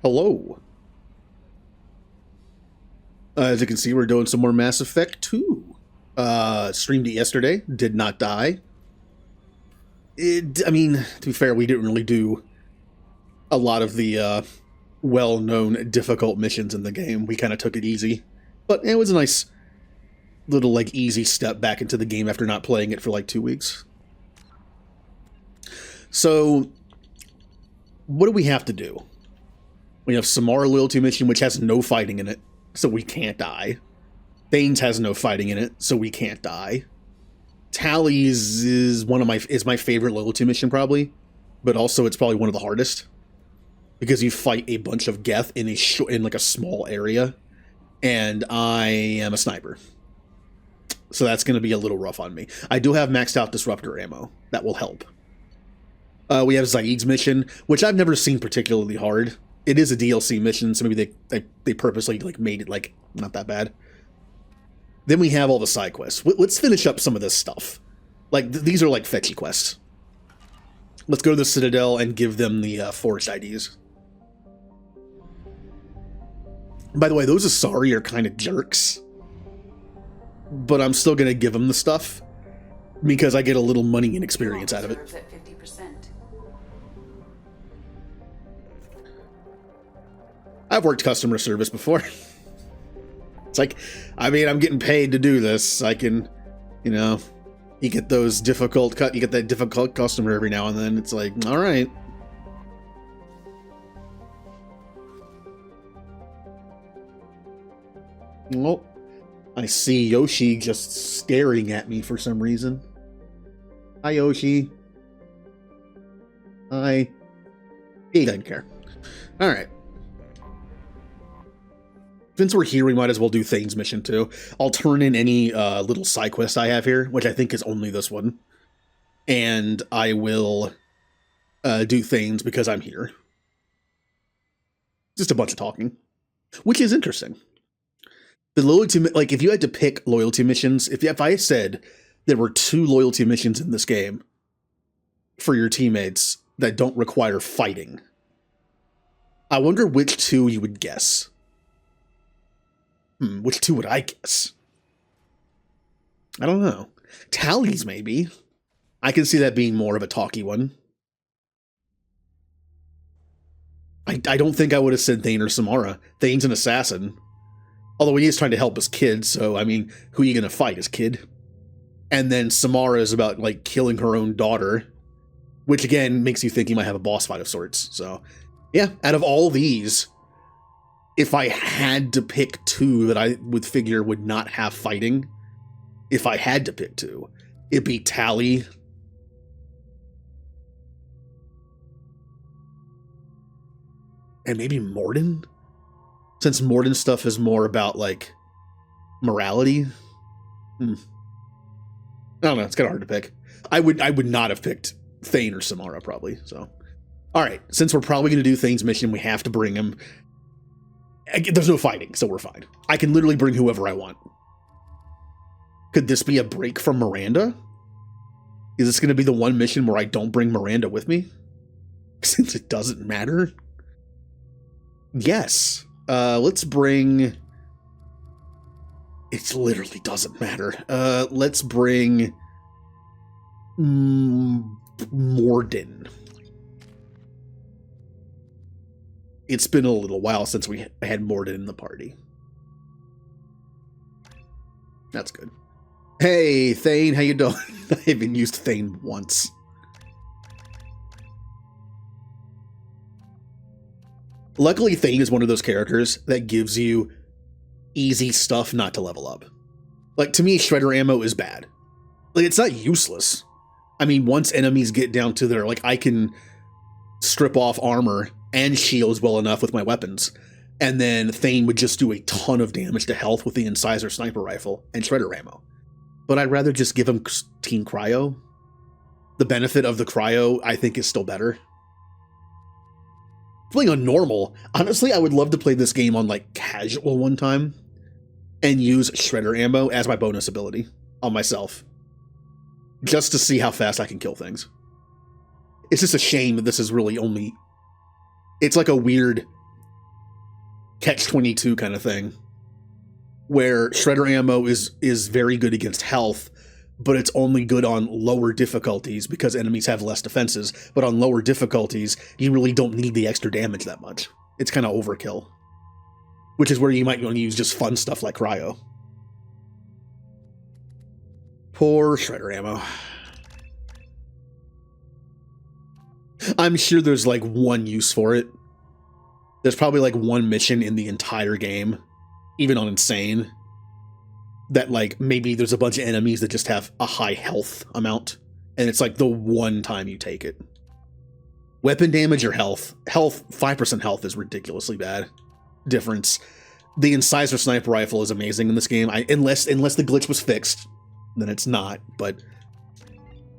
Hello. As you can see, we're doing some more Mass Effect 2. Streamed it yesterday, did not die. I mean, to be fair, we didn't really do a lot of the well-known difficult missions in the game. We kind of took it easy. But it was a nice little, easy step back into the game after not playing it for, 2 weeks. So, what do we have to do? We have Samara Loyalty Mission, which has no fighting in it, so we can't die. Thane's has no fighting in it, so we can't die. Tally's is my favorite loyalty mission, probably, but also it's probably one of the hardest because you fight a bunch of Geth in a small area, and I am a sniper, so that's going to be a little rough on me. I do have maxed out disruptor ammo that will help. We have Zaid's mission, which I've never seen particularly hard. It is a DLC mission, so maybe they purposely made it not that bad. Then we have all the side quests. Let's finish up some of this stuff. These are fetchy quests. Let's go to the Citadel and give them the forged IDs. By the way, those Asari are kind of jerks, but I'm still gonna give them the stuff because I get a little money and experience out of it. I've worked customer service before. It's I'm getting paid to do this. I can, you get those you get that difficult customer every now and then. It's all right. Well, I see Yoshi just staring at me for some reason. Hi, Yoshi. Hi. He doesn't care. All right. Since we're here, we might as well do Thane's mission too. I'll turn in any little side quest I have here, which I think is only this one. And I will do Thane's because I'm here. Just a bunch of talking. Which is interesting. The loyalty, if you had to pick loyalty missions, if I said there were 2 loyalty missions in this game for your teammates that don't require fighting, I wonder which 2 you would guess. Which 2 would I guess? I don't know. Tally's, maybe. I can see that being more of a talky one. I don't think I would have said Thane or Samara. Thane's an assassin. Although he is trying to help his kid, so, who are you going to fight, his kid? And then Samara is about, killing her own daughter, which, again, makes you think he might have a boss fight of sorts. So, yeah, out of all these, if I had to pick 2 that I would figure would not have fighting, if I had to pick 2, it'd be Tally and maybe Morden, since Morden stuff is more about morality. I don't know. It's kind of hard to pick. I would not have picked Thane or Samara probably. So, all right. Since we're probably going to do Thane's mission, we have to bring him. There's no fighting, so we're fine. I can literally bring whoever I want. Could this be a break from Miranda? Is this going to be the one mission where I don't bring Miranda with me? Since it doesn't matter? Yes. Let's bring... It literally doesn't matter. Let's bring... Morden. It's been a little while since we had Morden in the party. That's good. Hey, Thane, how you doing? I haven't used Thane once. Luckily, Thane is one of those characters that gives you easy stuff not to level up. To me, Shredder ammo is bad. It's not useless. Once enemies get down to their, I can strip off armor and shields well enough with my weapons, and then Thane would just do a ton of damage to health with the Incisor sniper rifle and Shredder ammo. But I'd rather just give him Team Cryo. The benefit of the Cryo, I think, is still better. Playing on normal, honestly, I would love to play this game on casual one time and use Shredder ammo as my bonus ability on myself, just to see how fast I can kill things. It's just a shame that this is really only... It's like a weird catch-22 kind of thing, where shredder ammo is very good against health, but it's only good on lower difficulties because enemies have less defenses. But on lower difficulties, you really don't need the extra damage that much. It's kind of overkill, which is where you might want to use just fun stuff like cryo. Poor shredder ammo. I'm sure there's like one use for it. There's probably like one mission in the entire game, even on Insane, that like maybe there's a bunch of enemies that just have a high health amount, and it's like the one time you take it. Weapon damage or health? Health, 5% health is ridiculously bad difference. The Incisor Sniper Rifle is amazing in this game, unless the glitch was fixed, then it's not, but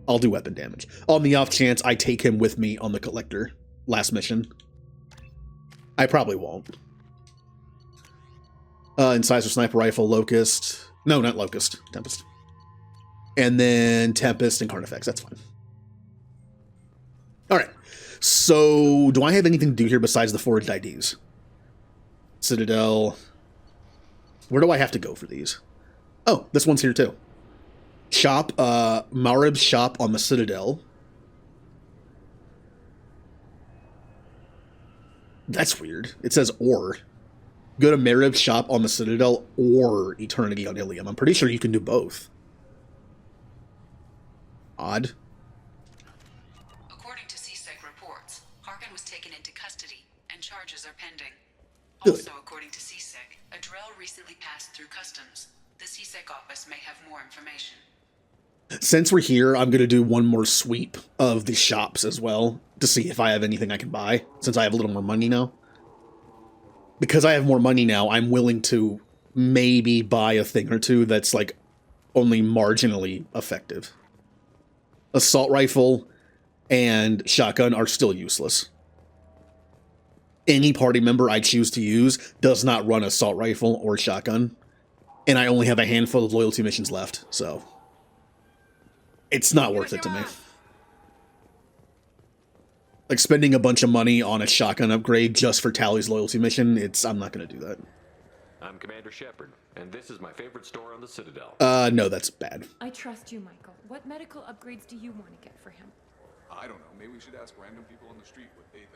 I'll do weapon damage. On the off chance I take him with me on the Collector last mission. I probably won't. Incisor Sniper Rifle, Locust. No, not Locust. Tempest. And then Tempest and Carnifex. That's fine. Alright. So, do I have anything to do here besides the forged IDs? Citadel. Where do I have to go for these? Oh, this one's here too. Shop, Marib's shop on the Citadel. That's weird. It says or. Go to Marib's shop on the Citadel or Eternity on Ilium. I'm pretty sure you can do both. Odd. According to CSEC reports, Harkin was taken into custody and charges are pending. Good. Also, according to CSEC, a drill recently passed through customs. The CSEC office may have more information. Since we're here, I'm going to do one more sweep of the shops as well to see if I have anything I can buy, since I have a little more money now. Because I have more money now, I'm willing to maybe buy a thing or two that's like only marginally effective. Assault rifle and shotgun are still useless. Any party member I choose to use does not run assault rifle or shotgun, and I only have a handful of loyalty missions left, so it's not worth it to me. Like, spending a bunch of money on a shotgun upgrade just for Tally's loyalty mission, I'm not going to do that. I'm Commander Shepard, and this is my favorite store on the Citadel. No, that's bad. I trust you, Michael. What medical upgrades do you want to get for him? I don't know. Maybe we should ask random people on the street what they think.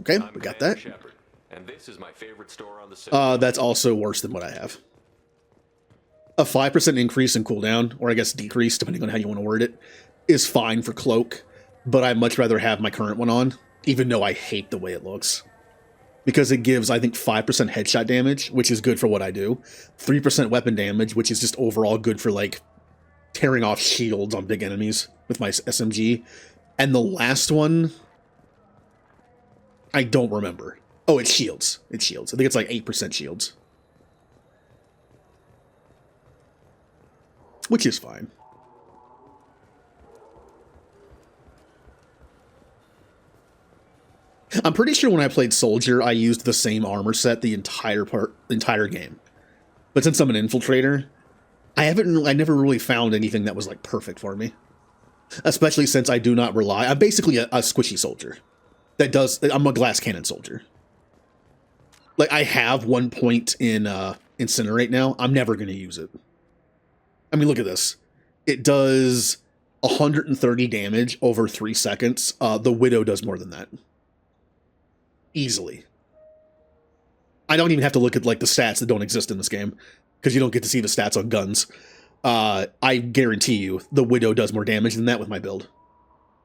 Okay, I'm we got Commander that. Shepard, and this is my favorite store on the Citadel. That's also worse than what I have. A 5% increase in cooldown, or I guess decrease, depending on how you want to word it, is fine for Cloak, but I'd much rather have my current one on, even though I hate the way it looks. Because it gives, I think, 5% headshot damage, which is good for what I do, 3% weapon damage, which is just overall good for, like, tearing off shields on big enemies with my SMG, and the last one, I don't remember. Oh, it's shields. It's shields. I think it's like 8% shields. Which is fine. I'm pretty sure when I played Soldier, I used the same armor set the entire game. But since I'm an Infiltrator, I never really found anything that was like perfect for me. Especially since I do not rely. I'm basically a squishy soldier. I'm a glass cannon soldier. Like, I have 1 point in Incinerate now. I'm never going to use it. I mean, look at this. It does 130 damage over 3 seconds. The Widow does more than that. Easily. I don't even have to look at, like, the stats that don't exist in this game, because you don't get to see the stats on guns. I guarantee you, the Widow does more damage than that with my build.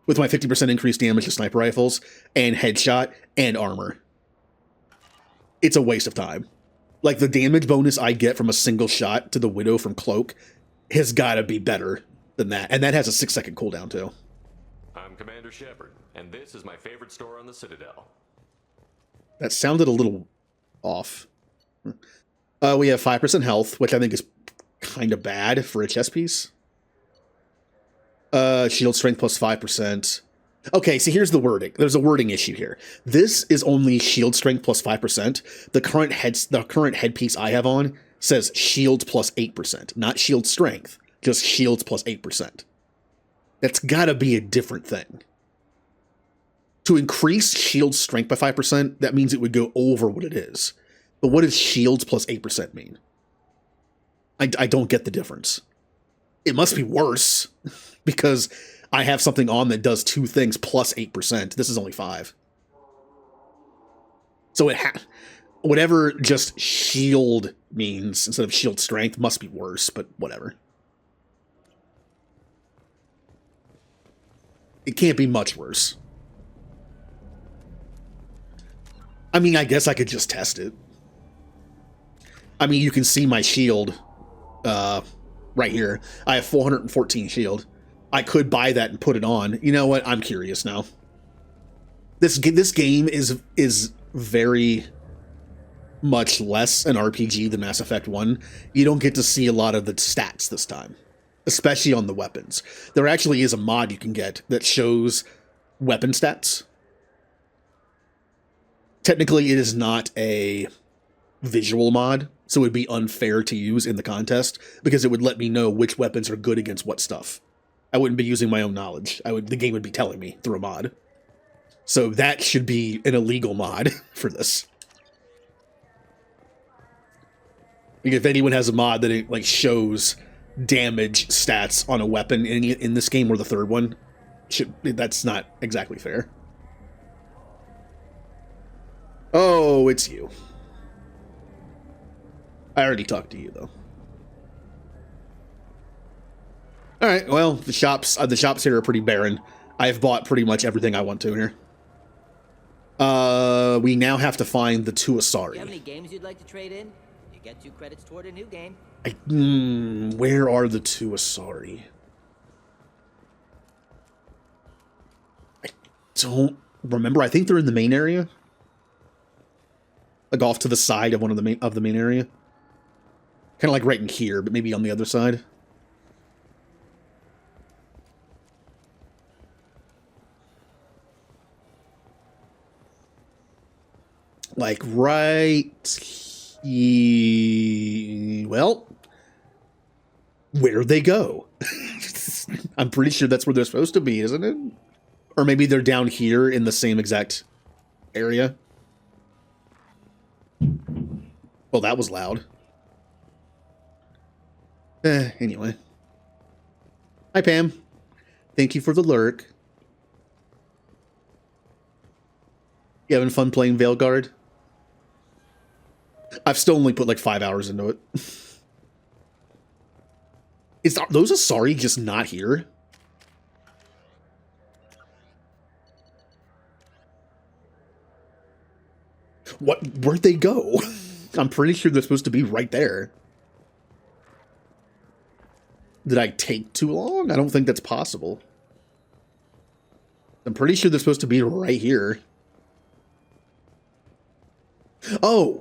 With my 50% increased damage to sniper rifles, and headshot, and armor. It's a waste of time. Like, the damage bonus I get from a single shot to the Widow from Cloak has got to be better than that. And that has a 6-second cooldown, too. I'm Commander Shepard, and this is my favorite store on the Citadel. That sounded a little off. We have 5% health, which I think is kind of bad for a chess piece. Shield strength plus 5%. Okay, so here's the wording. There's a wording issue here. This is only shield strength plus 5%. The current headpiece I have on says shield plus 8%, not shield strength, just shields plus 8%. That's got to be a different thing. to increase shield strength by 5%, that means it would go over what it is. But what does shields plus 8% mean? I don't get the difference. It must be worse because I have something on that does 2 things plus 8%. This is only 5. So whatever just shield means instead of shield strength must be worse, but whatever. It can't be much worse. I mean, I guess I could just test it. I mean, you can see my shield right here. I have 414 shield. I could buy that and put it on. You know what? I'm curious now. This game is very much less an RPG than Mass Effect 1. You don't get to see a lot of the stats this time, especially on the weapons. There actually is a mod you can get that shows weapon stats. Technically, it is not a visual mod, so it would be unfair to use in the contest because it would let me know which weapons are good against what stuff. I wouldn't be using my own knowledge. The game would be telling me through a mod. So that should be an illegal mod for this. Like if anyone has a mod that it like shows damage stats on a weapon in this game or the third one, that's not exactly fair. Oh, it's you. I already talked to you though. All right, well, the shops here are pretty barren. I've bought pretty much everything I want to here. We now have to find the two Asari. Do you have any games you'd like to trade in? You get 2 credits toward a new game. Where are the two Asari? I don't remember. I think they're in the main area. Like off to the side of one of the main area. Kind of like right in here, but maybe on the other side. Like right well, where'd they go? I'm pretty sure that's where they're supposed to be, isn't it? Or maybe they're down here in the same exact area. Well, that was loud. Anyway. Hi, Pam. Thank you for the lurk. You having fun playing Veilguard? I've still only put like 5 hours into it. Are those Asari just not here? Where'd they go? I'm pretty sure they're supposed to be right there. Did I take too long? I don't think that's possible. I'm pretty sure they're supposed to be right here. Oh,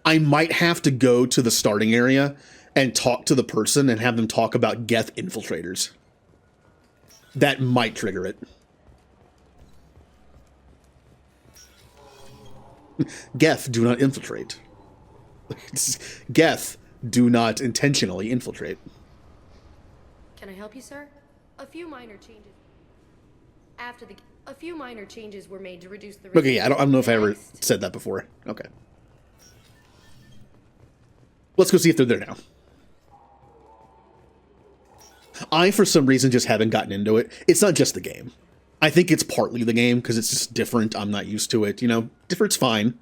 I might have to go to the starting area and talk to the person and have them talk about Geth infiltrators. That might trigger it. Geth do not infiltrate. Geth do not intentionally infiltrate. Can I help you, sir? A few minor changes were made to reduce the risk. Okay, yeah, I don't know if I ever said that before. Okay. Let's go see if they're there now. I, for some reason, just haven't gotten into it. It's not just the game. I think it's partly the game, because it's just different. I'm not used to it. You know, different's fine.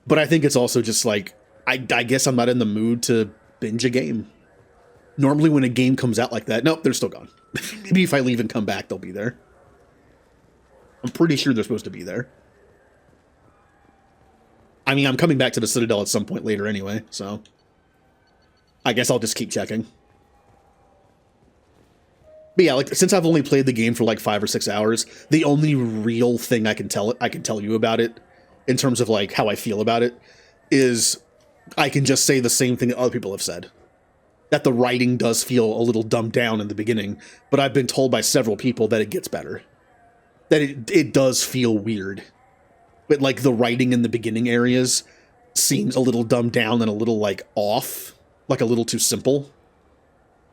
But I think it's also just like, I guess I'm not in the mood to binge a game. Normally when a game comes out like that, nope, they're still gone. Maybe if I leave and come back, they'll be there. I'm pretty sure they're supposed to be there. I mean, I'm coming back to the Citadel at some point later anyway, so I guess I'll just keep checking. But yeah, like since I've only played the game for like 5 or 6 hours, the only real thing I can tell you about it in terms of like how I feel about it is I can just say the same thing that other people have said. That the writing does feel a little dumbed down in the beginning, but I've been told by several people that it gets better. That it does feel weird. But like the writing in the beginning areas seems a little dumbed down and a little like off, like a little too simple.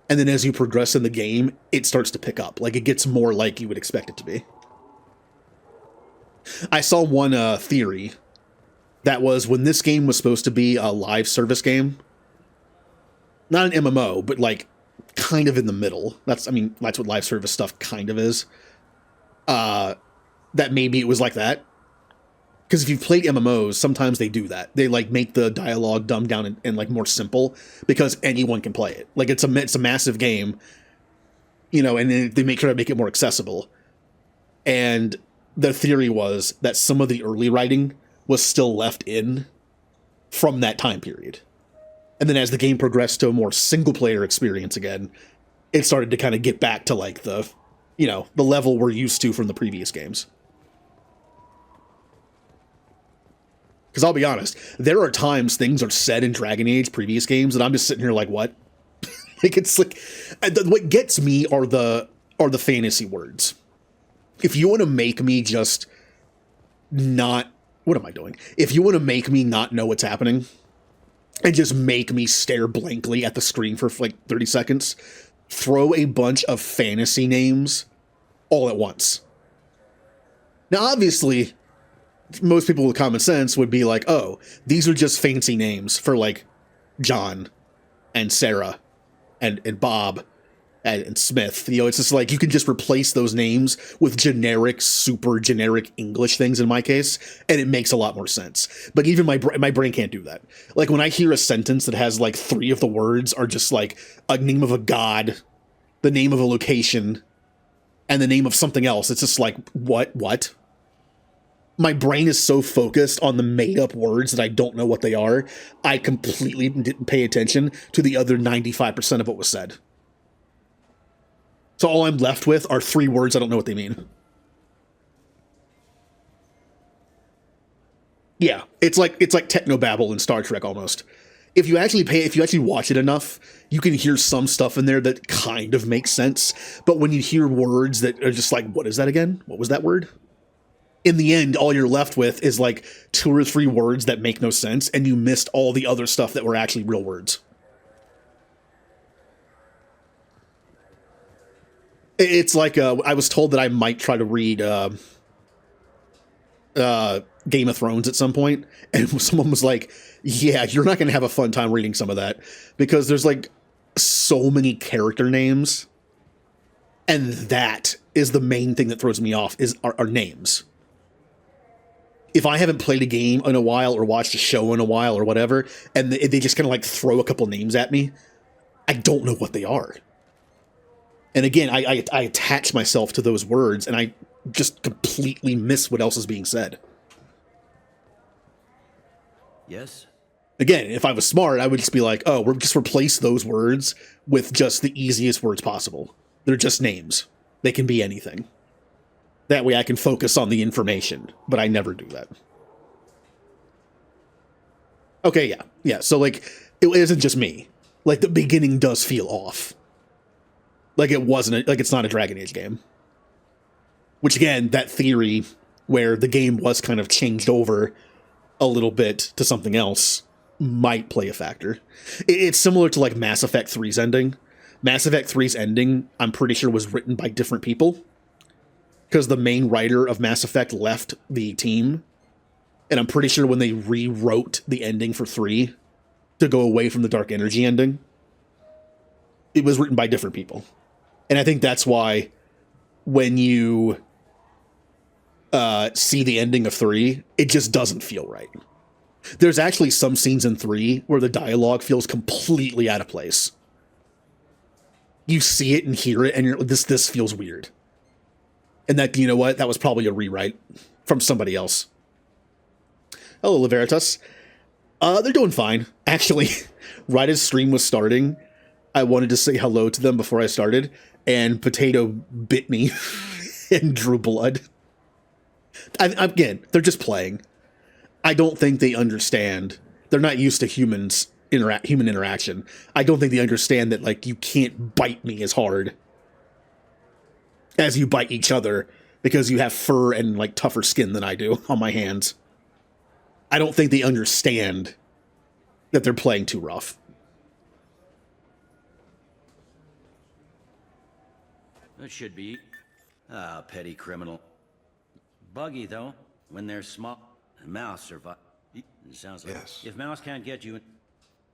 And then as you progress in the game, it starts to pick up. Like it gets more like you would expect it to be. I saw one theory that was when this game was supposed to be a live service game, not an MMO, but like kind of in the middle. That's what live service stuff kind of is. That maybe it was like that. Because if you've played MMOs, sometimes they do that. They like make the dialogue dumbed down and like more simple because anyone can play it. Like it's a massive game, you know, and then they make sure to make it more accessible. And the theory was that some of the early writing was still left in from that time period. And then as the game progressed to a more single player experience again, it started to kind of get back to like the, you know, the level we're used to from the previous games. Because I'll be honest, there are times things are said in Dragon Age previous games that I'm just sitting here like, what? Like it's like, what gets me are the fantasy words. If you want to make me just not, what am I doing? If you want to make me not know what's happening and just make me stare blankly at the screen for like 30 seconds, throw a bunch of fantasy names all at once. Now, obviously, most people with common sense would be like, oh, these are just fancy names for like John and Sarah and Bob and Smith. You know, it's just like you can just replace those names with generic, super generic English things in my case, and it makes a lot more sense. But even my brain can't do that. Like when I hear a sentence that has like 3 of the words are just like a name of a god, the name of a location, and the name of something else, it's just like, what? My brain is so focused on the made-up words that I don't know what they are, I completely didn't pay attention to the other 95% of what was said. So all I'm left with are 3 words I don't know what they mean. Yeah, it's like technobabble in Star Trek almost. If you actually watch it enough, you can hear some stuff in there that kind of makes sense. But when you hear words that are just like, what is that again? What was that word? In the end, all you're left with is like 2 or 3 words that make no sense, and you missed all the other stuff that were actually real words. It's like I was told that I might try to read Game of Thrones at some point, and someone was like, yeah, you're not going to have a fun time reading some of that, because there's like so many character names, and that is the main thing that throws me off are names. If I haven't played a game in a while or watched a show in a while or whatever, and they just kind of like throw a couple names at me, I don't know what they are. And again, I attach myself to those words, and I just completely miss what else is being said. Yes? Again, if I was smart, I would just be like, oh, we'll just replace those words with just the easiest words possible. They're just names. They can be anything. That way I can focus on the information, but I never do that. Okay, yeah. So, like, it isn't just me. Like, the beginning does feel off. Like, it's not a Dragon Age game. Which, again, that theory where the game was kind of changed over a little bit to something else might play a factor. It's similar to, like, Mass Effect 3's ending. Mass Effect 3's ending, I'm pretty sure, was written by different people. Because the main writer of Mass Effect left the team. And I'm pretty sure when they rewrote the ending for 3 to go away from the dark energy ending, it was written by different people. And I think that's why when you see the ending of 3, it just doesn't feel right. There's actually some scenes in 3 where the dialogue feels completely out of place. You see it and hear it, and you're this feels weird. And that, you know what? That was probably a rewrite from somebody else. Hello, Laveritas. They're doing fine. Actually, right as stream was starting, I wanted to say hello to them before I started, and Potato bit me and drew blood. Again, they're just playing. I don't think they understand. They're not used to human interaction. I don't think they understand that, like, you can't bite me as hard as you bite each other because you have fur and, like, tougher skin than I do on my hands. I don't think they understand that they're playing too rough. That should be. Ah, petty criminal. Buggy, though. When they're small, Mouse survive. Sounds like Yes. if Mouse can't get you,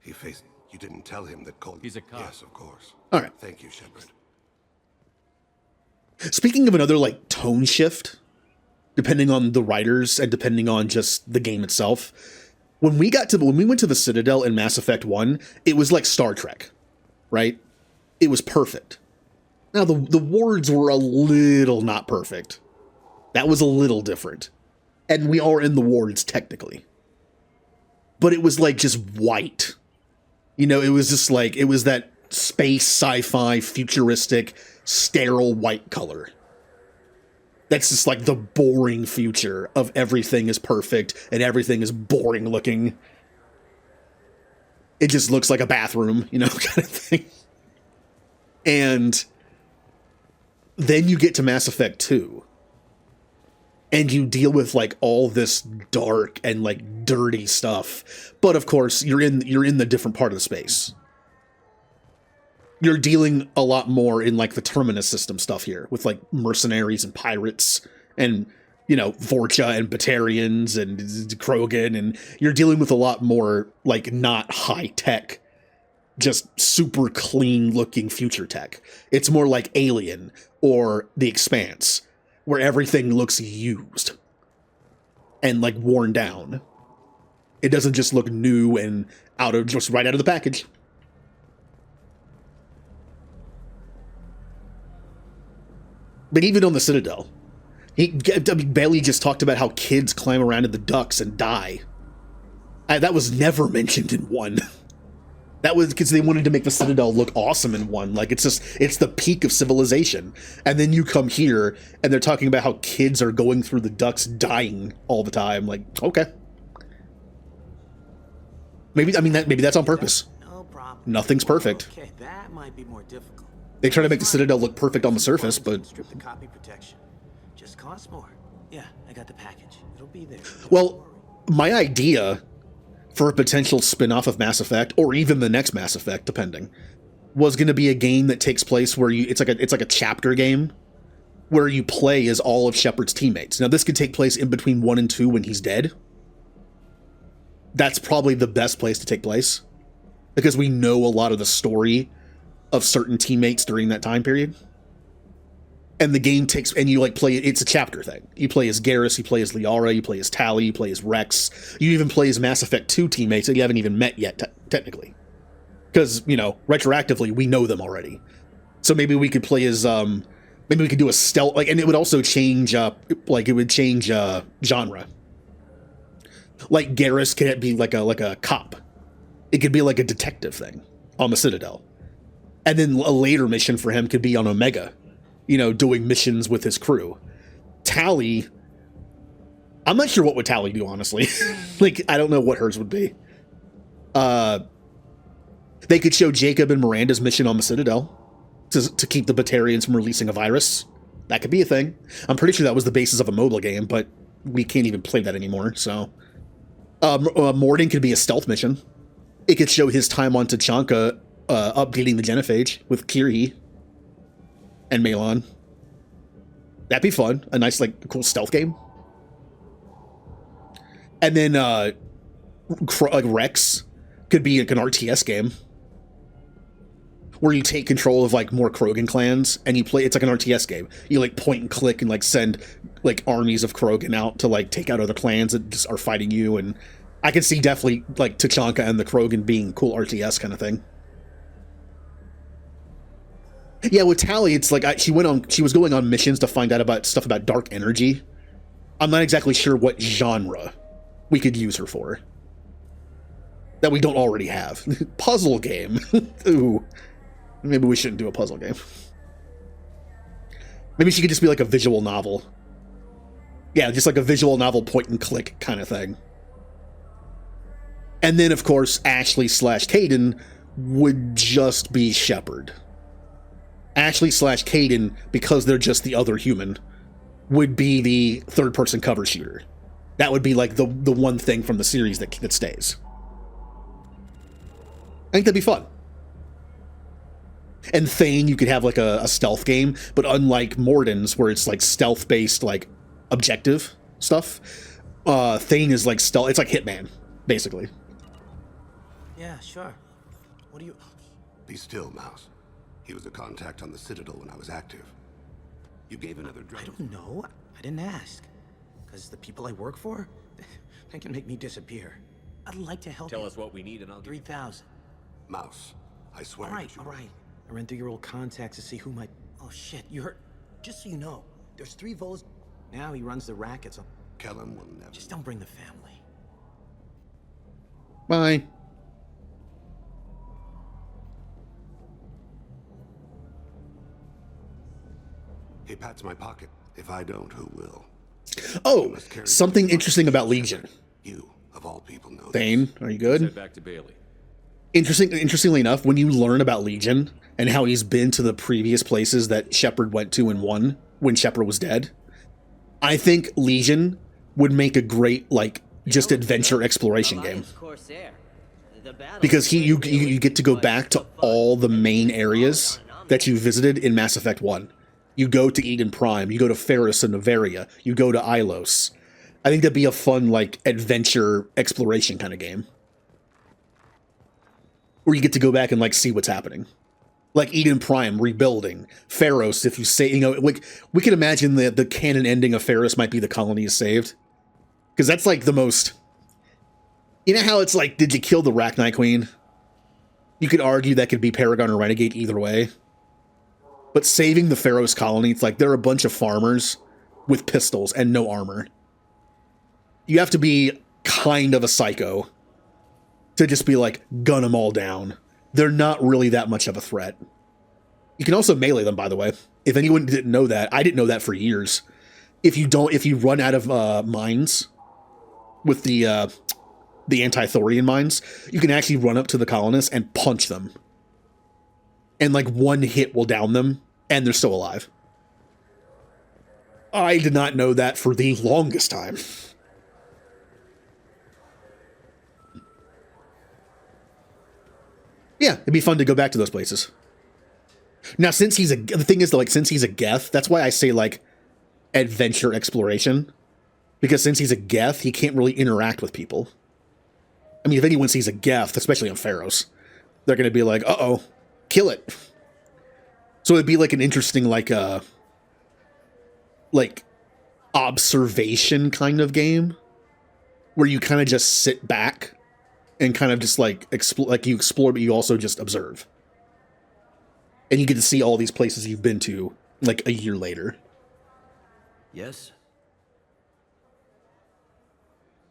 He faced... You didn't tell him that Colt... He's a cop. Yes, of course. All right. Thank you, Shepard. Speaking of another like tone shift, depending on the writers and depending on just the game itself, when we went to the Citadel in Mass Effect 1, it was like Star Trek, right? It was perfect. Now the wards were a little not perfect. That was a little different. And we are in the wards technically. But it was like just white. You know, it was just like, it was that space sci-fi futuristic sterile white color. That's just like the boring future of everything is perfect and everything is boring looking. It just looks like a bathroom, you know, kind of thing. And then you get to Mass Effect 2 and you deal with like all this dark and like dirty stuff. But of course, you're in the different part of the space. You're dealing a lot more in like the Terminus system stuff here with like mercenaries and pirates and, you know, Vorcha and Batarians and Krogan, and you're dealing with a lot more like not high tech, just super clean looking future tech. It's more like Alien or The Expanse, where everything looks used and like worn down. It doesn't just look new and just right out of the package. But even on the Citadel, Bailey just talked about how kids climb around in the ducts and die. That was never mentioned in 1. That was because they wanted to make the Citadel look awesome in 1. Like, it's the peak of civilization. And then you come here, and they're talking about how kids are going through the ducts dying all the time. Like, okay. Maybe that's on purpose. No problem. Nothing's perfect. Okay, that might be more difficult. They try to make the Citadel look perfect on the surface, but... Strip the copy protection. Just costs more. Yeah, I got the package. It'll be there. Well, my idea for a potential spin-off of Mass Effect, or even the next Mass Effect, depending, was going to be a game that takes place where it's like a chapter game where you play as all of Shepard's teammates. Now, this could take place in between 1 and 2 when he's dead. That's probably the best place to take place, because we know a lot of the story of certain teammates during that time period. And the game and you like play, it's a chapter thing. You play as Garrus, you play as Liara, you play as Tali, you play as Rex. You even play as Mass Effect 2 teammates that you haven't even met yet, technically. Because, you know, retroactively, we know them already. So maybe we could play as, maybe we could do a stealth, like, and it would also change, genre. Like Garrus can't be like a cop. It could be like a detective thing on the Citadel. And then a later mission for him could be on Omega, you know, doing missions with his crew. Tali, I'm not sure what would Tali do, honestly. Like, I don't know what hers would be. They could show Jacob and Miranda's mission on the Citadel to keep the Batarians from releasing a virus. That could be a thing. I'm pretty sure that was the basis of a mobile game, but we can't even play that anymore, so... Mordin could be a stealth mission. It could show his time on Tachanka, updating the genophage with Kiri and Malon. That'd be fun. A nice, like, cool stealth game. And then, like, Rex could be like an RTS game where you take control of, like, more Krogan clans and you play, it's like an RTS game. You, like, point and click and, like, send, like, armies of Krogan out to, like, take out other clans that just are fighting you. And I could see definitely, like, Tachanka and the Krogan being cool RTS kind of thing. Yeah, with Tali, it's like she was going on missions to find out about stuff about dark energy. I'm not exactly sure what genre we could use her for that we don't already have. Puzzle game. Ooh, maybe we shouldn't do a puzzle game. Maybe she could just be like a visual novel. Yeah, just like a visual novel point and click kind of thing. And then, of course, Ashley/Kaidan would just be Shepard. Ashley/Kaidan, because they're just the other human, would be the third-person cover shooter. That would be like the one thing from the series that stays. I think that'd be fun. And Thane, you could have like a stealth game, but unlike Mordin's, where it's like stealth-based, like objective stuff. Thane is like stealth. It's like Hitman, basically. Yeah, sure. What do you... Be still, Mouse. He was a contact on the Citadel when I was active. You gave another I drug. don't know. I didn't ask. Because the people I work for, they can make me disappear. I'd like to help Tell you. us what we need and I'll give 3,000. Mouse, I swear. All right, that you- all right. I ran through your old contacts to see who might... Oh, shit, you heard... Just so you know, there's 3 vols... Now he runs the rackets. Kellum will never. Just don't bring the family. Bye. He pats my pocket. If I don't, who will? Oh, something interesting about Legion. You, of all people, know this. Thane, are you good? Head back to Bailey. Interestingly enough, when you learn about Legion and how he's been to the previous places that Shepard went to and won when Shepard was dead, I think Legion would make a great, like, just adventure exploration game. Alliance Corsair. The battle Because you Bailey get to go was back to fun. all the main areas that you visited in Mass Effect 1. You go to Eden Prime, you go to Ferris and Novaria, you go to Ilos. I think that'd be a fun, like, adventure exploration kind of game. Where you get to go back and, like, see what's happening. Like Eden Prime, rebuilding. Ferros, if you say, you know, like, we can imagine the canon ending of Ferris might be the colony is saved. Because that's, like, the most... You know how it's like, did you kill the Rachni Queen? You could argue that could be Paragon or Renegade either way. But saving the Pharaoh's colony, it's like, they're a bunch of farmers with pistols and no armor. You have to be kind of a psycho to just be like, gun them all down. They're not really that much of a threat. You can also melee them, by the way. If anyone didn't know that, I didn't know that for years. If you run out of mines with the anti-Thorian mines, you can actually run up to the colonists and punch them. And like one hit will down them, and they're still alive. I did not know that for the longest time. Yeah, it'd be fun to go back to those places. Now, since he's the thing is that, like, since he's a Geth, that's why I say, like, adventure exploration. Because since he's a Geth, he can't really interact with people. I mean, if anyone sees a Geth, especially on Pharaohs, they're going to be like, uh-oh, kill it. So it'd be like an interesting, like observation kind of game where you kind of just sit back and kind of just like you explore, but you also just observe. And you get to see all these places you've been to like a year later. Yes?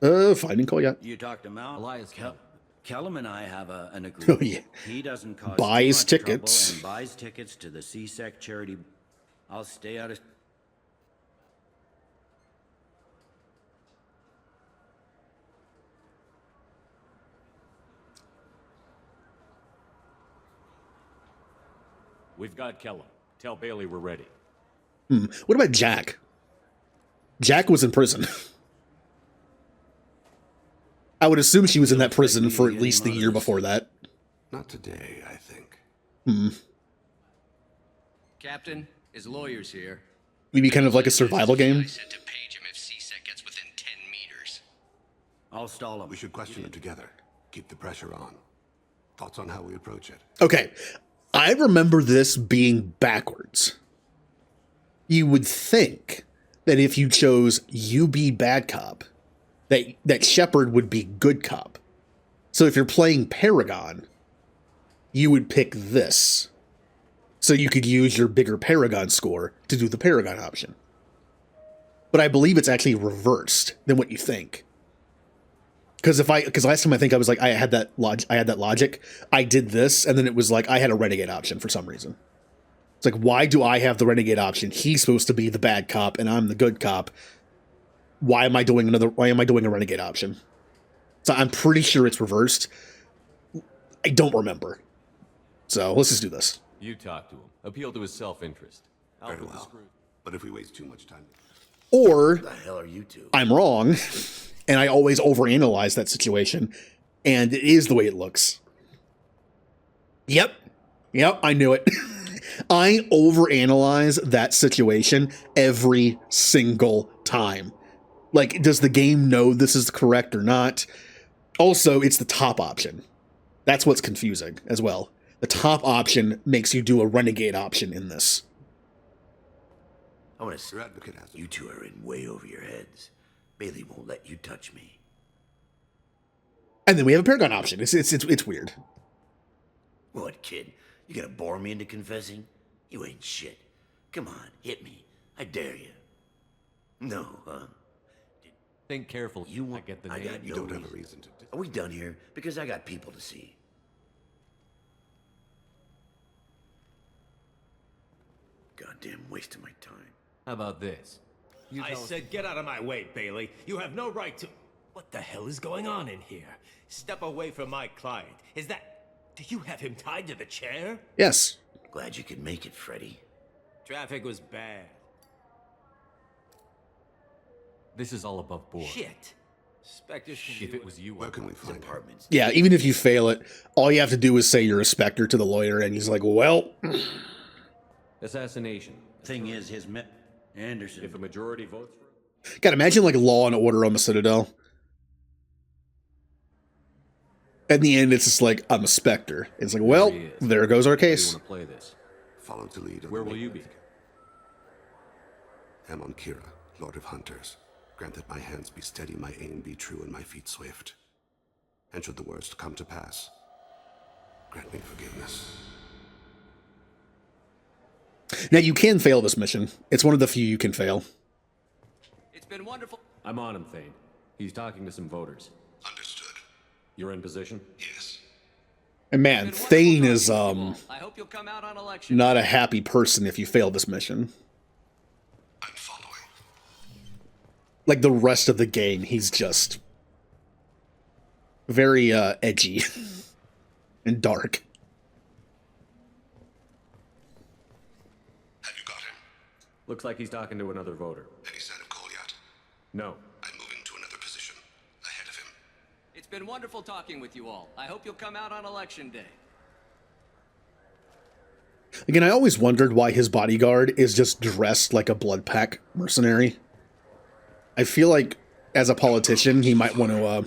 Finding call, yeah. You talked to Mal? Elias Kellum. Kellum and I have an agreement. Oh, yeah. He doesn't cause Buys too much tickets. trouble and buys tickets to the CSEC charity. I'll stay out of... We've got Kellum. Tell Bailey we're ready. What about Jack? Jack was in prison. I would assume she was in that prison for at least the year before that. Not today, I think. Captain, his lawyer's here. Maybe kind of like a survival game. I said to page him if CSEC gets within 10 meters. I'll stall him. We should question it together. Keep the pressure on. Thoughts on how we approach it? Okay, I remember this being backwards. You would think that if you chose you be bad cop, that Shepard would be good cop. So if you're playing Paragon, you would pick this. So you could use your bigger Paragon score to do the Paragon option. But I believe it's actually reversed than what you think. Because last time I think I was like, I had that logic. I did this, and then it was like I had a Renegade option for some reason. It's like, why do I have the Renegade option? He's supposed to be the bad cop, and I'm the good cop. Why am I doing a Renegade option? So I'm pretty sure it's reversed. I don't remember. So let's just do this. You talk to him. Appeal to his self-interest. Very well. But if we waste too much time... Or What the hell are you two? I'm wrong, and I always overanalyze that situation, and it is the way it looks. Yep, I knew it. I overanalyze that situation every single time. Like, does the game know this is correct or not? Also, it's the top option. That's what's confusing as well. The top option makes you do a renegade option in this. I want to Your advocate has You two are in way over your heads. Bailey won't let you touch me. And then we have a Paragon option. It's weird. What, kid? You gonna bore me into confessing? You ain't shit. Come on, hit me. I dare you. No, huh? Think carefully. You want? I get the I name. got You no don't have a reason. reason to. Are we done here? Because I got people to see. Goddamn waste of my time. How about this? I said get out of my way, Bailey. You have no right to... What the hell is going on in here? Step away from my client. Is that... Do you have him tied to the chair? Yes. Glad you could make it, Freddy. Traffic was bad. This is all above board. Shit. Spectres can If do it was you, Where can we find him? Apartments. Yeah, even if you fail it, all you have to do is say you're a Spectre to the lawyer, and he's like, well... assassination. Thing is, his Anderson. If a majority votes for it, God, imagine like Law and Order on the Citadel. At the end, it's just like, I'm a Spectre. It's like, well, he is. there goes our how do you case. want to play this? Follow to lead. Where will you be? Amon Kira, Lord of Hunters. Grant that my hands be steady, my aim be true, and my feet swift. And should the worst come to pass, grant me forgiveness. Now, you can fail this mission. It's one of the few you can fail. It's been wonderful. I'm on him, Thane. He's talking to some voters. Understood. You're in position? Yes. And man, Thane is, I hope you'll come out on election. not a happy person if you fail this mission. I'm following. Like the rest of the game, he's just very edgy and dark. Have you got him? Looks like he's talking to another voter. Any sign of Cole yet? No. I'm moving to another position. Ahead of him. It's been wonderful talking with you all. I hope you'll come out on election day. Again, I always wondered why his bodyguard is just dressed like a blood pack mercenary. I feel like, as a politician, he might want to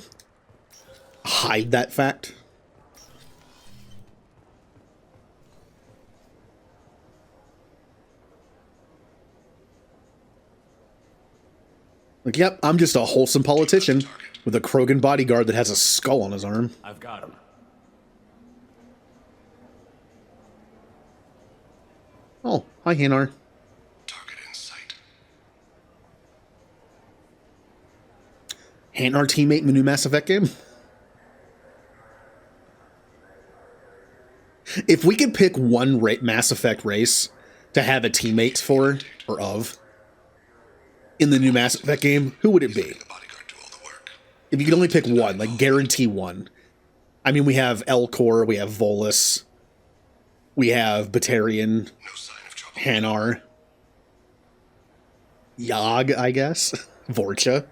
hide that fact. Like, yep, I'm just a wholesome politician with a Krogan bodyguard that has a skull on his arm. I've got him. Oh, hi, Hanar. Target in sight. Hanar teammate in the new Mass Effect game? If we could pick one Mass Effect race to have a teammate for, or of, in the new Mass Effect game, who would it be? The bodyguard do all the work. If you could only pick one, like guarantee one. I mean, we have Elcor, we have Volus, we have Batarian, No sign of trouble. Hanar, Yogg, I guess, Vorcha.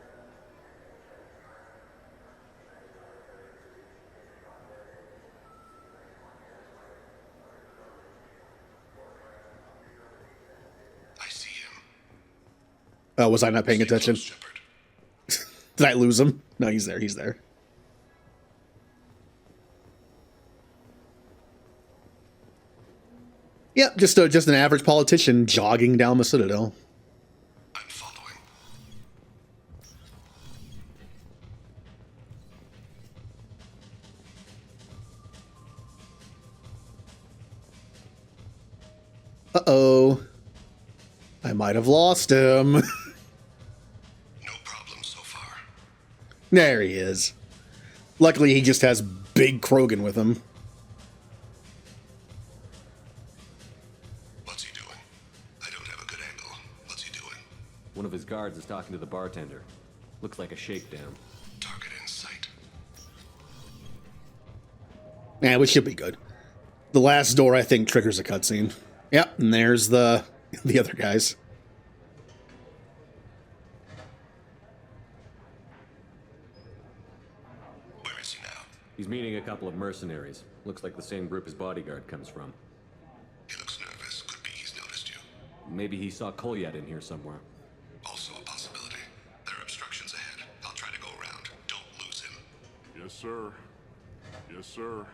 I see him. Oh, was I not paying Stay attention? close, Shepard. Did I lose him? No, he's there, he's there. Yep, just an average politician jogging down the Citadel. I'm following. Uh-oh. I might have lost him. No problem so far. There he is. Luckily, he just has big Krogan with him. What's he doing? I don't have a good angle. What's he doing? One of his guards is talking to the bartender. Looks like a shakedown. Target in sight. Yeah, we should be good. The last door, I think, triggers a cutscene. Yep, and there's the other guys. Where is he now? He's meeting a couple of mercenaries. Looks like the same group his bodyguard comes from. He looks nervous. Could be he's noticed you. Maybe he saw Kolyat in here somewhere. Also a possibility. There are obstructions sir. Yes, sir.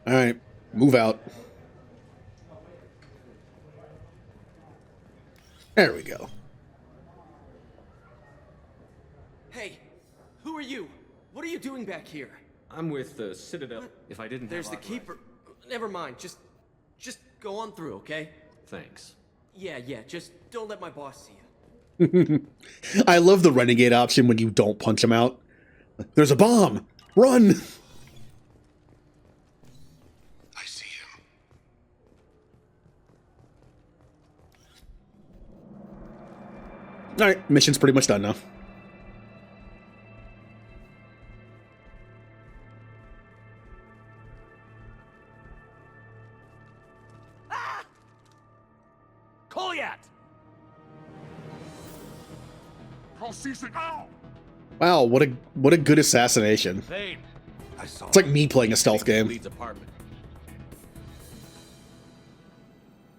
All right, move out. There we go. Hey, who are you? What are you doing back here? I'm with the Citadel. What? If I didn't There's have the keeper. Never mind. Just go on through, okay? Thanks. Yeah. Just don't let my boss see you. I love the renegade option when you don't punch him out. There's a bomb! Run! I see him. Alright, mission's pretty much done now. Wow, what a good assassination. It's like me playing a stealth game.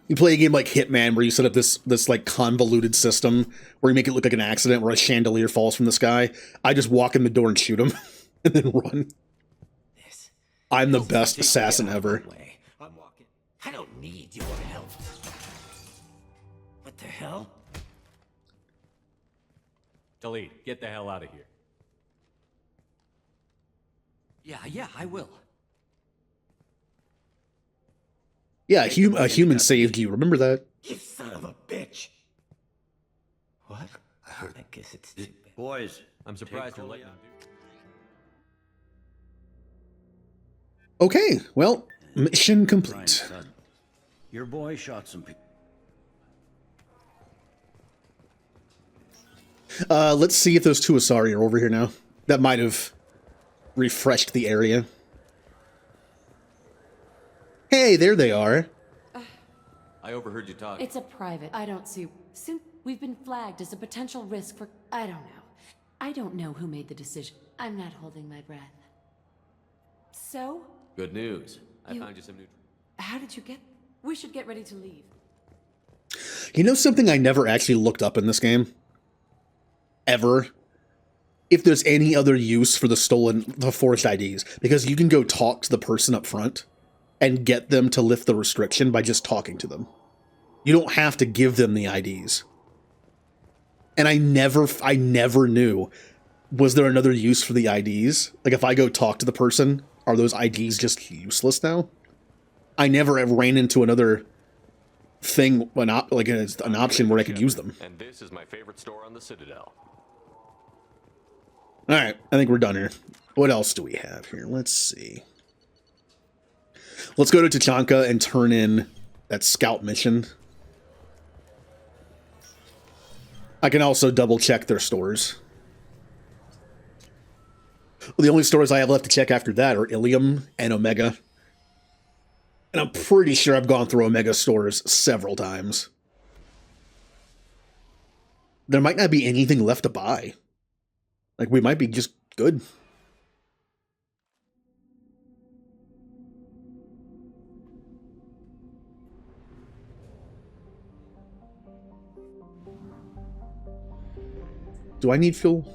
You play a game like Hitman where you set up this like convoluted system where you make it look like an accident where a chandelier falls from the sky. I just walk in the door and shoot him and then run. I'm the best assassin ever. I'm walking. I don't need your help. What the hell? Delete. Get the hell out of here. Yeah, I will. Yeah, a human saved you. Remember that? You son of a bitch. What? I guess it's stupid. Boys, I'm surprised you're letting him do. Okay, well, mission complete. Your boy shot some people. Let's see if those two Asari are over here now. That might have refreshed the area. Hey, there they are. I overheard you talk. It's a private. I don't see. We've been flagged as a potential risk for. I don't know. I don't know who made the decision. I'm not holding my breath. So? Good news. I found you some new. How did you get? We should get ready to leave. You know something I never actually looked up in this game? Ever? If there's any other use for the forged IDs. Because you can go talk to the person up front and get them to lift the restriction by just talking to them. You don't have to give them the IDs. And I never knew, was there another use for the IDs? Like if I go talk to the person, are those IDs just useless now? I never ever ran into another thing, an option where I could use them. And this is my favorite store on the Citadel. Alright, I think we're done here. What else do we have here? Let's see. Let's go to Tachanka and turn in that scout mission. I can also double check their stores. Well, the only stores I have left to check after that are Ilium and Omega. And I'm pretty sure I've gone through Omega stores several times. There might not be anything left to buy. Like, we might be just good. Do I need fuel?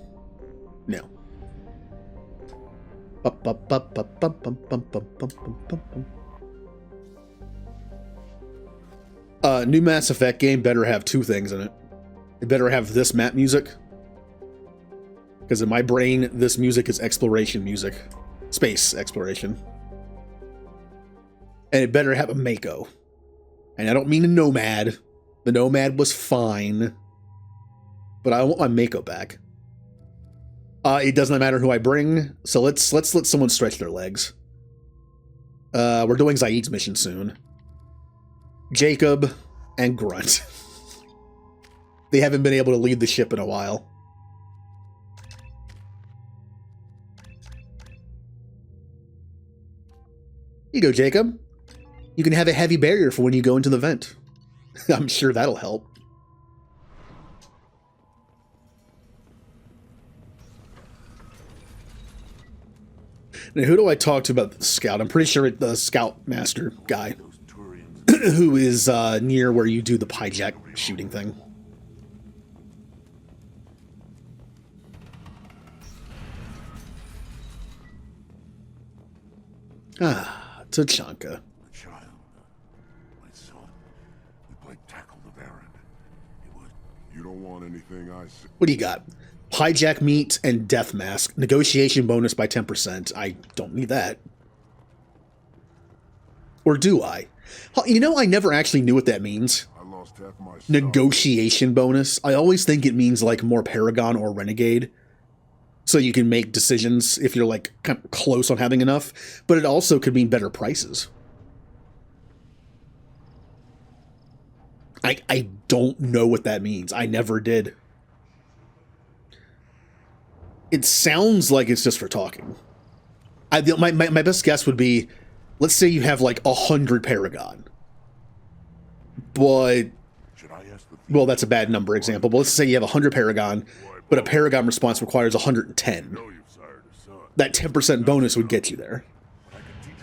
No. New Mass Effect game better have two things in it. It better have this map music. Because in my brain, this music is exploration music. Space exploration. And it better have a Mako. And I don't mean a Nomad. The Nomad was fine. But I want my Mako back. It doesn't matter who I bring, so let's let someone stretch their legs. We're doing Zaid's mission soon. Jacob and Grunt. They haven't been able to lead the ship in a while. Here you go, Jacob. You can have a heavy barrier for when you go into the vent. I'm sure that'll help. Now, who do I talk to about the scout? I'm pretty sure it's the scout master guy. Who is near where you do the hijack shooting thing. Ah, Tachanka. My child, my son, we played tackle the Baron. It was... You don't want anything I say. What do you got? Hijack meat and death mask. Negotiation bonus by 10%. I don't need that. Or do I? You know, I never actually knew what that means. I lost half my stuff. Negotiation bonus. I always think it means like more Paragon or Renegade. So you can make decisions if you're like kind of close on having enough. But it also could mean better prices. I don't know what that means. I never did. It sounds like it's just for talking. My best guess would be, let's say you have like 100 Paragon. But, well, that's a bad number example. But let's say you have 100 Paragon, but a Paragon response requires 110. That 10% bonus would get you there.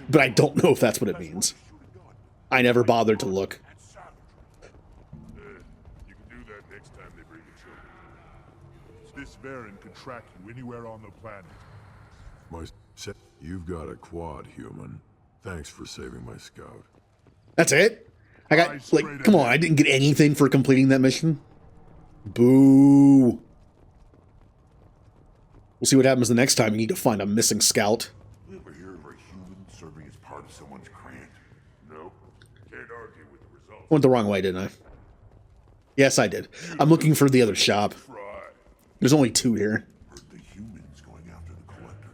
But I don't know if that's what it means. I never bothered to look. You can do that next time they bring the children. This Baron can track you anywhere on the planet. You've got a quad, human. Thanks for saving my scout. That's it? I got, like, come on, I didn't get anything for completing that mission. Boo. We'll see what happens the next time you need to find a missing scout. You ever hear of a human serving as part of someone's grant? Nope. Can't argue with the results. Went the wrong way, didn't I? Yes, I did. I'm looking for the other shop. There's only 2 here. The humans going after the collectors.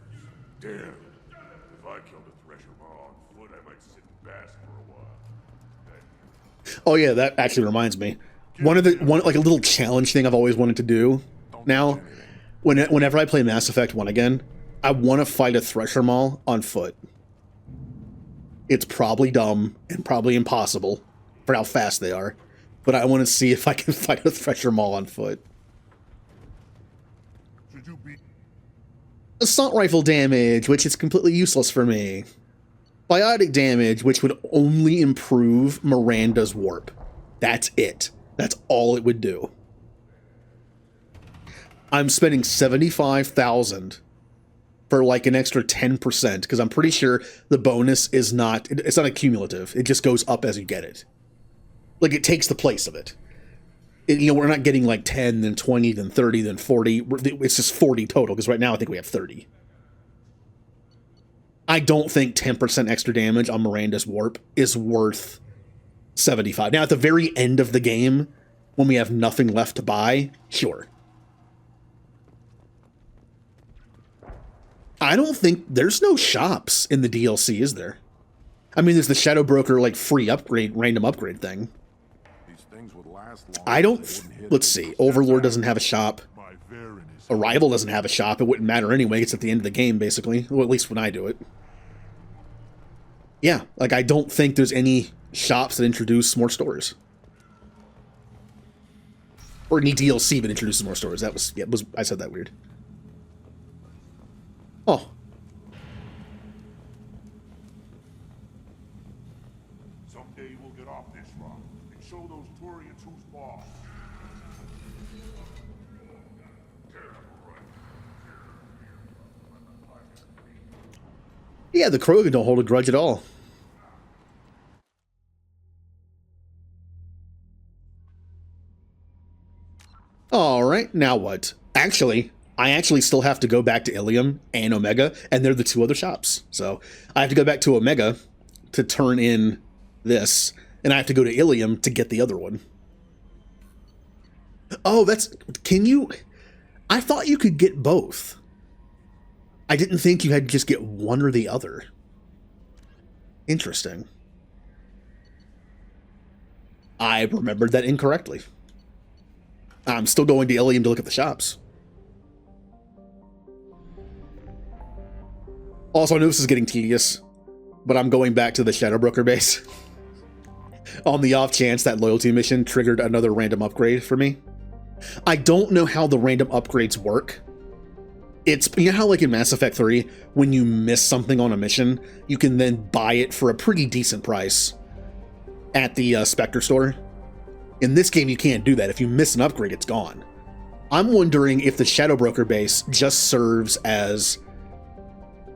Damn. If I killed a Thresher Maw on foot, I might sit and bask for a while. Oh yeah, that actually reminds me. One like a little challenge thing I've always wanted to do. Now, whenever I play Mass Effect 1 again, I want to fight a Thresher Maw on foot. It's probably dumb and probably impossible for how fast they are, but I want to see if I can fight a Thresher Maw on foot. Assault rifle damage, which is completely useless for me. Biotic damage, which would only improve Miranda's warp. That's it. That's all it would do. I'm spending 75,000 for like an extra 10% because I'm pretty sure the bonus is not, it's not accumulative. It just goes up as you get it. Like it takes the place of it. You know, we're not getting like 10, then 20, then 30, then 40. It's just 40 total, because right now I think we have 30. I don't think 10% extra damage on Miranda's warp is worth 75. Now, at the very end of the game, when we have nothing left to buy, sure. I don't think... There's no shops in the DLC, is there? I mean, there's the Shadow Broker, like, free upgrade, random upgrade thing. I don't... Let's see. Overlord doesn't have a shop. Arrival doesn't have a shop. It wouldn't matter anyway. It's at the end of the game, basically. Well, at least when I do it. Yeah, like, I don't think there's any shops that introduce more stores. Or any DLC that introduces more stores. That was... Yeah, I said that weird. Oh. Someday we'll get off this rock and show those Turians who's boss. Yeah, the Krogan don't hold a grudge at all. Alright, now what? Actually, I actually still have to go back to Ilium and Omega, and they're the 2 other shops. So, I have to go back to Omega to turn in this, and I have to go to Ilium to get the other one. Oh, that's... Can you... I thought you could get both. I didn't think you had to just get one or the other. Interesting. I remembered that incorrectly. I'm still going to Ilium to look at the shops. Also, I know this is getting tedious, but I'm going back to the Shadow Broker base. On the off chance that loyalty mission triggered another random upgrade for me. I don't know how the random upgrades work. It's, you know how like in Mass Effect 3, when you miss something on a mission, you can then buy it for a pretty decent price at the Spectre store? In this game, you can't do that. If you miss an upgrade, it's gone. I'm wondering if the Shadow Broker base just serves as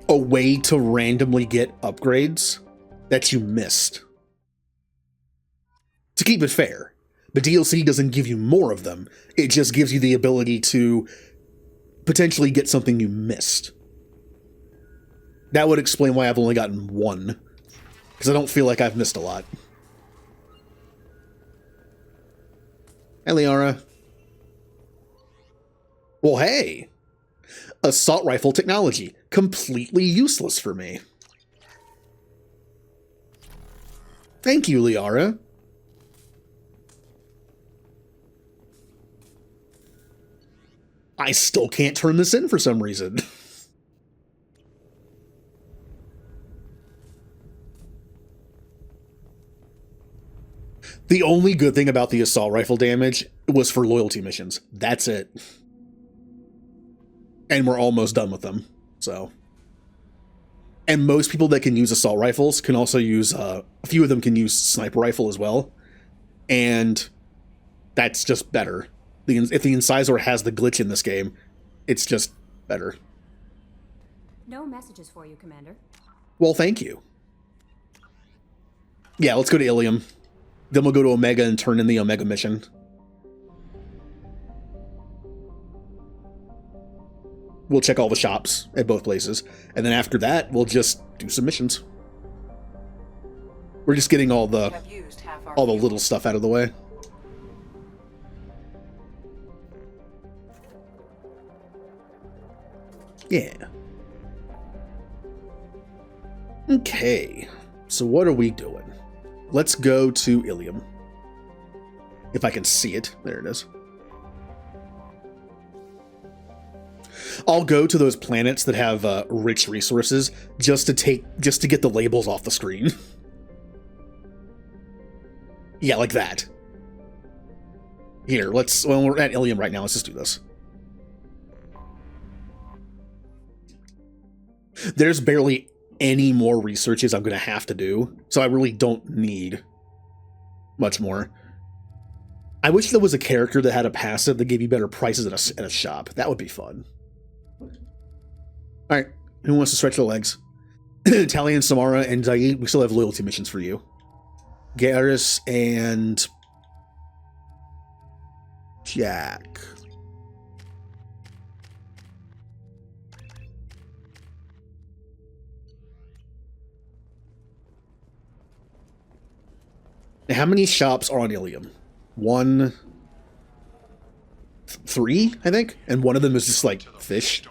a way to randomly get upgrades that you missed. To keep it fair, the DLC doesn't give you more of them. It just gives you the ability to potentially get something you missed. That would explain why I've only gotten one, because I don't feel like I've missed a lot. Hey, Liara. Well, hey! Assault rifle technology. Completely useless for me. Thank you, Liara. I still can't turn this in for some reason. The only good thing about the assault rifle damage was for loyalty missions. That's it. And we're almost done with them, so. And most people that can use assault rifles can also use, a few of them can use sniper rifle as well. And that's just better. If the incisor has the glitch in this game, it's just better. No messages for you, Commander. Well, thank you. Yeah, let's go to Ilium. Then we'll go to Omega and turn in the Omega mission. We'll check all the shops at both places. And then after that, we'll just do some missions. We're just getting all the little stuff out of the way. Yeah. Okay. So what are we doing? Let's go to Ilium. If I can see it. There it is. I'll go to those planets that have rich resources just to get the labels off the screen. Yeah, like that. Here, well, we're at Ilium right now. Let's just do this. There's barely any more researches I'm going to have to do, so I really don't need much more. I wish there was a character that had a passive that gave you better prices at a shop. That would be fun. Alright, who wants to stretch their legs? Talion, Samara, and Zaid, we still have loyalty missions for you. Garrus and Jack. Now, how many shops are on Ilium? 3, I think? And one of them is just like fish.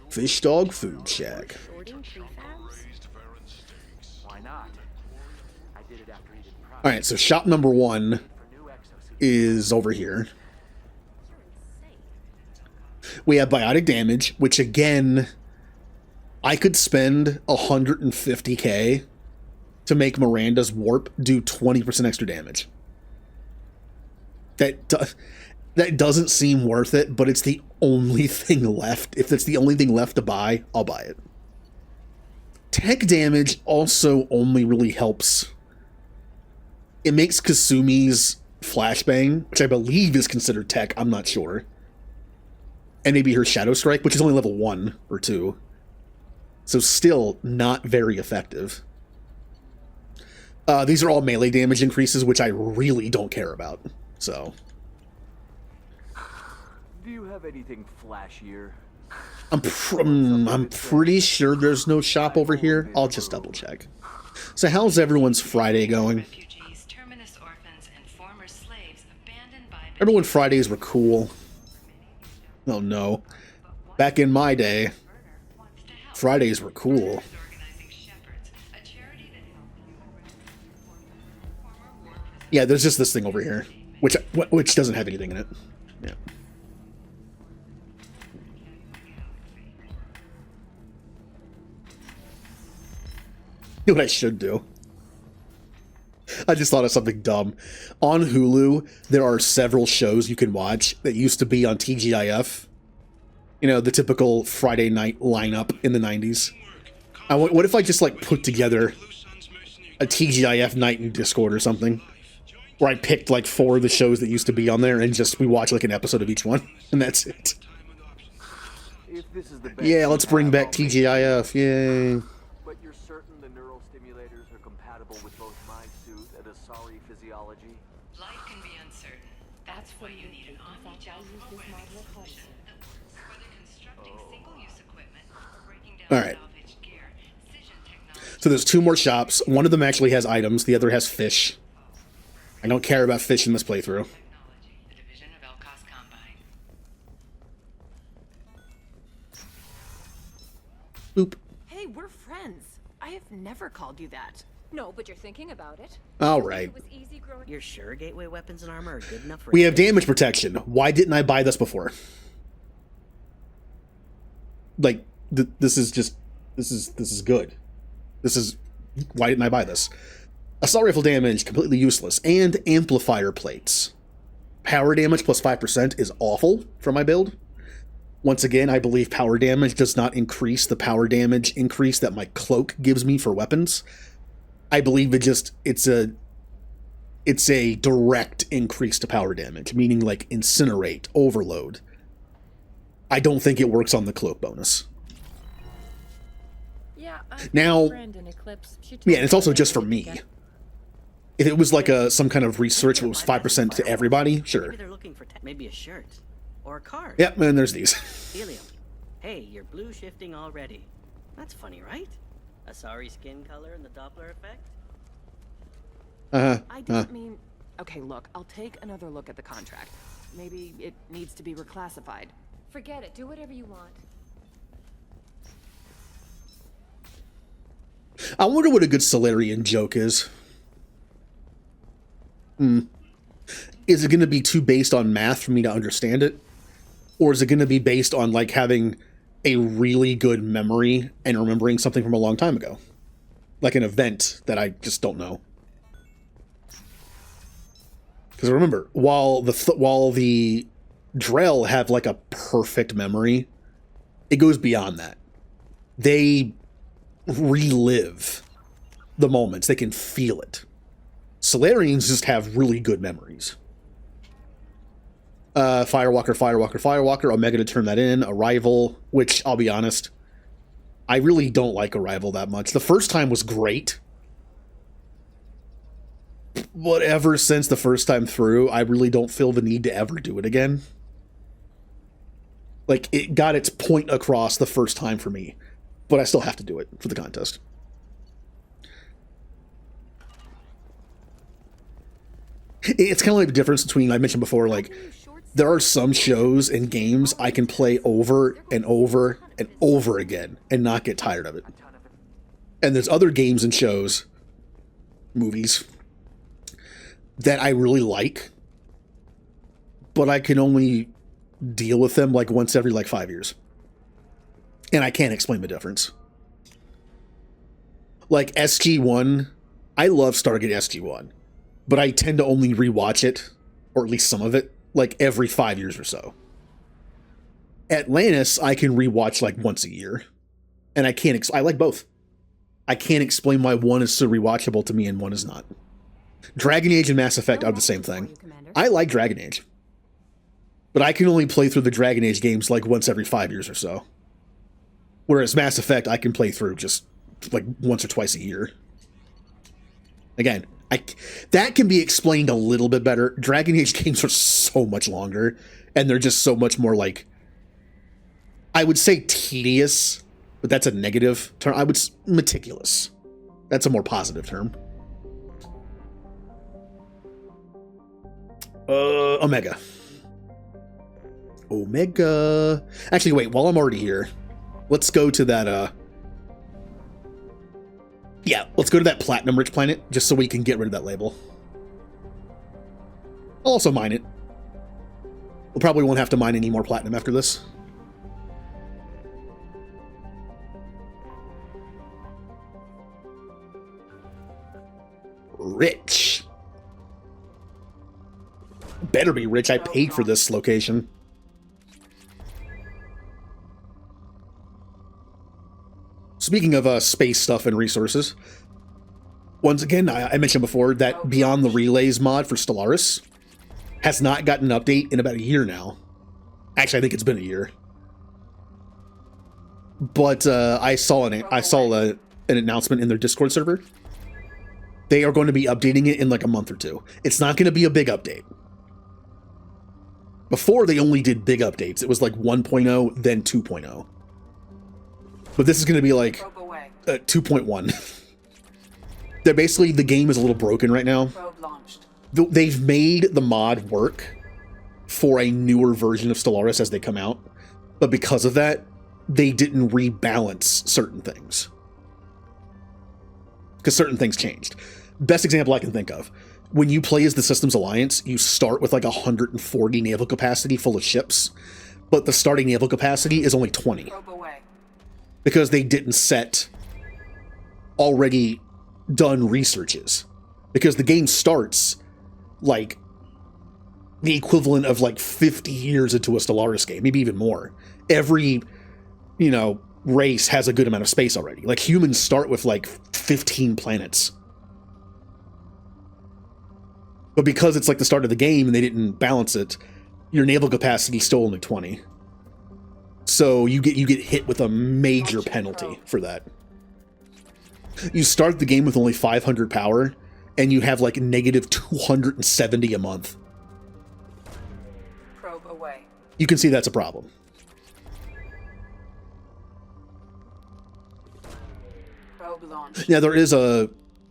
Fish Dog Food Shack. Alright, so shop number 1 is over here. We have Biotic Damage, which again, I could spend 150k to make Miranda's Warp do 20% extra damage. That doesn't seem worth it, but it's the only thing left. If it's the only thing left to buy, I'll buy it. Tech damage also only really helps. It makes Kasumi's Flashbang, which I believe is considered tech, I'm not sure. And maybe her Shadow Strike, which is only level 1 or 2. So still not very effective. These are all melee damage increases, which I really don't care about. So... Do you have anything flashier? I'm pretty sure there's no shop over here. I'll just double check. So how's everyone's Friday going? Remember when Fridays were cool? Oh no. Back in my day, Fridays were cool. Yeah, there's just this thing over here, which doesn't have anything in it. Yeah. You know what I should do? I just thought of something dumb. On Hulu, there are several shows you can watch that used to be on TGIF. You know, the typical Friday night lineup in the 90s. What if I just, like, put together a TGIF night in Discord or something? where I picked like 4 of the shows that used to be on there and just we watch like an episode of each one, and that's it. If this is the best Yeah, let's you bring have, back I'll make TGIF. Yay. But you're certain the neural stimulators are compatible with both my suit and Asari physiology? Life can be uncertain. That's why you need an on-the-job programming solution that works. Whether constructing single-use equipment or breaking down All right. salvaged gear, Cision technology. So there's 2 more shops. One of them actually has items. The other has fish. I don't care about fish in this playthrough. The division of Elcos Combine. Boop. Hey, we're friends. I have never called you that. No, but you're thinking about it. All right. It was easy growing. You're sure gateway weapons and armor are good enough for We have damage protection. Why didn't I buy this before? Like, this is good. Why didn't I buy this? Assault rifle damage, completely useless. And amplifier plates. Power damage plus 5% is awful for my build. Once again, I believe power damage does not increase the power damage increase that my cloak gives me for weapons. I believe it's a direct increase to power damage, meaning like incinerate, overload. I don't think it works on the cloak bonus. Yeah. Now, friend in Eclipse. She told yeah, and it's me also they just for would me. get- If it was like some kind of research that was 5% to everybody, sure. Maybe they're looking for maybe a shirt or a card. Yep, and there's these. Helium. Hey, you're blue shifting already. That's funny, right? Asari skin color and the Doppler effect? I didn't mean. Okay, look, I'll take another look at the contract. Maybe it needs to be reclassified. Forget it. Do whatever you want. I wonder what a good Solarian joke is. Is it going to be too based on math for me to understand it? Or is it going to be based on like having a really good memory and remembering something from a long time ago? Like an event that I just don't know. Because remember, while the Drell have like a perfect memory, it goes beyond that. They relive the moments. They can feel it. Solarians just have really good memories. Firewalker, Omega to turn that in. Arrival, which, I'll be honest, I really don't like Arrival that much. The first time was great. But ever since the first time through, I really don't feel the need to ever do it again. Like, it got its point across the first time for me. But I still have to do it for the contest. It's kind of like the difference between, I mentioned before, like, there are some shows and games I can play over and over and over again and not get tired of it. And there's other games and shows, movies, that I really like, but I can only deal with them like once every like 5 years. And I can't explain the difference. Like SG-1, I love Stargate SG-1, but I tend to only rewatch it, or at least some of it, like every 5 years or so. Atlantis, I can rewatch like once a year. And I can't, I like both. I can't explain why one is so rewatchable to me and one is not. Dragon Age and Mass Effect are the same thing. I like Dragon Age. But I can only play through the Dragon Age games like once every 5 years or so. Whereas Mass Effect, I can play through just like once or twice a year. Again, that can be explained a little bit better. Dragon Age games are so much longer, and they're just so much more like, I would say tedious, but that's a negative term. I would meticulous. That's a more positive term. Omega. Actually, wait, while I'm already here, let's go to that, yeah, let's go to that platinum-rich planet, just so we can get rid of that label. I'll also mine it. We'll probably won't have to mine any more platinum after this. Rich. Better be rich. I paid for this location. Speaking of space stuff and resources, once again, I mentioned before that Beyond the Relays mod for Stellaris has not gotten an update in about a year now. Actually, I think it's been a year. But I saw an announcement in their Discord server. They are going to be updating it in like a month or two. It's not going to be a big update. Before, they only did big updates. It was like 1.0, then 2.0. But this is going to be like 2.1. They're basically, the game is a little broken right now. They've made the mod work for a newer version of Stellaris as they come out. But because of that, they didn't rebalance certain things. Because certain things changed. Best example I can think of. When you play as the Systems Alliance, you start with like 140 naval capacity full of ships, but the starting naval capacity is only 20. Because they didn't set already done researches. Because the game starts like the equivalent of like 50 years into a Stellaris game, maybe even more. Every, you know, race has a good amount of space already. Like humans start with like 15 planets. But because it's like the start of the game and they didn't balance it, your naval capacity is still only 20. So you get hit with a major penalty for that. You start the game with only 500 power, and you have like negative 270 a month. Probe away. You can see that's a problem. Probe launch. Now there is a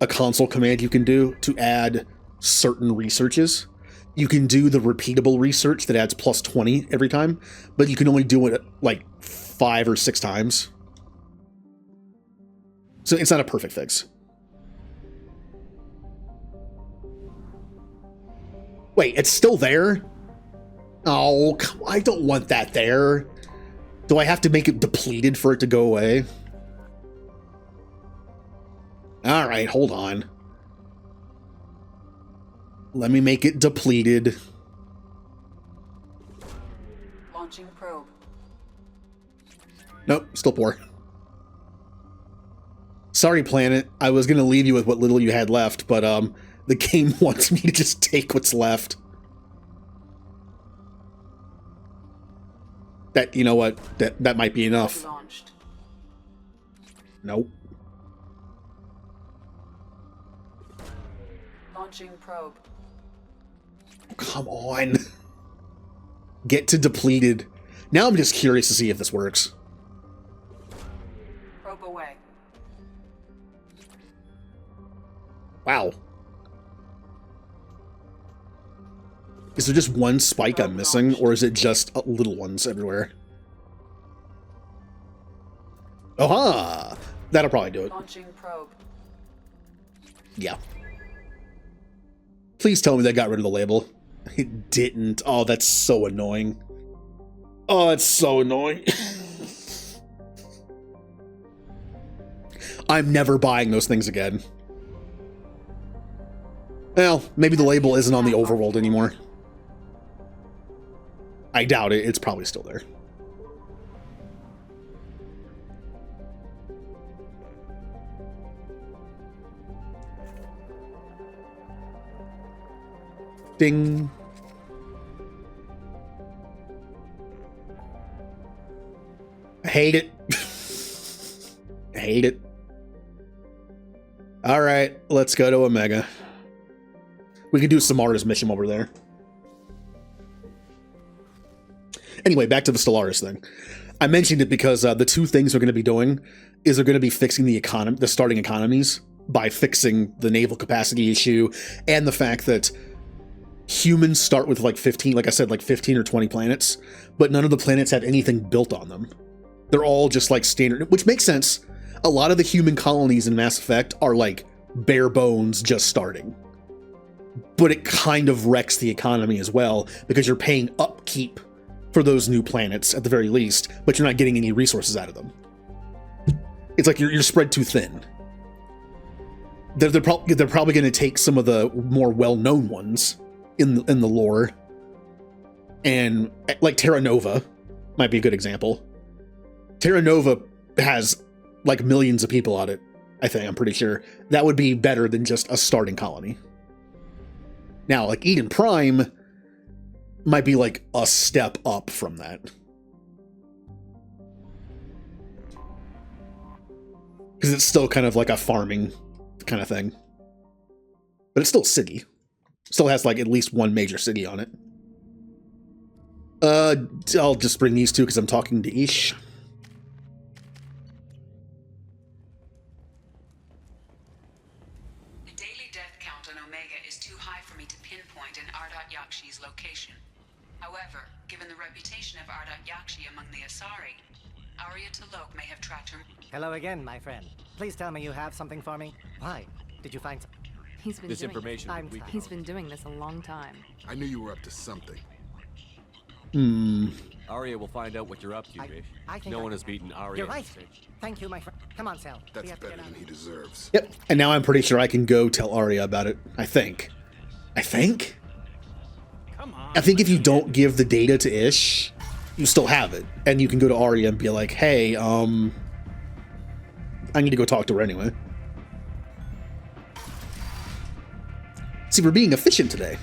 console command you can do to add certain researches. You can do the repeatable research that adds plus 20 every time, but you can only do it like 5 or 6 times. So it's not a perfect fix. Wait, it's still there? Oh, come on, I don't want that there. Do I have to make it depleted for it to go away? All right, hold on. Let me make it depleted. Launching probe. Nope, still poor. Sorry, planet. I was going to leave you with what little you had left, but the game wants me to just take what's left. That, you know what? That might be enough. Launched. Nope. Launching probe. Come on. Get to depleted. Now I'm just curious to see if this works. Probe away. Wow. Is there just one spike I'm missing, or is it just little ones everywhere? Aha! That'll probably do it. Launching probe. Yeah. Please tell me they got rid of the label. It didn't. Oh, that's so annoying. Oh, it's so annoying. I'm never buying those things again. Well, maybe the label isn't on the overworld anymore. I doubt it. It's probably still there. Ding. I hate it. I hate it. All right, let's go to Omega. We can do Samara's mission while we're there. Anyway, back to the Stellaris thing. I mentioned it because the two things we're going to be doing is they're going to be fixing the economy, the starting economies, by fixing the naval capacity issue and the fact that humans start with like 15, like I said, like 15 or 20 planets, but none of the planets have anything built on them. They're all just like standard, which makes sense. A lot of the human colonies in Mass Effect are like bare bones just starting. But it kind of wrecks the economy as well because you're paying upkeep for those new planets at the very least, but you're not getting any resources out of them. It's like you're spread too thin. They're probably going to take some of the more well-known ones in the lore, and like Terra Nova might be a good example. Terra Nova has like millions of people on it, I'm pretty sure. That would be better than just a starting colony. Now, like, Eden Prime might be like a step up from that. Because it's still kind of like a farming kind of thing. But it's still city. Still has like at least one major city on it. I'll just bring these two because I'm talking to Ish. The daily death count on Omega is too high for me to pinpoint an Ardat Yakshi's location. However, given the reputation of Ardat Yakshi among the Asari, Arya T'Loak may have tracked her. Hello again, my friend. Please tell me you have something for me. Why? Did you find He's been This doing information I'm we- He's been doing this a long time. I knew you were up to something. Arya will find out what you're up to, Ish. I think No I one can has beaten Arya. You're right. Thank you, my friend. Come on, Sal. That's better than he deserves. Yep. And now I'm pretty sure I can go tell Arya about it. I think. I think if you don't give the data to Ish, you still have it. And you can go to Arya and be like, hey, I need to go talk to her anyway. See, we're being efficient today.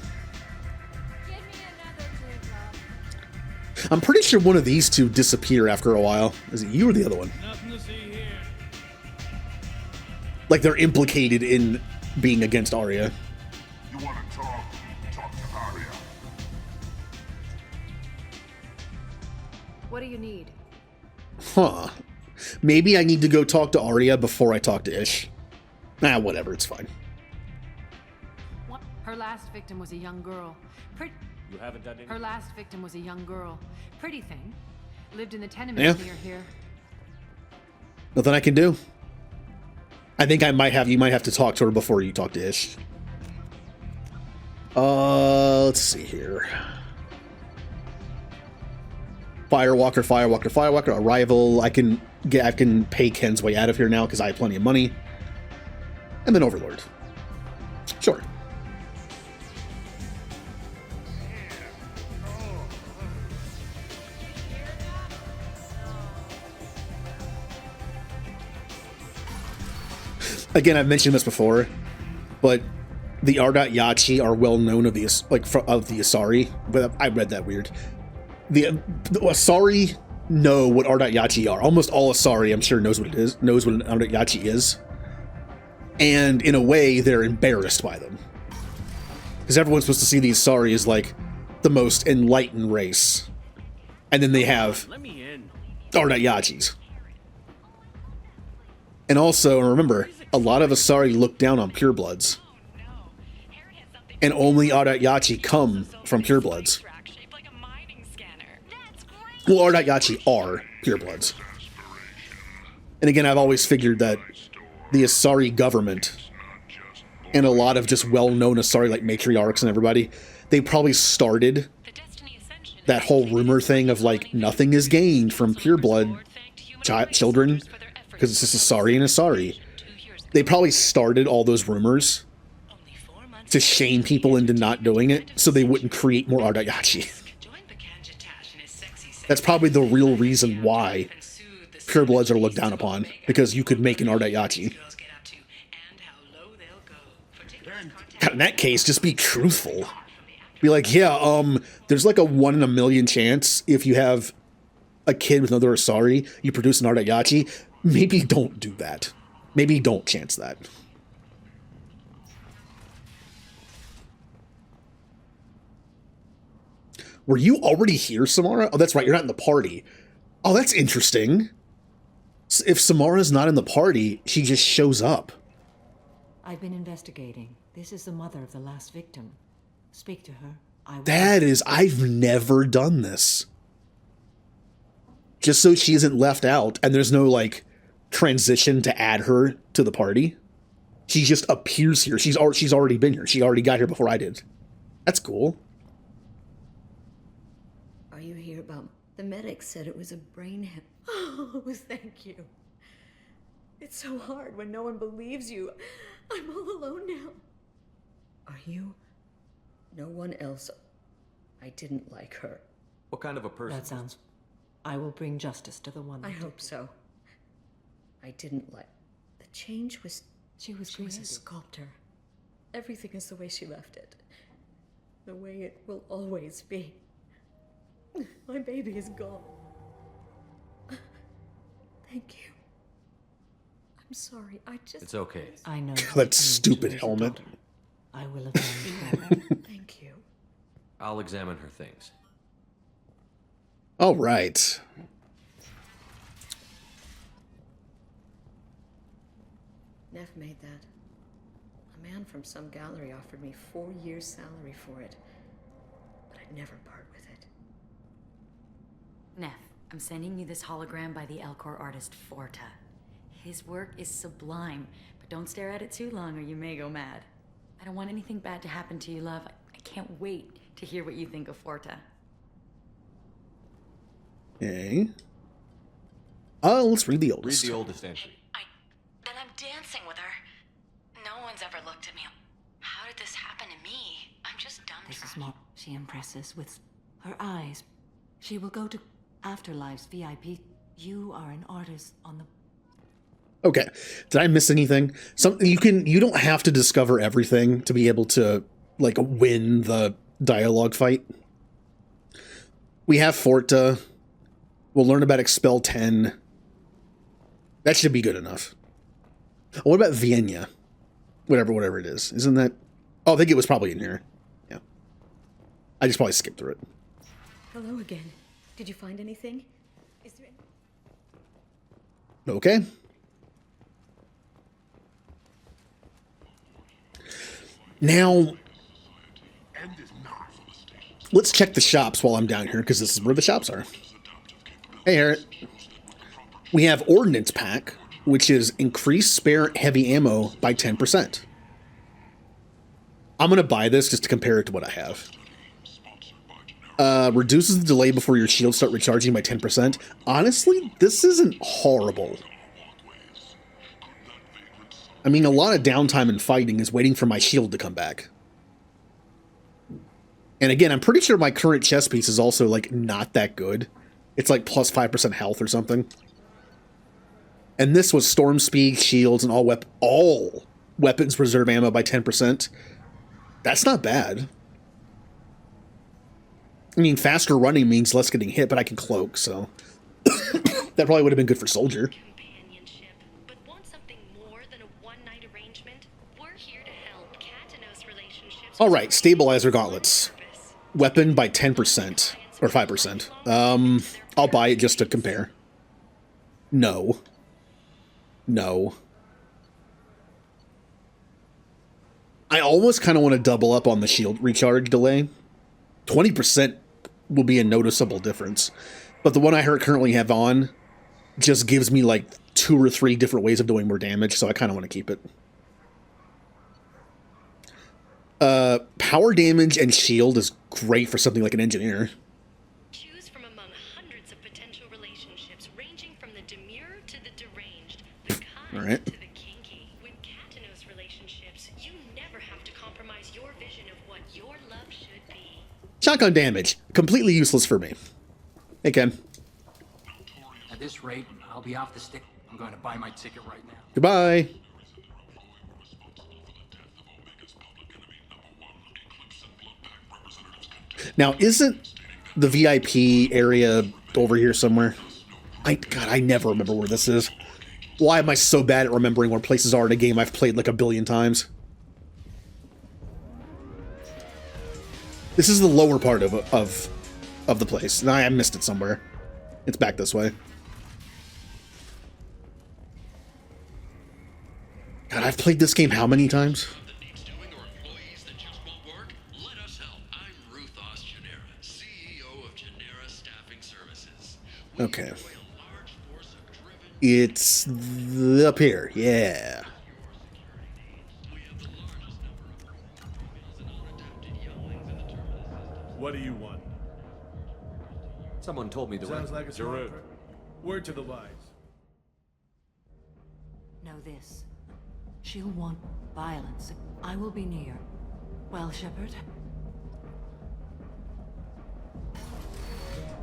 I'm pretty sure one of these two disappear after a while. Is it you or the other one? Nothing to see here. Like they're implicated in being against Arya. You want to talk? Talk to Arya. What do you need? Huh. Maybe I need to go talk to Arya before I talk to Ish. Nah, whatever, it's fine. What? Her last victim was a young girl. You haven't done anything? Her last victim was a young girl. Pretty thing. Lived in the tenements Yeah. near here. Nothing I can do. I think you might have to talk to her before you talk to Ish. Let's see here. Firewalker, arrival. I can pay Ken's way out of here now because I have plenty of money. And then Overlord. Sure. Again, I've mentioned this before, but the Ardat Yachi are well known of the Asari. But I read that weird. The Asari know what Ardat Yachi are. Almost all Asari, I'm sure, knows what it is. Knows what an Ardat Yachi is, and in a way, they're embarrassed by them because everyone's supposed to see the Asari as like the most enlightened race, and then they have Ardat Yachis. And also, remember, a lot of Asari look down on purebloods. And only Ardat Yachi come from purebloods. Well, Ardat Yachi are purebloods. And again, I've always figured that the Asari government and a lot of just well-known Asari, like matriarchs and everybody, they probably started that whole rumor thing of like, nothing is gained from pureblood children because it's just Asari and Asari. They probably started all those rumors to shame people into not doing it so they wouldn't create more Ardat Yachi. That's probably the real reason why purebloods are looked down upon, because you could make an Ardat Yachi. God, in that case, just be truthful. Be like, yeah, there's like a 1 in a million chance if you have a kid with another Asari, you produce an Ardat Yachi. Maybe don't do that. Maybe don't chance that. Were you already here, Samara? Oh, that's right, you're not in the party. Oh, that's interesting. If Samara's not in the party, she just shows up. I've been investigating. This is the mother of the last victim. Speak to her. I've never done this. Just so she isn't left out, and there's no, like, transition to add her to the party. She just appears here. She's already been here. She already got here before I did. That's cool. Are you here about... The medic said it was a brain hemorrhage. Oh, thank you. It's so hard when no one believes you. I'm all alone now. Are you? No one else. I didn't like her. What kind of a person? That sounds... I will bring justice to the one. I hope so. I didn't like... The change was... She was a sculptor. Everything is the way she left it. The way it will always be. My baby is gone. Thank you. I'm sorry, I just... It's okay. I know. That stupid helmet. I will avenge her. Thank you. I'll examine her things. All right. Neff made that. A man from some gallery offered me 4 years' salary for it. But I'd never part with it. Neff, I'm sending you this hologram by the Elcor artist Forta. His work is sublime, but don't stare at it too long or you may go mad. I don't want anything bad to happen to you, love. I can't wait to hear what you think of Forta. Okay. Let's read the oldest. Read the oldest entry. Then I'm dancing with her. No one's ever looked at me. How did this happen to me? I'm just dumbstruck. This is more. She impresses with her eyes. She will go to Afterlife's VIP. You are an artist on the... Okay. Did I miss anything? Something you don't have to discover everything to be able to like win the dialogue fight. We have Forta. We'll learn about Expel 10. That should be good enough. What about Vienna? Whatever it is. Isn't that... Oh, I think it was probably in here. Yeah. I just probably skipped through it. Hello again. Did you find anything? Is there Okay. Now, let's check the shops while I'm down here, because this is where the shops are. Hey, Harriet. We have Ordnance Pack, which is increase spare heavy ammo by 10%. I'm going to buy this just to compare it to what I have. Reduces the delay before your shields start recharging by 10%. Honestly, this isn't horrible. I mean, a lot of downtime in fighting is waiting for my shield to come back. And again, I'm pretty sure my current chest piece is also, like, not that good. It's like plus 5% health or something. And this was storm speed, shields, and all weapons reserve ammo by 10%. That's not bad. I mean, faster running means less getting hit, but I can cloak, so... that probably would have been good for soldier. Alright, stabilizer gauntlets. Weapon by 10%. Or 5%. I'll buy it just to compare. No. No. I almost kind of want to double up on the shield recharge delay. 20% will be a noticeable difference. But the one I currently have on just gives me like 2 or 3 different ways of doing more damage, so I kind of want to keep it. Power damage and shield is great for something like an engineer. Choose from among hundreds of potential relationships ranging from the demure to the deranged, the kind All right. to the kinky. With Katanos relationships, you never have to compromise your vision of what your love should be. Shotgun damage. Completely useless for me. Hey, Ken. At this rate, I'll be off the stick. I'm going to buy my ticket right now. Goodbye. Now, isn't the VIP area over here somewhere? God, I never remember where this is. Why am I so bad at remembering where places are in a game I've played like a billion times? This is the lower part of the place. Now I missed it somewhere. It's back this way. God, I've played this game how many times? Okay. It's up here, yeah. What do you want? Someone told me the Sounds like a smart Giroux. person. Word to the wise. Know this. She'll want violence. I will be near. Well, Shepard?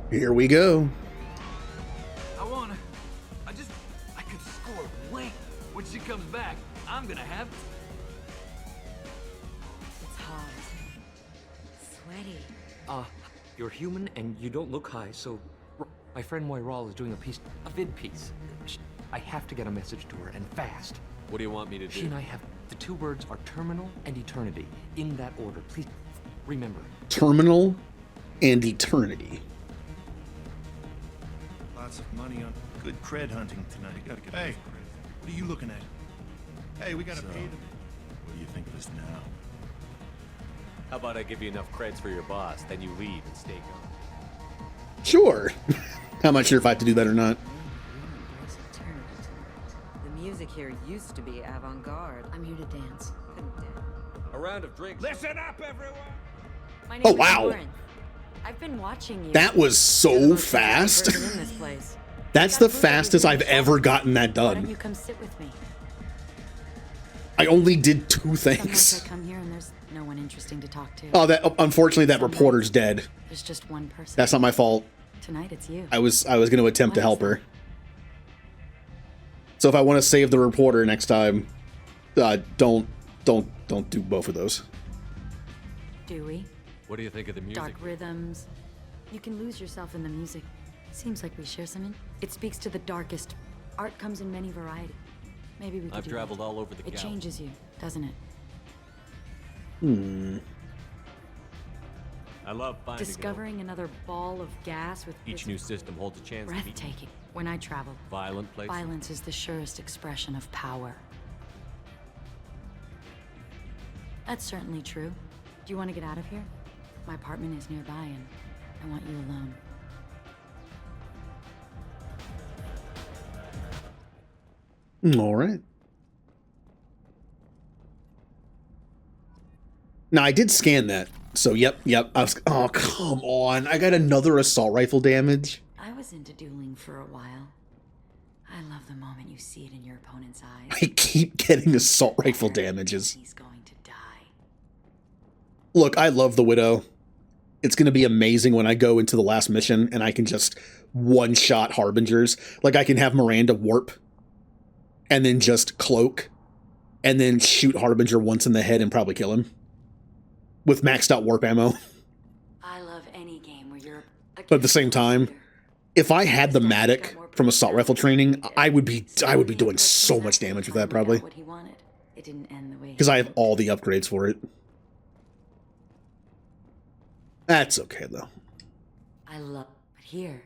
Here we go. I could score way. When she comes back, I'm gonna have... It's hot. Sweaty. You're human and you don't look high, so... My friend Moiral is doing a vid piece. I have to get a message to her, and fast. What do you want me to do? She and I have... The two words are terminal and eternity. In that order. Please, remember. Terminal and eternity. Lots of money on good cred hunting tonight. You gotta get. Hey, what are you looking at? Hey, we gotta pay them. What do you think of us now? How about I give you enough creds for your boss, then you leave and stay gone? Sure. I'm not sure if I have to do that or not. The music here used to be avant-garde. I'm here to dance. A round of drinks. Listen up, everyone! My name Oh, is wow. Lauren. I've been watching you. That was so fast. In this place. That's the fastest I've ever gotten that Why don't done. you come sit with me? I only did 2 Sometimes things. I come here and there's no one interesting to talk to. Oh, that unfortunately that reporter's dead. There's just one person. That's not my fault. Tonight it's you. I was going to attempt to help her. So if I want to save the reporter next time, don't do both of those. Do we? What do you think of the music? Dark rhythms. You can lose yourself in the music. Seems like we share some It speaks to the darkest. Art comes in many varieties. Maybe we could I've do traveled that. all over the It galaxy. changes you, doesn't it? I love finding Discovering another ball of gas with Each new system holds a chance to be breathtaking. When I travel, violent place. violence is the surest expression of power. That's certainly true. Do you want to get out of here? My apartment is nearby and I want you alone. All right. Now I did scan that. So yep. I was, oh, come on. I got another assault rifle damage. I was into dueling for a while. I love the moment you see it in your opponent's eyes. I keep getting assault rifle damages. He's going to die. Look, I love the Widow. It's going to be amazing when I go into the last mission and I can just one-shot Harbingers. Like, I can have Miranda warp and then just cloak and then shoot Harbinger once in the head and probably kill him with maxed out warp ammo. I love any game where you're But at the same time, if I had the Matic from assault rifle training, I would be doing so much damage with that probably. what he wanted. It didn't end the way. Because I have all the upgrades for it. That's okay, though. I love, but here.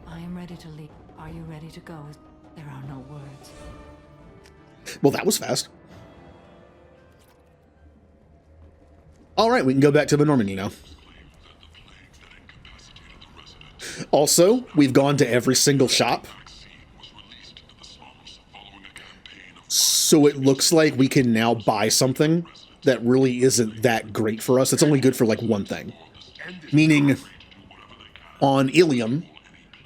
I am ready to leave. Are you ready to go? There are no words. Well, that was fast. All right, we can go back to the Normandy now. Also, we've gone to every single shop. So it looks like we can now buy something that really isn't that great for us. It's only good for like one thing. Meaning, on Ilium,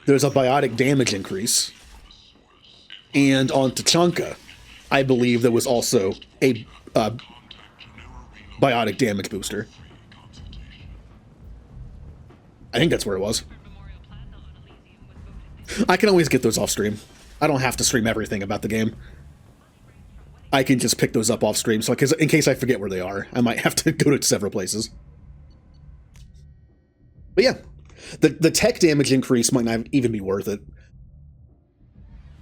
there's a biotic damage increase. And on Tachanka, I believe there was also a biotic damage booster. I think that's where it was. I can always get those off stream. I don't have to stream everything about the game. I can just pick those up off stream, so in case I forget where they are, I might have to go to several places. But yeah, the tech damage increase might not even be worth it.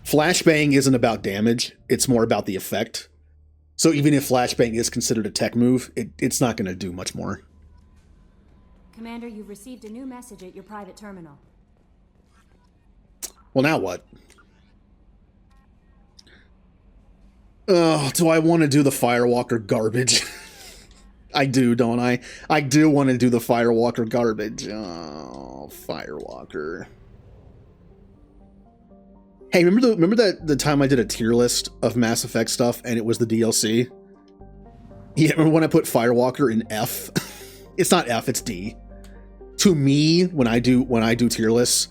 Flashbang isn't about damage, it's more about the effect. So even if Flashbang is considered a tech move, it's not going to do much more. Commander, you've received a new message at your private terminal. Well, now what? Oh, do I want to do the Firewalker garbage? I do, don't I? I do want to do the Firewalker garbage. Oh, Firewalker. Hey, remember the time I did a tier list of Mass Effect stuff and it was the DLC? Yeah, remember when I put Firewalker in F? It's not F, it's D. To me, when I do tier lists,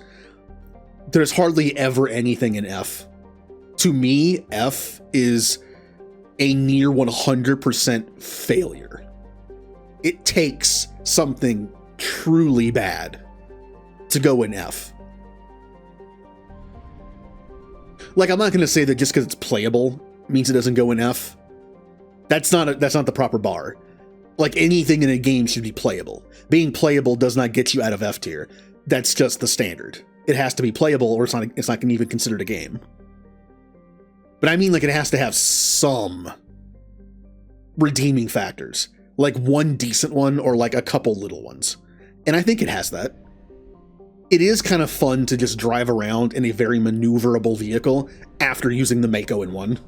there's hardly ever anything in F. To me, F is a near 100% failure. It takes something truly bad to go in F. Like, I'm not going to say that just because it's playable means it doesn't go in F. That's not the proper bar. Like, anything in a game should be playable. Being playable does not get you out of F tier. That's just the standard. It has to be playable, or it's not even considered a game. But I mean, like, it has to have some redeeming factors. Like one decent one or like a couple little ones. And I think it has that. It is kind of fun to just drive around in a very maneuverable vehicle after using the Mako in one.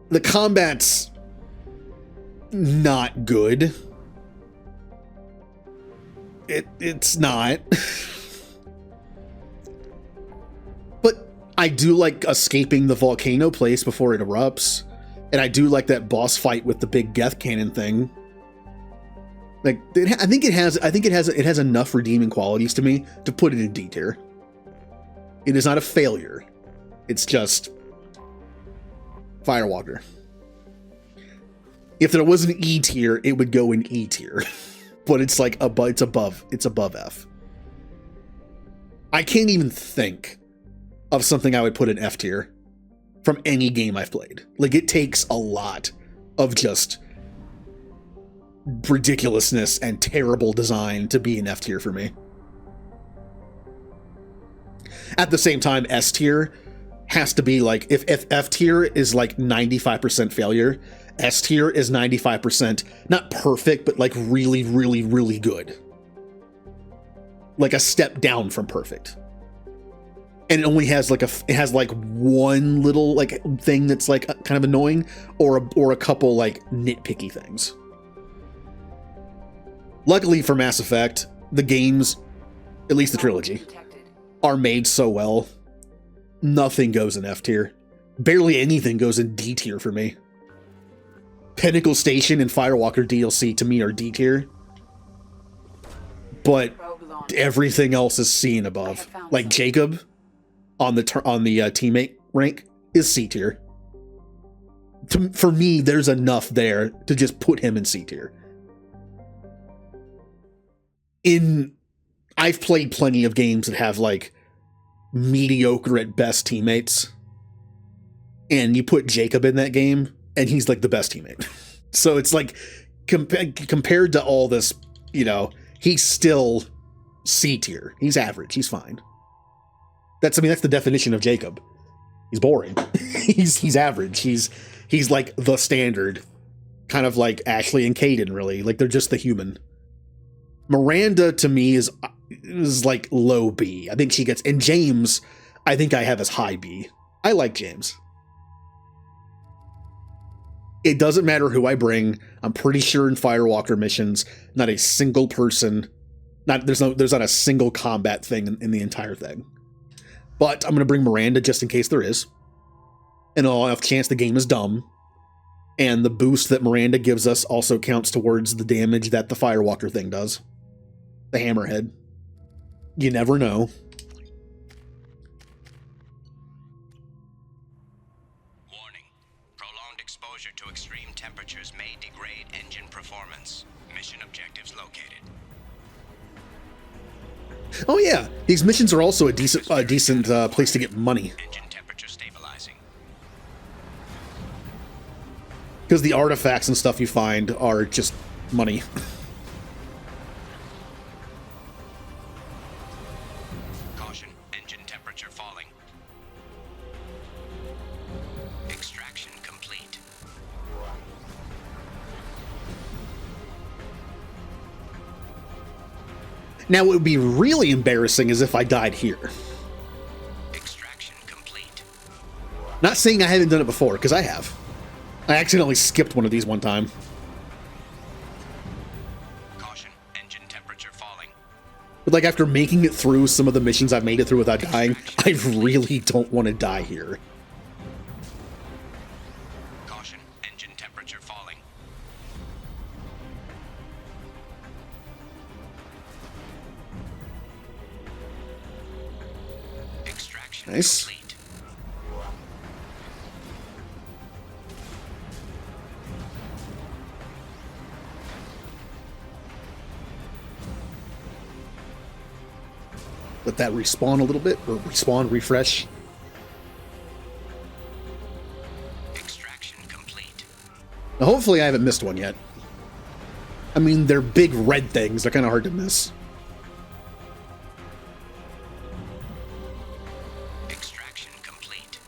The combat's not good. It's not. But I do like escaping the volcano place before it erupts. And I do like that boss fight with the big Geth cannon thing. Like, I think it has enough redeeming qualities to me to put it in D tier. It is not a failure. It's just Firewalker. If there was an E tier, it would go in E tier. But it's like it's above F. I can't even think of something I would put in F tier from any game I've played. Like, it takes a lot of just ridiculousness and terrible design to be an F tier for me. At the same time, S tier has to be like, if F tier is like 95% failure, S tier is 95%, not perfect, but like really, really, really good. Like a step down from perfect. And it only has like it has like one little like thing that's like kind of annoying, or a couple like nitpicky things. Luckily for Mass Effect, the games, at least the trilogy, are made so well. Nothing goes in F tier. Barely anything goes in D tier for me. Pinnacle Station and Firewalker DLC to me are D tier. But everything else is C and above. Like Jacob on the teammate rank is C tier. For me, there's enough there to just put him in C tier. I've played plenty of games that have like mediocre at best teammates, and you put Jacob in that game and he's like the best teammate. So it's like compared to all this, you know, he's still C tier. He's average. He's fine. That's the definition of Jacob. He's boring. he's average. He's like the standard, kind of like Ashley and Caden, really. Like, they're just the human. Miranda to me is like low B. I think she gets, and James, I think I have as high B. I like James. It doesn't matter who I bring. I'm pretty sure in Firewalker missions, not a single person, there's not a single combat thing in the entire thing. But I'm going to bring Miranda just in case there is. And I'll have a chance the game is dumb. And the boost that Miranda gives us also counts towards the damage that the Firewalker thing does. The hammerhead. You never know. Warning. Prolonged exposure to extreme temperatures may degrade engine performance. Mission objectives located. Oh yeah, these missions are also a decent place to get money. Engine temperature stabilizing. Because the artifacts and stuff you find are just money. Caution, engine temperature falling. Extraction complete. Now, what would be really embarrassing is if I died here. Extraction complete. Not saying I haven't done it before, because I have. I accidentally skipped one of these one time. Caution, engine temperature falling. But like, after making it through some of the missions I've made it through without dying, I really don't want to die here. Caution, engine temperature falling. Extraction Nice. complete. Let that respawn a little bit, or respawn, refresh. Now, hopefully I haven't missed one yet. I mean, they're big red things. They're kind of hard to miss. Extraction complete.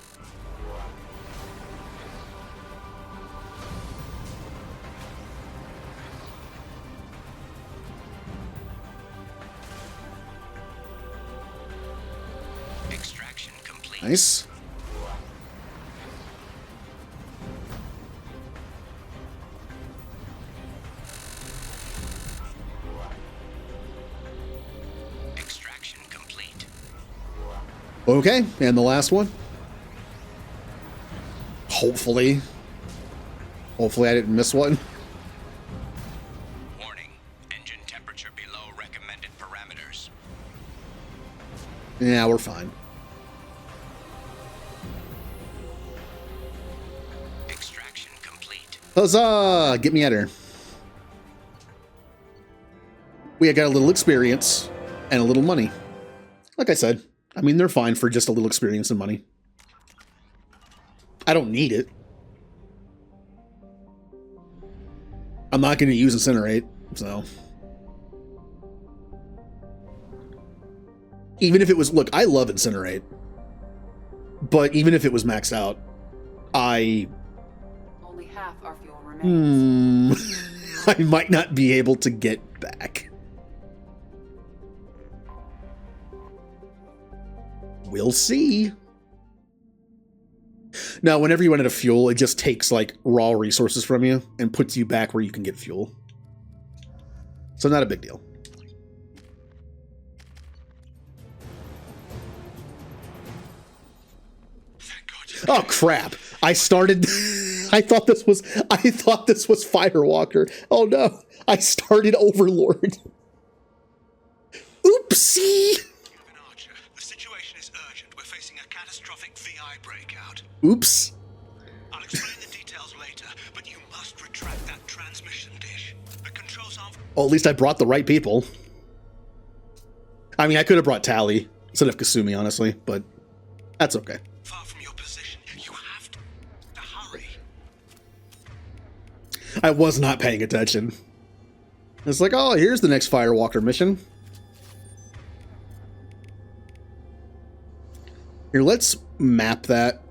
Extraction complete. Nice. Extraction complete. Okay, and the last one. Hopefully. Hopefully I didn't miss one. Warning. Engine temperature below recommended parameters. Yeah, we're fine. Extraction complete. Huzzah! Get me out of here. We got a little experience and a little money. Like I said, I mean, they're fine for just a little experience and money. I don't need it. I'm not going to use Incinerate, so. Even if it was, look, I love Incinerate. But even if it was maxed out, Only half our fuel remains. I might not be able to get back. We'll see. Now, whenever you run out of fuel, it just takes like raw resources from you and puts you back where you can get fuel. So not a big deal. Oh crap. I started I thought this was Firewalker. Oh no. I started Overlord. Oopsie. Oops. I'll explain the details later, but you must retract that transmission dish. The controls aren't... Well, at least I brought the right people. I mean, I could have brought Tally instead of Kasumi, honestly, but that's okay. Far from your position, you have to hurry. I was not paying attention. It's like, oh, here's the next Firewalker mission. Here, let's map that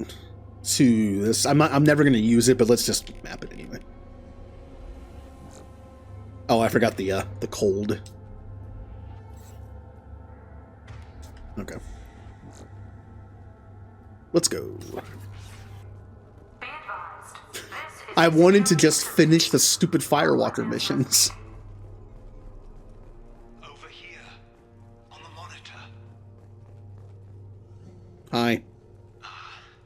to this. I'm never going to use it, but let's just map it anyway. Oh, I forgot the cold. Okay. Let's go. I wanted to just finish the stupid Firewalker missions. Over here, on the monitor. Hi.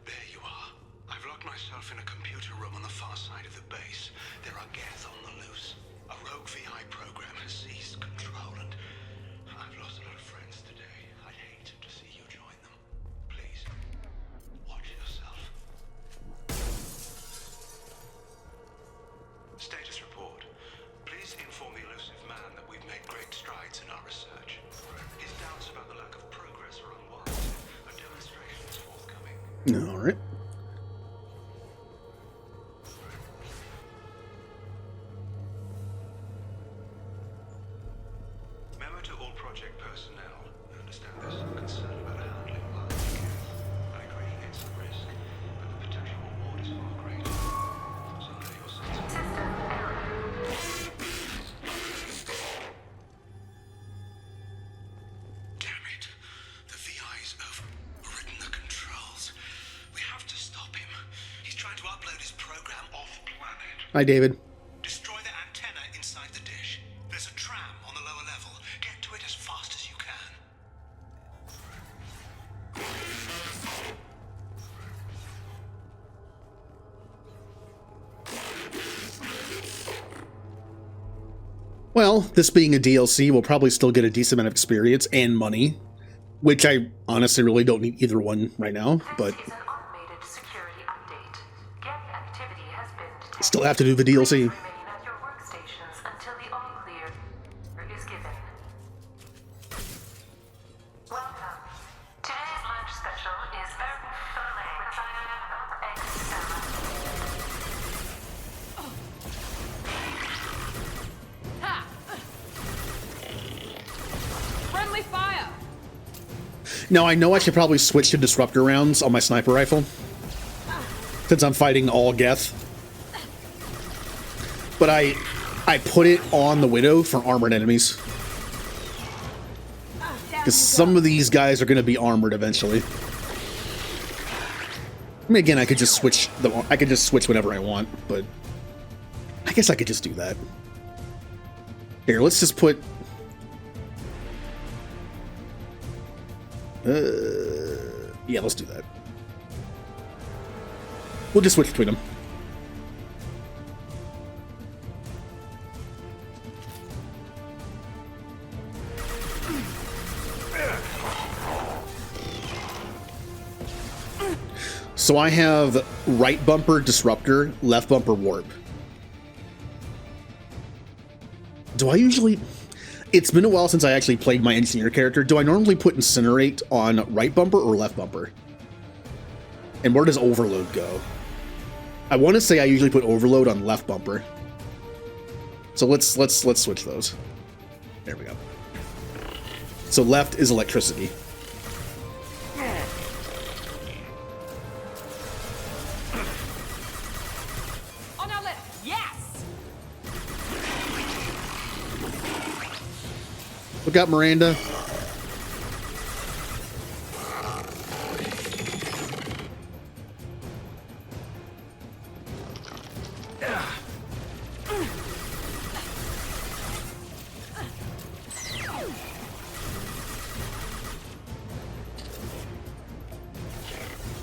There you are. I've locked myself in a computer room on the far side of the base. There are Geth on the loose. A rogue VI program has seized control, and I've lost a lot of friends today. I'd hate to see you join them. Please, watch yourself. Status report. Please inform the elusive man that we've made great strides in our research. His doubts about the lack of progress are unwarranted. A demonstration is forthcoming. All right. Memo to all project personnel. I understand there's some concern about handling large scale. I agree it's a risk, but the potential reward is far greater. So know your Damn it. The VI's overridden the controls. We have to stop him. He's trying to upload his program off-planet. Hi, David. Destroy the antenna inside the dish. There's a tram on the lower level. Get to it as fast as you can. Well, this being a DLC, we'll probably still get a decent amount of experience and money, which I honestly really don't need either one right now, but still have to do the DLC. Now, I know I should probably switch to disruptor rounds on my sniper rifle, since I'm fighting all Geth. But I put it on the Widow for armored enemies. Because some of these guys are going to be armored eventually. I mean, again, I could just switch whenever I want, but I guess I could just do that. Here, let's just put... yeah, let's do that. We'll just switch between them. So I have right bumper disruptor, left bumper warp. Do I usually... It's been a while since I actually played my engineer character. Do I normally put incinerate on right bumper or left bumper? And where does overload go? I want to say I usually put overload on left bumper. So let's switch those. There we go. So left is electricity. Look out, Miranda.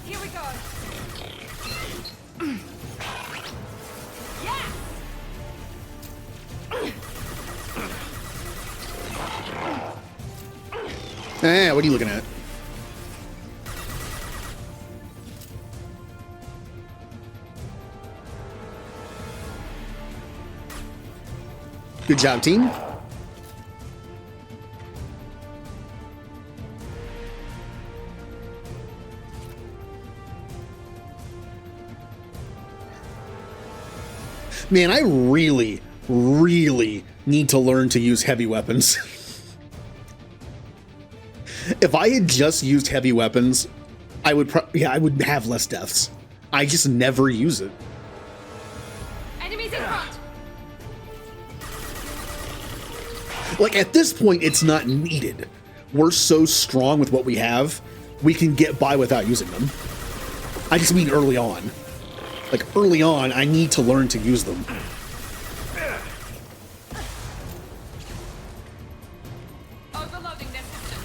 Here we go. Eh, what are you looking at? Good job, team. Man, I really, really need to learn to use heavy weapons. If I had just used heavy weapons, I would have less deaths. I just never use it. Enemies in front. Like, at this point, it's not needed. We're so strong with what we have, we can get by without using them. I just mean early on. Like, early on, I need to learn to use them. Overloading their system.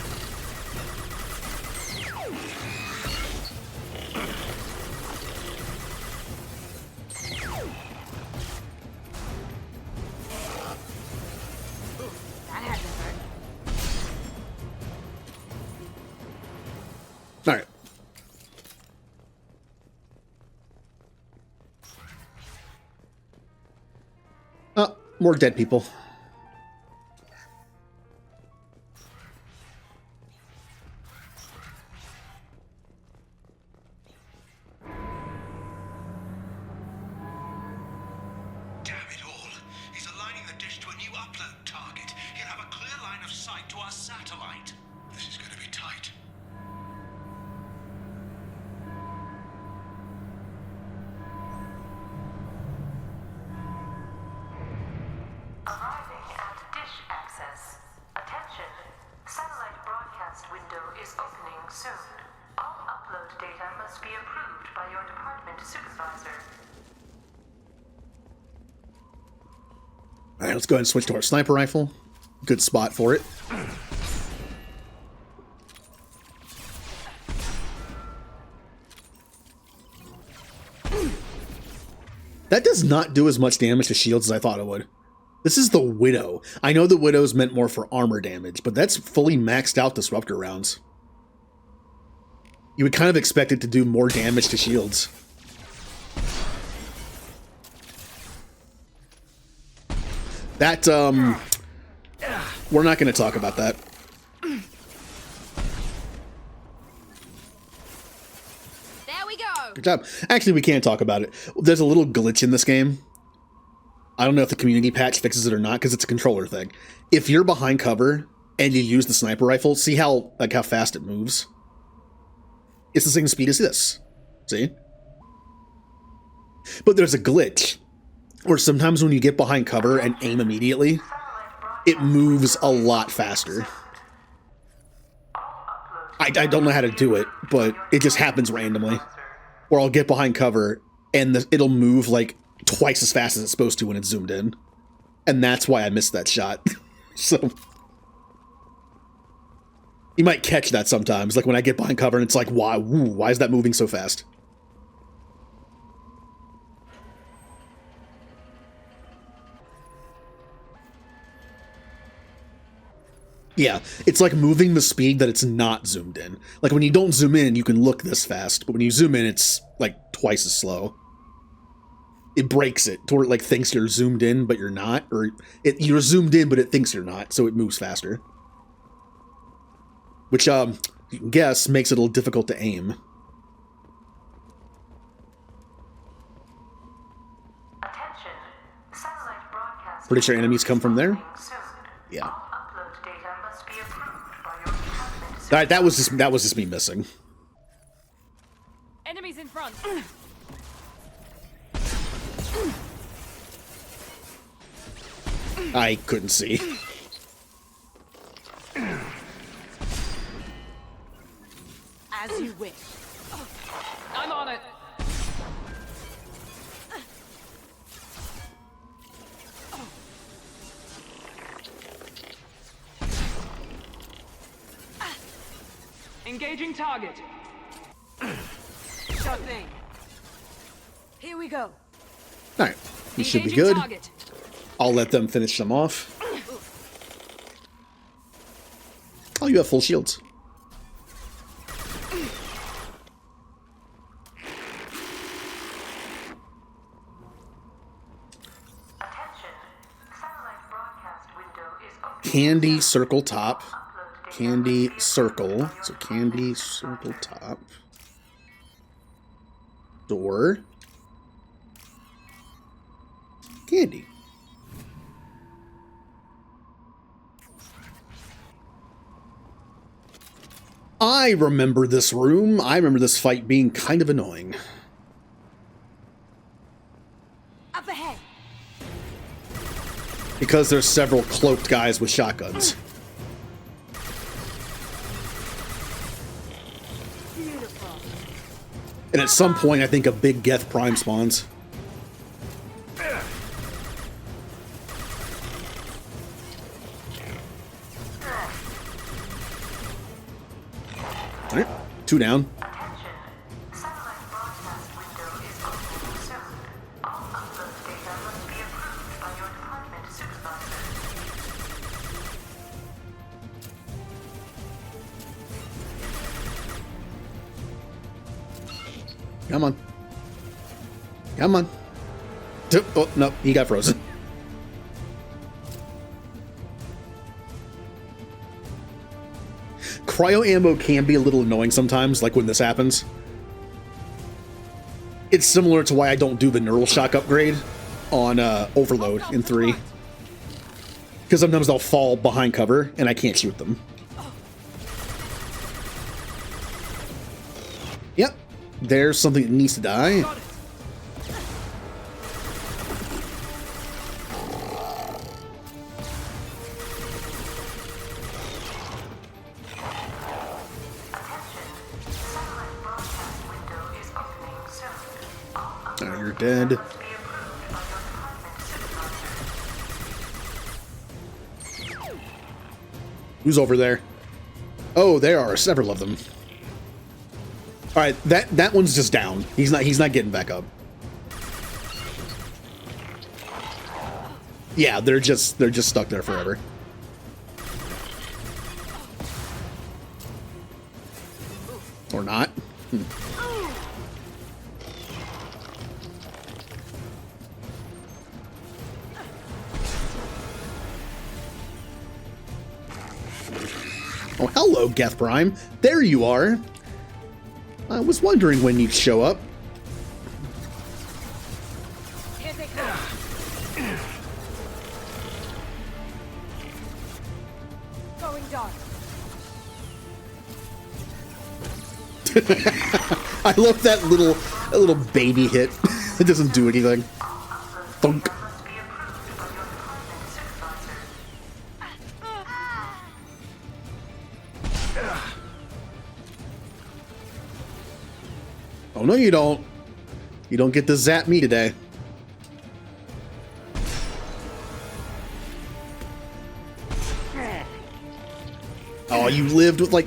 That had to hurt. All right. More dead people. Damn it all. He's aligning the dish to a new upload target. He'll have a clear line of sight to our satellite. This is going to be tight. Arriving at dish access. Attention. Satellite broadcast window is opening soon. All upload data must be approved by your department supervisor. All right, let's go ahead and switch to our sniper rifle. Good spot for it. That does not do as much damage to shields as I thought it would. This is the Widow. I know the Widow's meant more for armor damage, but that's fully maxed out disruptor rounds. You would kind of expect it to do more damage to shields. That, we're not going to talk about that. There we go. Good job. Actually, we can't talk about it. There's a little glitch in this game. I don't know if the community patch fixes it or not, because it's a controller thing. If you're behind cover and you use the sniper rifle, see how fast it moves? It's the same speed as this. See? But there's a glitch where sometimes when you get behind cover and aim immediately, it moves a lot faster. I don't know how to do it, but it just happens randomly. Where I'll get behind cover and it'll move like twice as fast as it's supposed to when it's zoomed in. And that's why I missed that shot. So you might catch that sometimes, like when I get behind cover and it's like, why is that moving so fast? Yeah, it's like moving the speed that it's not zoomed in. Like when you don't zoom in, you can look this fast, but when you zoom in, it's like twice as slow. It breaks it to where it like thinks you're zoomed in, but you're not, or you're zoomed in, but it thinks you're not, so it moves faster. Which, you can guess, makes it a little difficult to aim. Attention. Satellite broadcast. Pretty sure enemies come from there? Yeah. Upload data must be approved by your department. Alright, that was just me missing. Enemies in front. I couldn't see. As you wish. I'm on it. Engaging target. Sure thing. Here we go. Alright, you should be good. I'll let them finish them off. Oh, you have full shields. Candy circle top. Candy circle. So candy circle top. Door. Candy. I remember this room. I remember this fight being kind of annoying. Up ahead. Because there's several cloaked guys with shotguns. Beautiful. And at some point, I think a big Geth Prime spawns. Alright, 2 down. Come on. Come on. Oh, no, he got frozen. Cryo ammo can be a little annoying sometimes, like when this happens. It's similar to why I don't do the neural shock upgrade on Overload in 3. Because sometimes they'll fall behind cover and I can't shoot them. Yep. There's something that needs to die. Oh, you're dead. Who's over there? Oh, there are several of them. All right, that one's just down. He's not getting back up. Yeah, they're just stuck there forever. Or not. Oh, hello, Geth Prime. There you are. I was wondering when you'd show up. Here they come. Going dark. I love that little baby hit. It doesn't do anything. Thunk. Oh no, you don't. You don't get to zap me today. Oh, you lived with like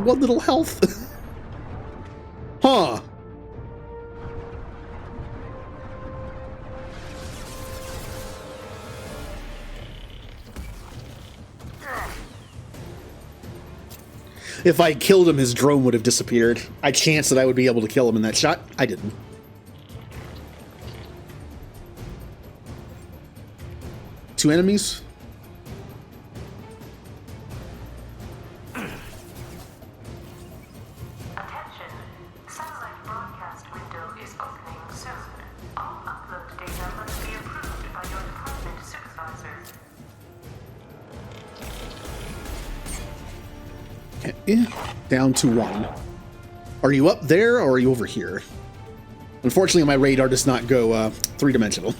one little health. Huh. If I killed him, his drone would have disappeared. I chanced that I would be able to kill him in that shot. I didn't. Two enemies? Attention. Satellite broadcast window is opening soon. All upload data must be approved by your department supervisor. Okay. Down to one. Are you up there or are you over here? Unfortunately, my radar does not go three-dimensional.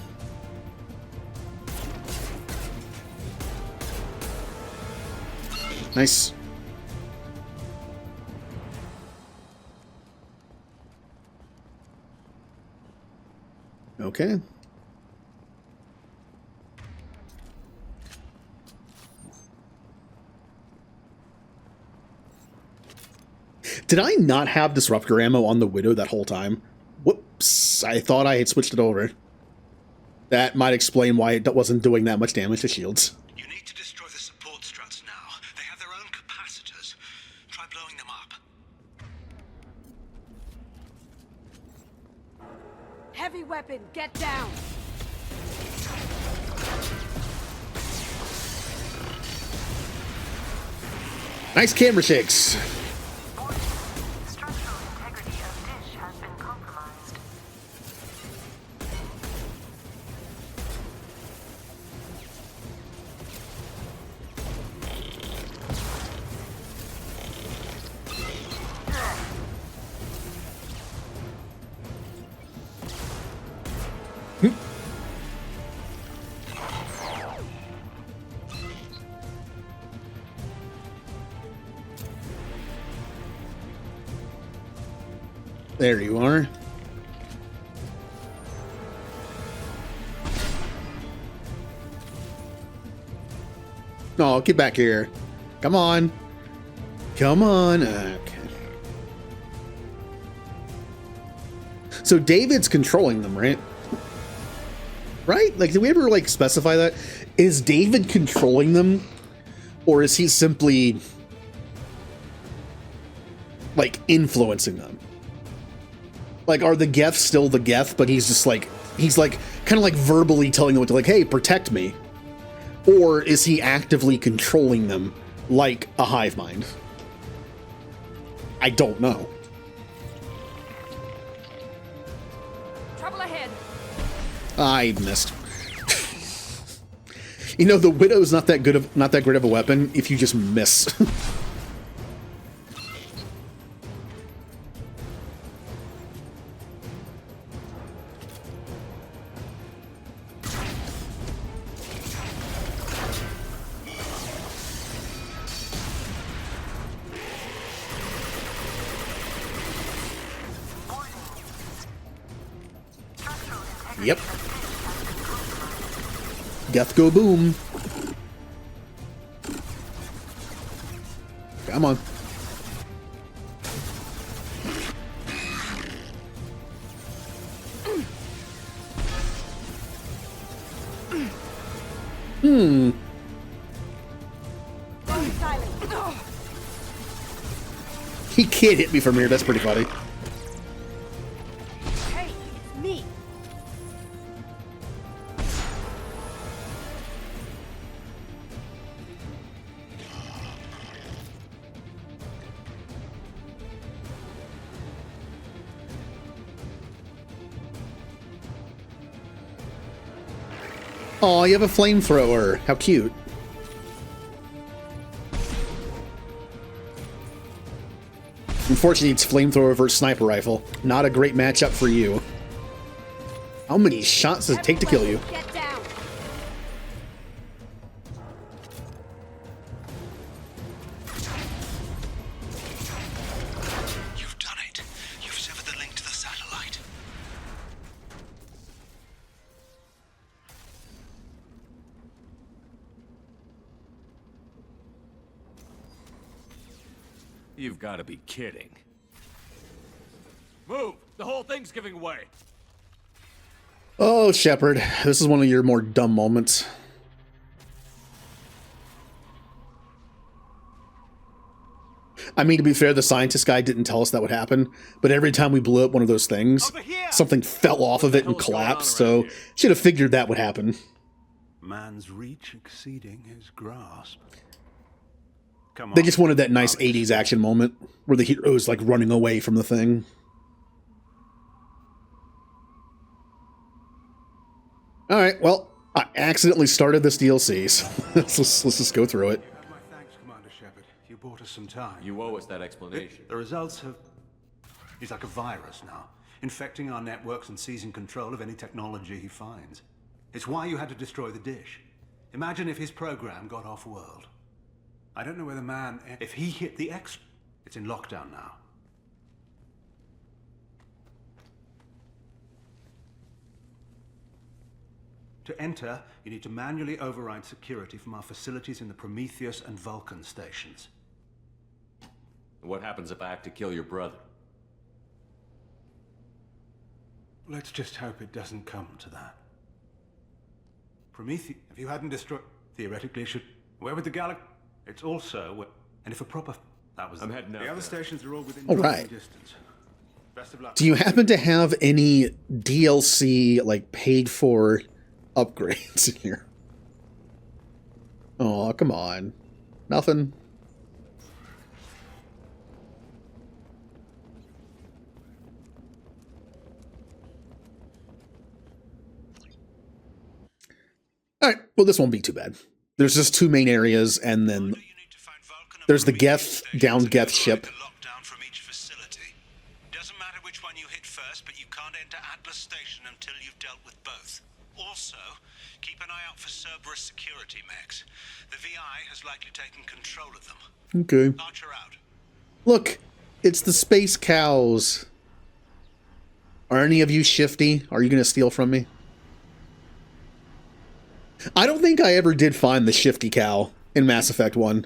Nice. Okay. Did I not have disruptor ammo on the Widow that whole time? Whoops. I thought I had switched it over. That might explain why it wasn't doing that much damage to shields. You need to destroy the support struts now. They have their own capacitors. Try blowing them up. Heavy weapon, get down. Nice camera shakes. Structural integrity of dish has been compromised. There you are. No, get back here. Come on. Come on. Okay. So David's controlling them, right? Right? Like, did we ever, like, specify that? Is David controlling them? Or is he simply, like, influencing them? Like, are the Geth still the Geth, but he's just like, kind of like verbally telling them what to, like, hey, protect me. Or is he actively controlling them like a hive mind? I don't know. Trouble ahead. I missed. You know, the Widow's not that great of a weapon if you just miss. Yep. Death go boom. Come on. Hmm. He can't hit me from here. That's pretty funny. Hey, it's me. Oh, you have a flamethrower. How cute. Unfortunately, it's flamethrower versus sniper rifle. Not a great matchup for you. How many shots does it take to kill you? Get down. You've done it. You've severed the link to the satellite. You've got to be kidding. Move! The whole thing's giving way! Oh, Shepard, this is one of your more dumb moments. I mean, to be fair, the scientist guy didn't tell us that would happen, but every time we blew up one of those things, something fell off of it and collapsed, so should have figured that would happen. Man's reach exceeding his grasp. Come on. They just wanted that nice 80s action moment where the hero's like running away from the thing. All right, well, I accidentally started this DLC, so let's just go through it. You have my thanks, Commander Shepard. You bought us some time. You owe us that explanation. The results have... He's like a virus now, infecting our networks and seizing control of any technology he finds. It's why you had to destroy the dish. Imagine if his program got off-world. I don't know where the man... If he hit the X... It's in lockdown now. To enter, you need to manually override security from our facilities in the Prometheus and Vulcan stations. What happens if I have to kill your brother? Let's just hope it doesn't come to that. Prometheus, if you hadn't destroyed... Theoretically, should... Where would the galaxy... It's also... And if a proper... That was... I'm heading out. The other stations are all within All driving right. distance. Best of luck. Do you happen to have any DLC, like, paid-for upgrades in here? Oh, come on. Nothing? Alright, well this won't be too bad. There's just two main areas, and then there's the Geth, down Geth ship. Lockdown from each facility. Doesn't matter which one you hit first, but you can't enter Atlas Station until you've dealt with both. Also, keep an eye out for Cerberus security mechs. The VI has likely taken control of them. Okay. Archer out. Look, it's the space cows. Are any of you shifty? Are you going to steal from me? I don't think I ever did find the shifty cow in Mass Effect 1.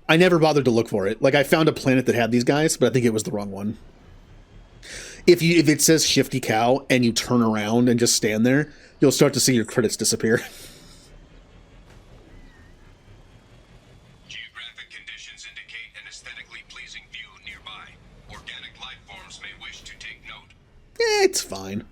I never bothered to look for it. Like, I found a planet that had these guys, but I think it was the wrong one. If it says shifty cow and you turn around and just stand there, you'll start to see your credits disappear. Geographic conditions indicate an aesthetically pleasing view nearby. Organic life forms may wish to take note. It's fine.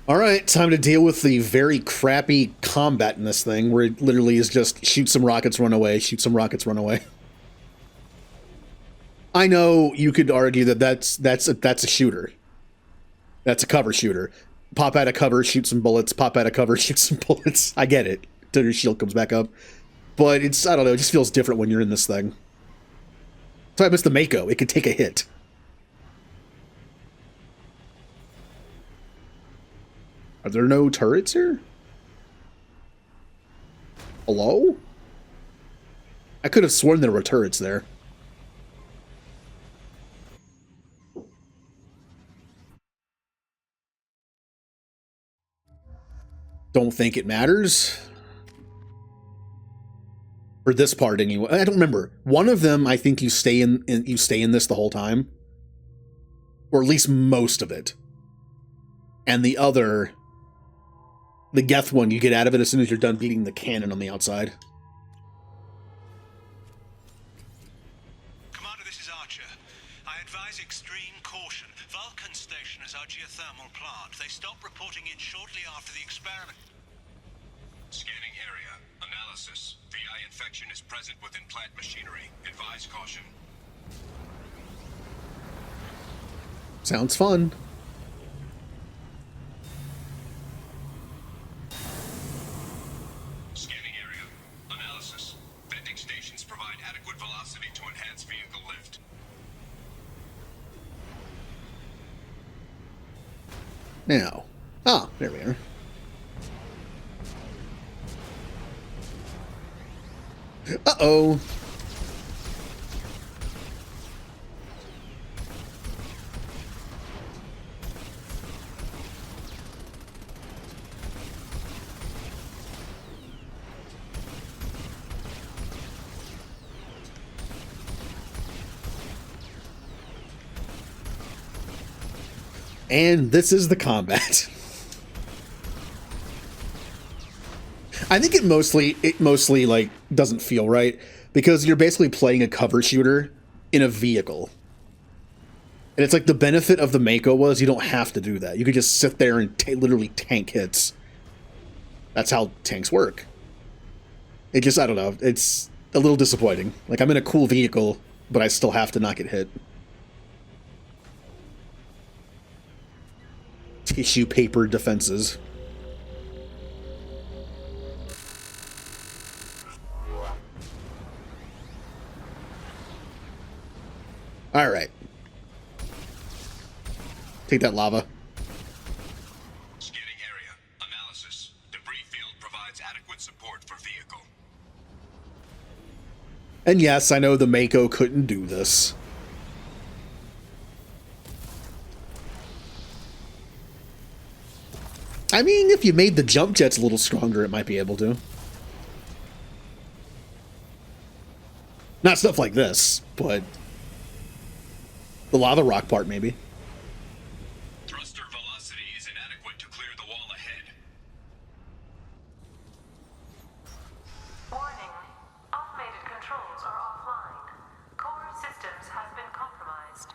Alright, time to deal with the very crappy combat in this thing, where it literally is just shoot some rockets, run away, shoot some rockets, run away. I know you could argue that that's a shooter. That's a cover shooter. Pop out of cover, shoot some bullets, pop out of cover, shoot some bullets. I get it, till your shield comes back up. But it's, I don't know, it just feels different when you're in this thing. So I missed the Mako, it could take a hit. Are there no turrets here? Hello? I could have sworn there were turrets there. Don't think it matters. For this part anyway. I don't remember. One of them, I think you stay in this the whole time. Or at least most of it. And the other... The Geth one, you get out of it as soon as you're done beating the cannon on the outside. Commander, this is Archer. I advise extreme caution. Vulcan Station is our geothermal plant. They stopped reporting in shortly after the experiment. Scanning area. Analysis. VI infection is present within plant machinery. Advise caution. Sounds fun. Scanning area. Analysis. Venting stations provide adequate velocity to enhance vehicle lift. Now. There we are. Uh-oh. And this is the combat. I think it mostly like doesn't feel right because you're basically playing a cover shooter in a vehicle. And it's like the benefit of the Mako was you don't have to do that. You could just sit there and literally tank hits. That's how tanks work. It just, I don't know, it's a little disappointing. Like, I'm in a cool vehicle, but I still have to not get hit. Tissue paper defenses. Alright. Take that lava. Scanning area. Analysis. Debris field provides adequate support for vehicle. And yes, I know the Mako couldn't do this. I mean, if you made the jump jets a little stronger, it might be able to. Not stuff like this, but the lava rock part, maybe. Thruster velocity is inadequate to clear the wall ahead. Warning. Automated controls are offline. Core systems have been compromised.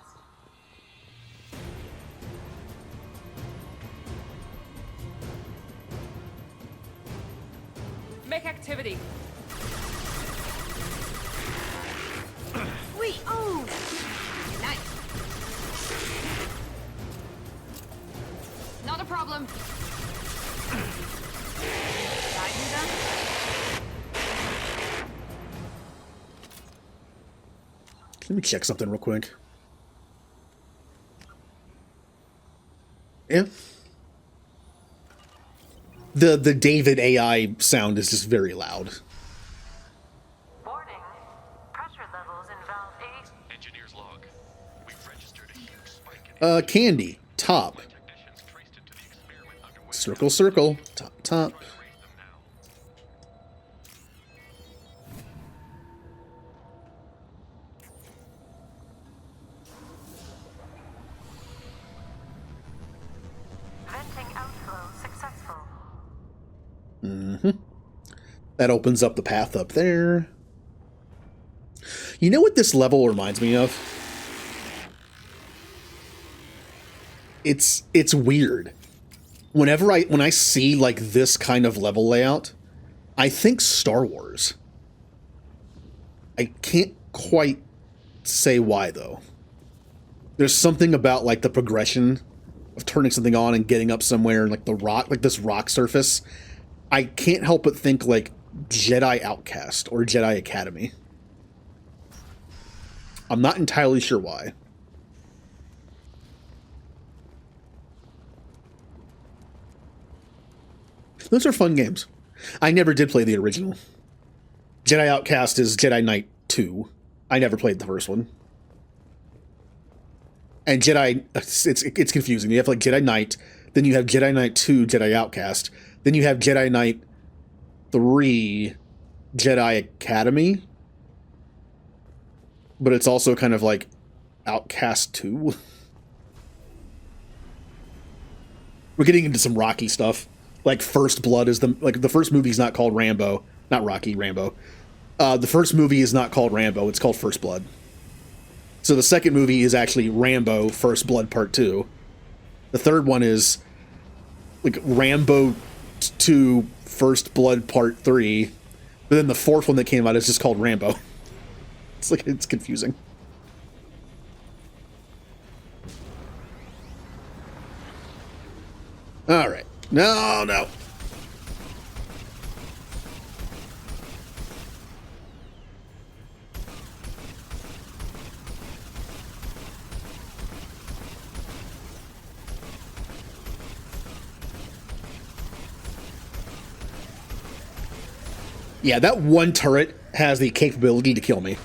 Make activity. Sweet. Oh, nice. Not a problem. Let me check something real quick. Yeah. The David AI sound is just very loud. Warning. Pressure levels in valve 8. Engineer's log. We've registered a huge spike in Candy, top. Circle, circle, top, top. Venting outflow successful. Mm-hmm. That opens up the path up there. You know what this level reminds me of? It's weird. When I see like this kind of level layout, I think Star Wars. I can't quite say why though. There's something about like the progression of turning something on and getting up somewhere and like the rock, like this rock surface. I can't help but think like Jedi Outcast or Jedi Academy. I'm not entirely sure why. Those are fun games. I never did play the original. Jedi Outcast is Jedi Knight 2. I never played the first one. And Jedi, it's confusing. You have like Jedi Knight, then you have Jedi Knight 2, Jedi Outcast, then you have Jedi Knight 3, Jedi Academy. But it's also kind of like Outcast 2. We're getting into some Rocky stuff. Like First Blood is the first movie is not called Rambo, not Rocky, Rambo. The first movie is not called Rambo, it's called First Blood. So the second movie is actually Rambo First Blood Part 2. The third one is like Rambo 2 First Blood Part 3. But then the fourth one that came out is just called Rambo. It's confusing. All right. No, no. Yeah, that one turret has the capability to kill me.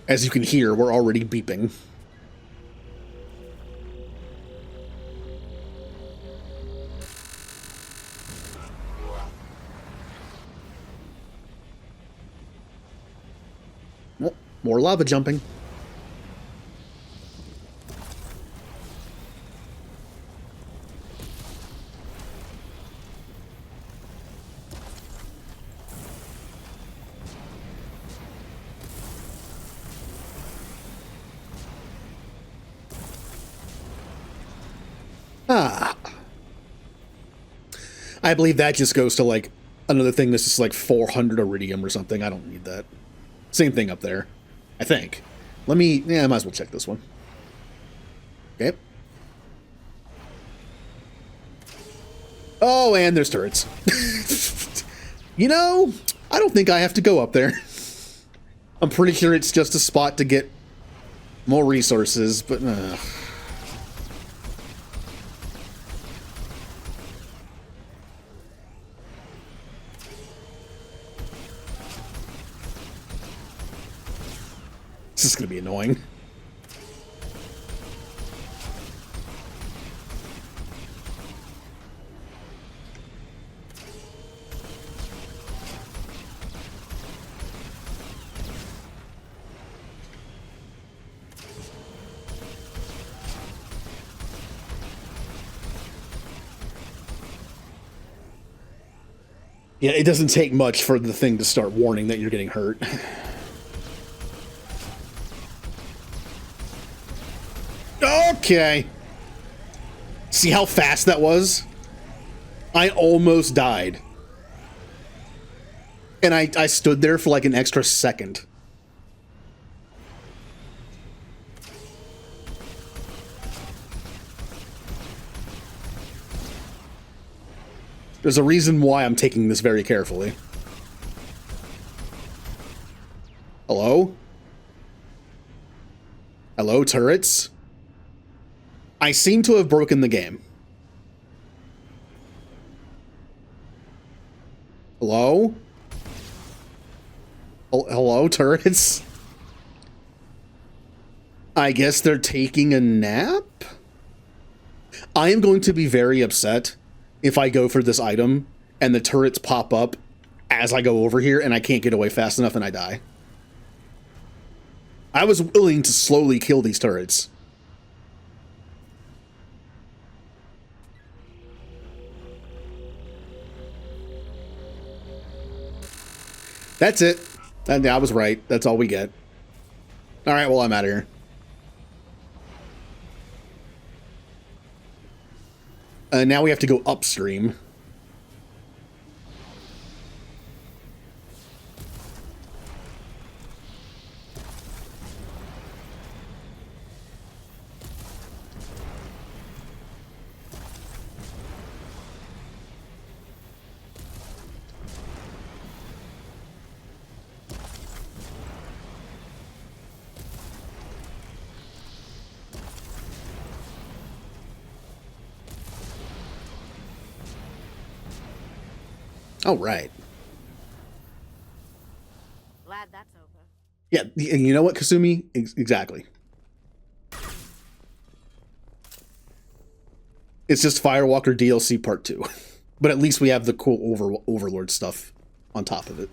As you can hear, we're already beeping. Oh, more lava jumping. Ah. I believe that just goes to, like, another thing that's just like 400 iridium or something. I don't need that. Same thing up there, I think. Let me... Yeah, I might as well check this one. Okay. Oh, and there's turrets. You know, I don't think I have to go up there. I'm pretty sure it's just a spot to get more resources, but... This is going to be annoying. Yeah, it doesn't take much for the thing to start warning that you're getting hurt. Okay. See how fast that was? I almost died. And I stood there for like an extra second. There's a reason why I'm taking this very carefully. Hello? Hello, turrets? I seem to have broken the game. Hello? Hello, turrets? I guess they're taking a nap? I am going to be very upset if I go for this item and the turrets pop up as I go over here and I can't get away fast enough and I die. I was willing to slowly kill these turrets. That's it. I was right. That's all we get. Alright, well, I'm out of here. Now we have to go upstream. Oh, right. Glad that's over. Yeah, and you know what, Kasumi? Exactly. It's just Firewalker DLC Part 2. But at least we have the cool Overlord stuff on top of it.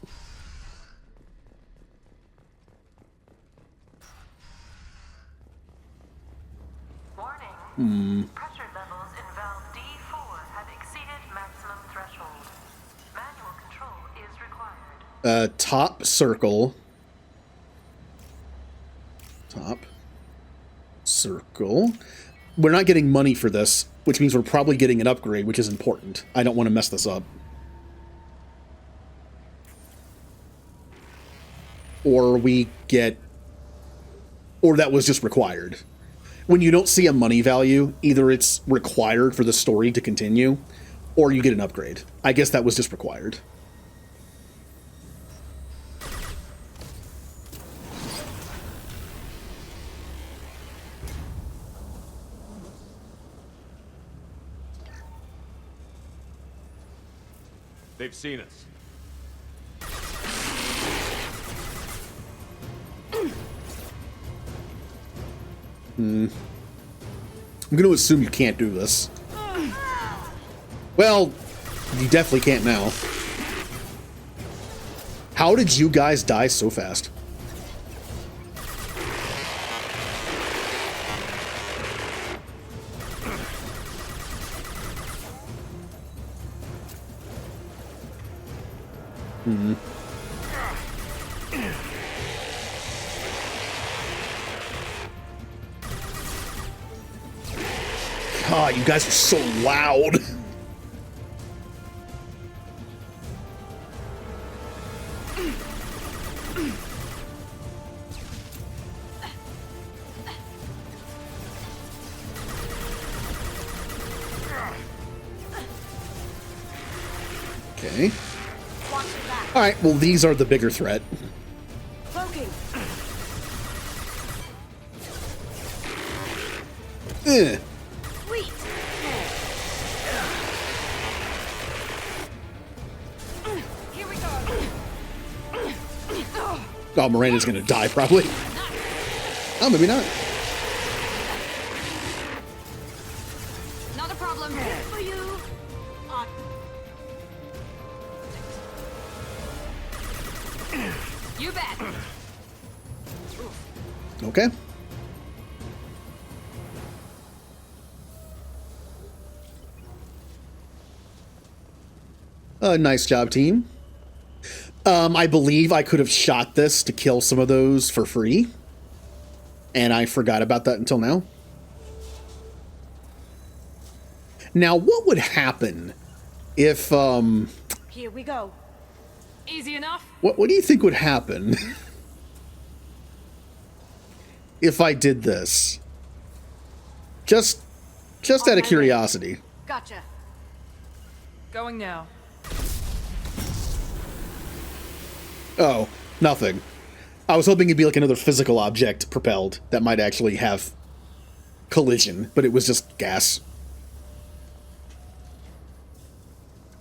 Warning. Pressure levels in valve D4 have exceeded maximum threshold. Manual control is required. Top circle. Top circle. We're not getting money for this, which means we're probably getting an upgrade, which is important. I don't want to mess this up. Or we get... Or that was just required. when you don't see a money value, either it's required for the story to continue, or you get an upgrade. I guess that was just required. They've seen us. I'm going to assume you can't do this. Well, you definitely can't now. How did you guys die so fast? God, you guys are so loud. Okay. All right, well, these are the bigger threat. Cloaking. Sweet. Here we go. Oh, Miranda's gonna die, probably. Oh, maybe not. Not a problem. For you. You bet. Okay. Nice job, team. I believe I could have shot this to kill some of those for free. And I forgot about that until now. Now, what would happen if, Here we go. Easy enough? What do you think would happen if I did this? Just out of curiosity. Gotcha. Going now. Oh, nothing. I was hoping it'd be like another physical object propelled that might actually have collision, but it was just gas.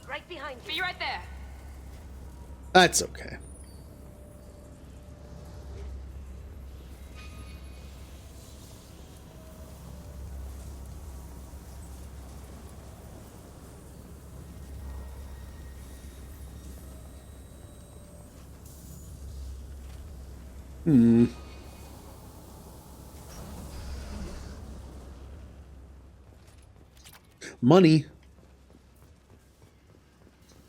Right behind you. Be right there. That's okay. Money.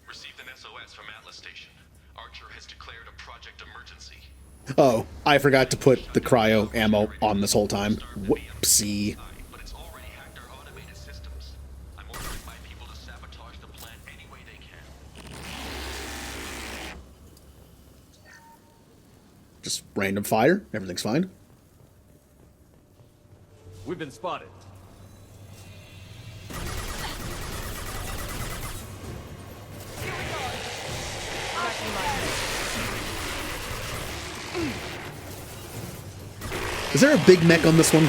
Received an SOS from Atlas Station. Archer has declared a project emergency. Oh, I forgot to put the cryo ammo on this whole time. Whoopsie. But it's already hacked our automated systems. I'm ordering my people to sabotage the plant any way they can. Just random fire. Everything's fine. We've been spotted. Is there a big mech on this one?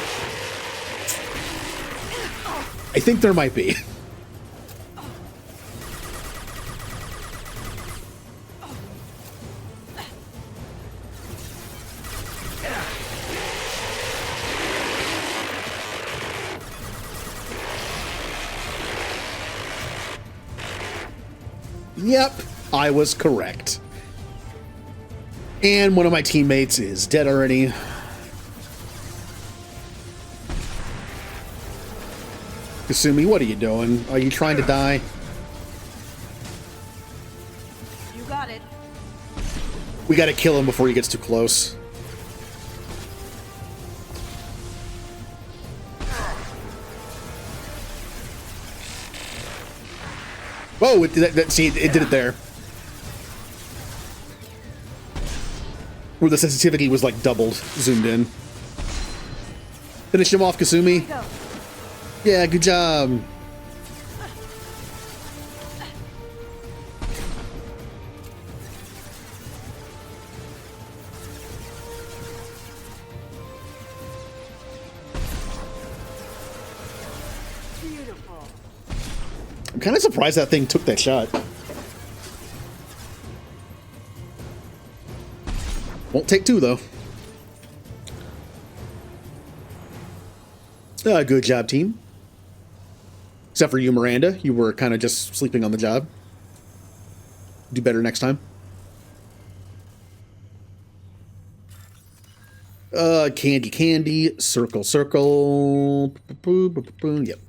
I think there might be. Yep, I was correct. And one of my teammates is dead already. Kasumi, what are you doing? Are you trying to die? You got it. We gotta kill him before he gets too close. Whoa, see, it did it there. Where the sensitivity was like doubled, zoomed in. Finish him off, Kasumi. Yeah, good job. Beautiful. I'm kind of surprised that thing took that shot. Won't take two, though. Good job, team. Except for you, Miranda. You were kind of just sleeping on the job. Do better next time. Candy, candy. Circle, circle. Yep.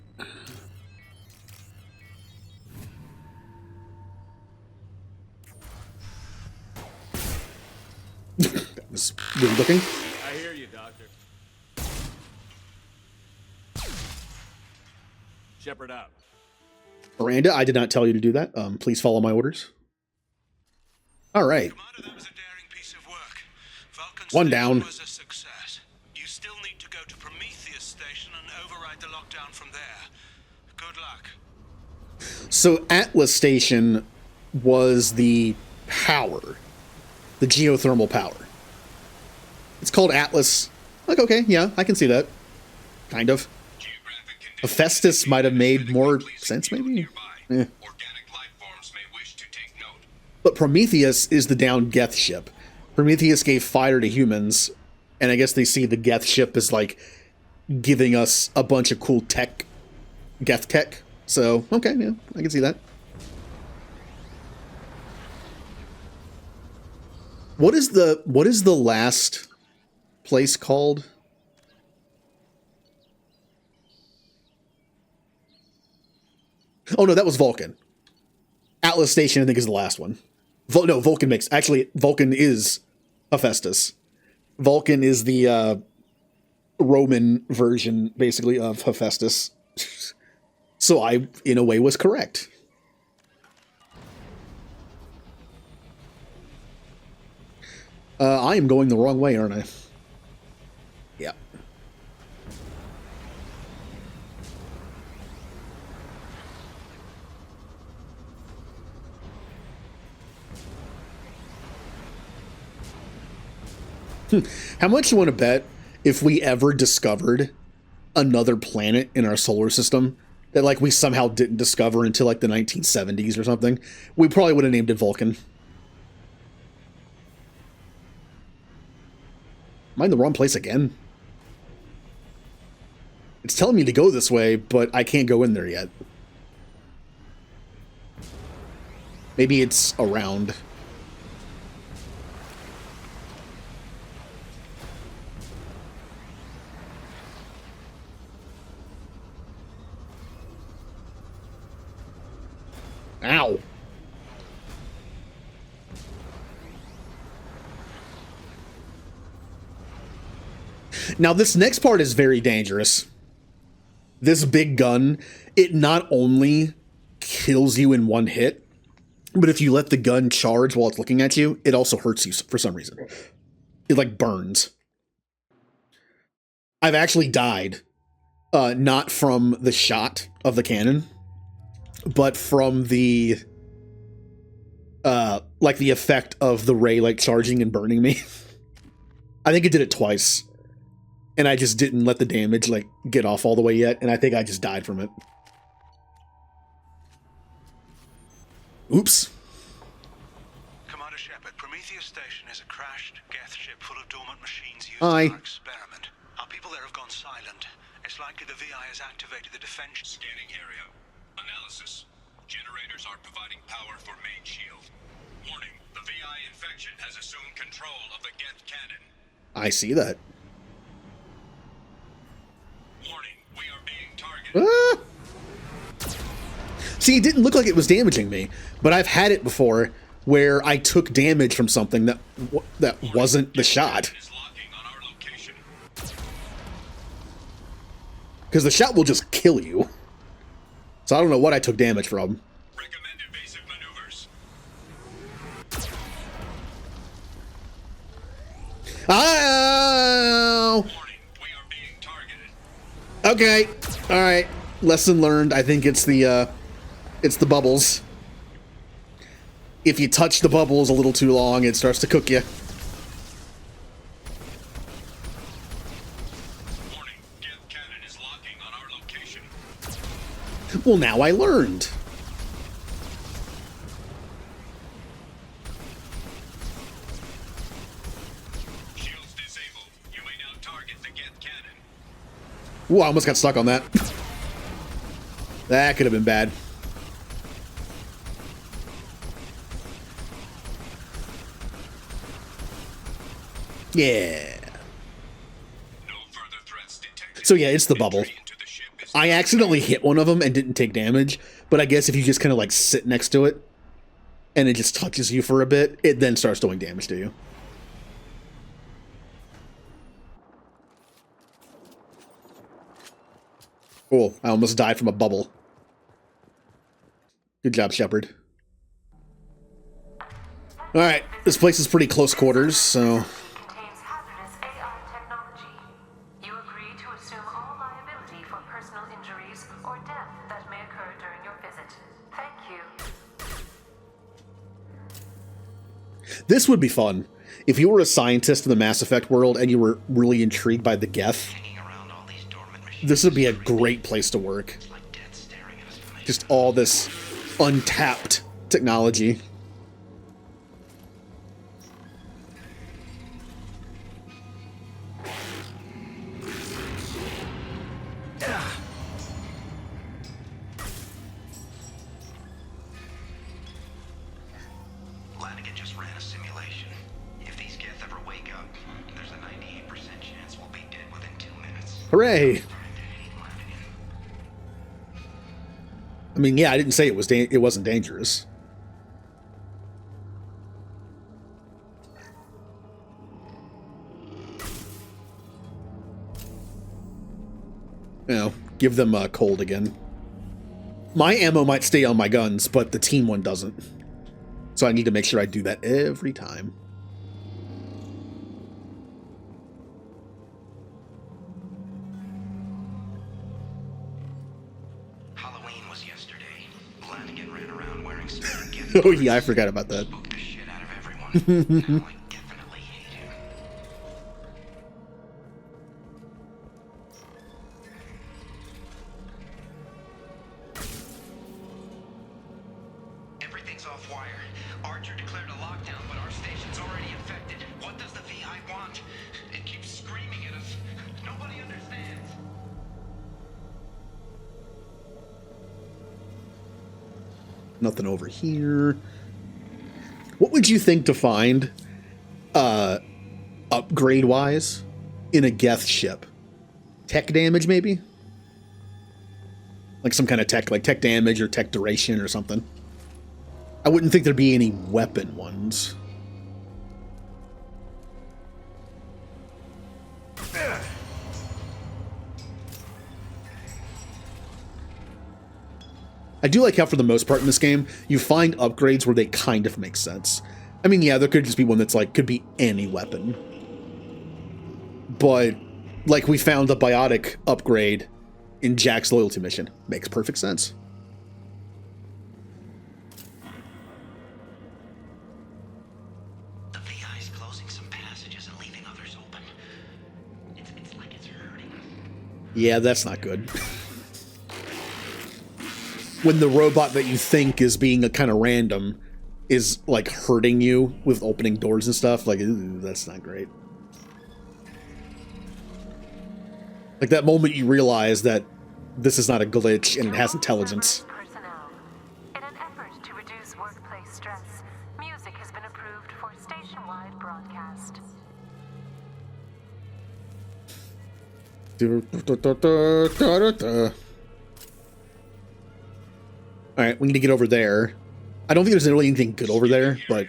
That was weird looking. I hear you, Doctor. Shepard out. Miranda, I did not tell you to do that. Please follow my orders. All right. Commander, that was a daring piece of work. Vulcan One Station down. was a success. You still need to go to Prometheus Station and override the lockdown from there. Good luck. So Atlas Station was the power, the geothermal power. It's called Atlas. Like, okay, yeah, I can see that. Kind of. Hephaestus might have made more sense, maybe? Eh. But Prometheus is the downed Geth ship. Prometheus gave fire to humans, and I guess they see the Geth ship as, like, giving us a bunch of cool tech, Geth tech. So, okay, yeah, I can see that. What is the last place called? Oh no, that was Vulcan. Atlas Station, I think, is the last one. No, Vulcan makes... Actually, Vulcan is Hephaestus. Vulcan is the Roman version, basically, of Hephaestus. So I, in a way, was correct. I am going the wrong way, aren't I? Yeah. How much you want to bet if we ever discovered another planet in our solar system that, like, we somehow didn't discover until, like, the 1970s or something? We probably would have named it Vulcan. Am I in the wrong place again? It's telling me to go this way, but I can't go in there yet. Maybe it's around. Ow. Now, this next part is very dangerous. This big gun, it not only kills you in one hit, but if you let the gun charge while it's looking at you, it also hurts you for some reason. It, like, burns. I've actually died, not from the shot of the cannon, but from the, like, the effect of the ray, like, charging and burning me. I think it did it twice. And I just didn't let the damage, like, get off all the way yet, and I think I just died from it. Oops. Commander Shepard, Prometheus Station is a crashed Geth ship full of dormant machines used Hi. in our experiment. Our people there have gone silent. It's likely the VI has activated the defense... Scanning area. Analysis. Generators are providing power for main shield. Warning, the VI infection has assumed control of the Geth cannon. I see that. Warning, we are being targeted. Ah! See, it didn't look like it was damaging me, but I've had it before where I took damage from something that wasn't the shot. Because the shot will just kill you. So I don't know what I took damage from. Recommend evasive maneuvers. Ow! Warning, we are being targeted. Okay. All right. Lesson learned. I think it's the bubbles. If you touch the bubbles a little too long, it starts to cook you. Warning, Geth cannon is locking on our location. Well, now I learned. Shields disabled. You may now target the Geth cannon. Ooh, I almost got stuck on that. That could have been bad. Yeah. So yeah, it's the bubble. I accidentally hit one of them and didn't take damage, but I guess if you just kind of like sit next to it and it just touches you for a bit, it then starts doing damage to you. Cool. I almost died from a bubble. Good job, Shepard. Alright, this place is pretty close quarters, so... Contains hazardous AI technology. You agree to assume all liability for personal injuries or death that may occur during your visit. Thank you. This would be fun. If you were a scientist in the Mass Effect world and you were really intrigued by the Geth, this would be a great place to work. Just all this untapped technology. Hooray! I mean, yeah, I didn't say it wasn't dangerous. You know, give them a cold again. My ammo might stay on my guns, but the team one doesn't. So I need to make sure I do that every time. Oh yeah, I forgot about that. Everything's off wire. Archer declared a lockdown, but our station's already infected. What does the VI want? It keeps screaming at us. Nobody understands. Nothing over here. What would you think to find, upgrade-wise, in a Geth ship? Tech damage, maybe? Like some kind of tech, like tech damage or tech duration or something. I wouldn't think there'd be any weapon ones. I do like how, for the most part in this game, you find upgrades where they kind of make sense. I mean, yeah, there could just be one that's like, could be any weapon. But, like, we found the biotic upgrade in Jack's loyalty mission. Makes perfect sense. The VI's closing some passages and leaving others open. It's like it's hurting. Yeah, that's not good. When the robot that you think is being a kind of random is like hurting you with opening doors and stuff, like, ooh, that's not great. Like that moment you realize that this is not a glitch and it has intelligence. In an effort to reduce workplace stress, music has been approved for station-wide broadcast. Alright, we need to get over there. I don't think there's really anything good over there, but...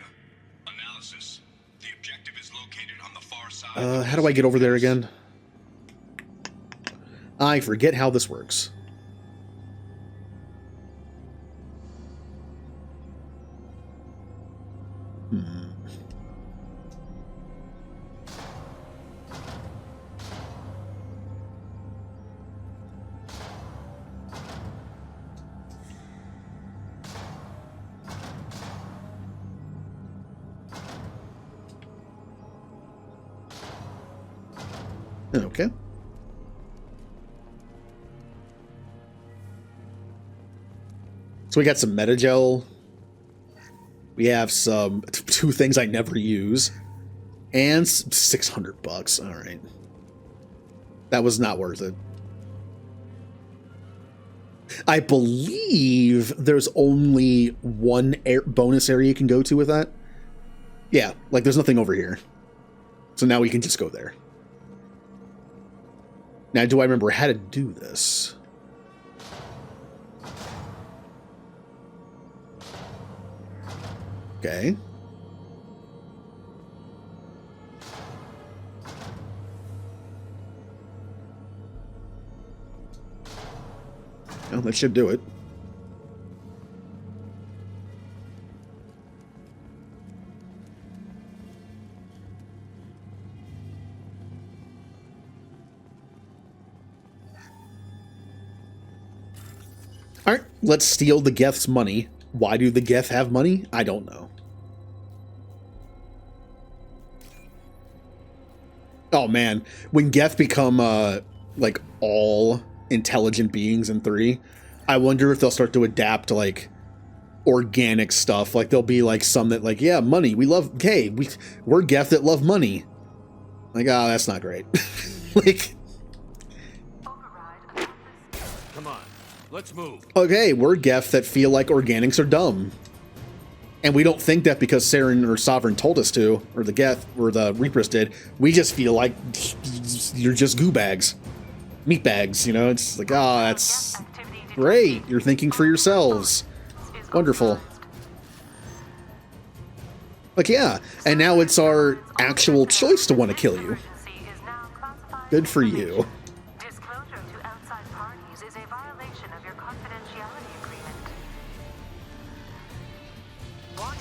how do I get over there again? I forget how this works. Okay. So we got some Metagel. We have some 2 things I never use. And $600. All right. That was not worth it. I believe there's only one bonus area you can go to with that. Yeah, like there's nothing over here. So now we can just go there. Now, do I remember how to do this? Okay. Well, that should do it. Alright, let's steal the Geth's money. Why do the Geth have money? I don't know. Oh man, when Geth become like all intelligent beings in 3, I wonder if they'll start to adapt to like organic stuff. Like there'll be like some that like, yeah, money, we love, okay, we're Geth that love money. Like, oh, that's not great. Like, Come on, let's move. okay, we're Geth that feel like organics are dumb. And we don't think that because Saren or Sovereign told us to, or the Geth, or the Reapers did. We just feel like you're just goo bags. Meat bags, you know? It's like, oh, that's great. You're thinking for yourselves. Wonderful. Like, yeah. And now it's our actual choice to want to kill you. Good for you. Disclosure to outside parties is a violation of your confidentiality agreement. Warning.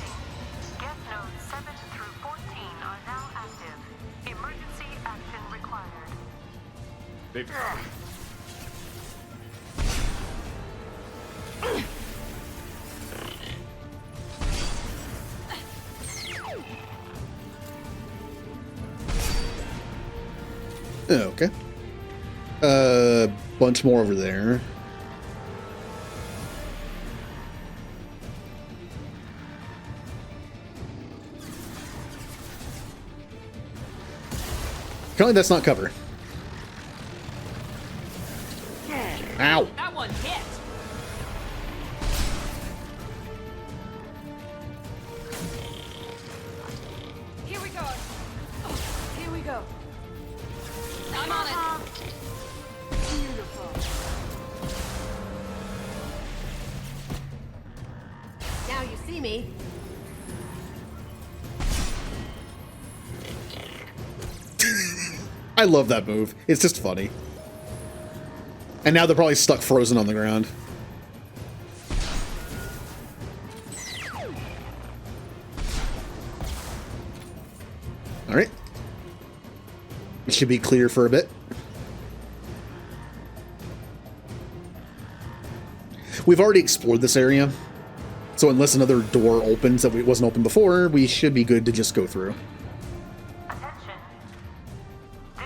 Geth nodes 7 through 14 are now active. Emergency action required. They've... Okay. Bunch more over there. Apparently that's not cover. Ow. That one hit. Here we go. Oh, here we go. I'm on it. Beautiful. Now you see me. I love that move. It's just funny. And now they're probably stuck frozen on the ground. Alright. It should be clear for a bit. We've already explored this area. So unless another door opens that wasn't open before, we should be good to just go through.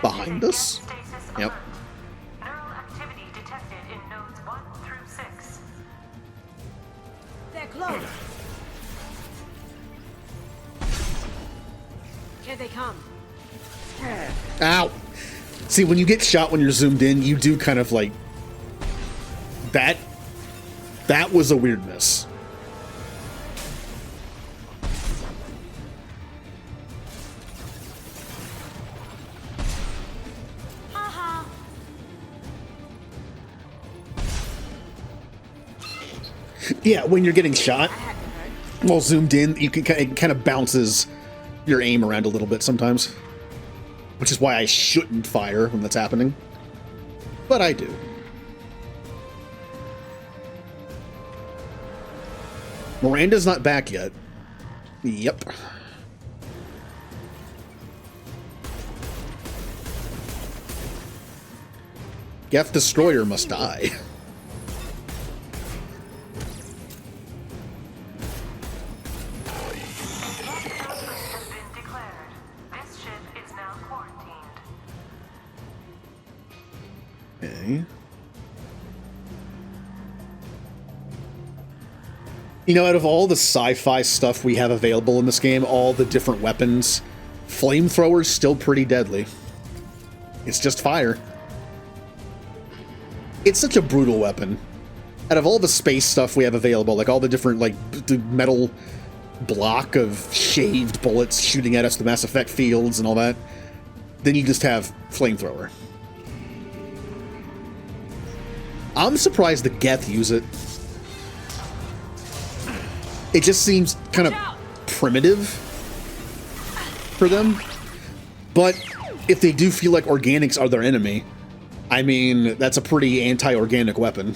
Behind us? Yep. Neural activity detected in nodes 1 through 6. They're close. Here they come. Ow! See, when you get shot when you're zoomed in, you do kind of like... That was a weird miss. Yeah, when you're getting shot, while zoomed in, you can it kind of bounces your aim around a little bit sometimes, which is why I shouldn't fire when that's happening, but I do. Miranda's not back yet. Yep. Geth Destroyer must die. Okay. You know, out of all the sci-fi stuff we have available in this game, all the different weapons, flamethrower's still pretty deadly. It's just fire. It's such a brutal weapon. Out of all the space stuff we have available, like all the different, like, the metal block of shaved bullets shooting at us, the Mass Effect fields and all that, then you just have flamethrower. I'm surprised the Geth use it. It just seems kind of primitive for them. But if they do feel like organics are their enemy, I mean, that's a pretty anti-organic weapon.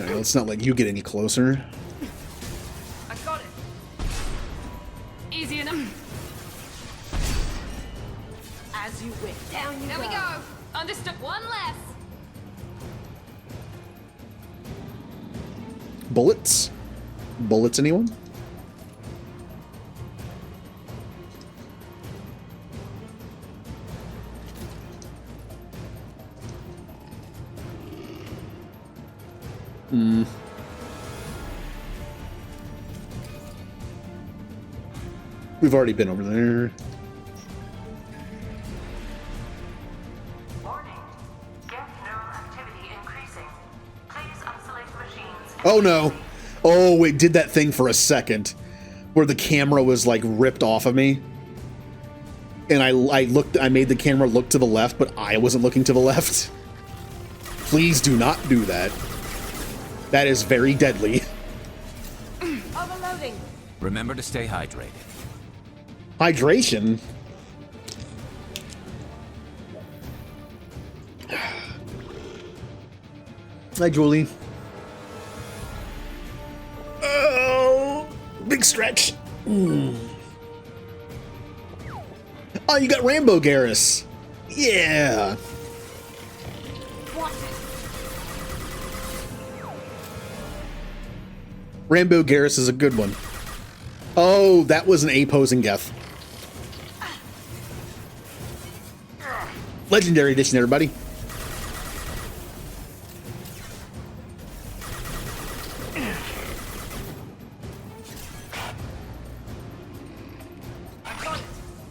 Okay, let's not let you get any closer. I got it. Easy enough. As you wish. Down you go. There we go. Understood. One less. Bullets? Bullets, anyone? Hmm. We've already been over there. Warning. Geth neural activity increasing. Please isolate machines. Oh no. Oh, it did that thing for a second where the camera was like ripped off of me. And I made the camera look to the left, but I wasn't looking to the left. Please do not do that. That is very deadly. Overloading. Remember to stay hydrated. Hydration? Hi, Julie. Oh, big stretch. Mm. Oh, you got Rambo Garrus. Yeah. Rambo Garrus is a good one. Oh, that was an A-posing Geth. Legendary edition, everybody.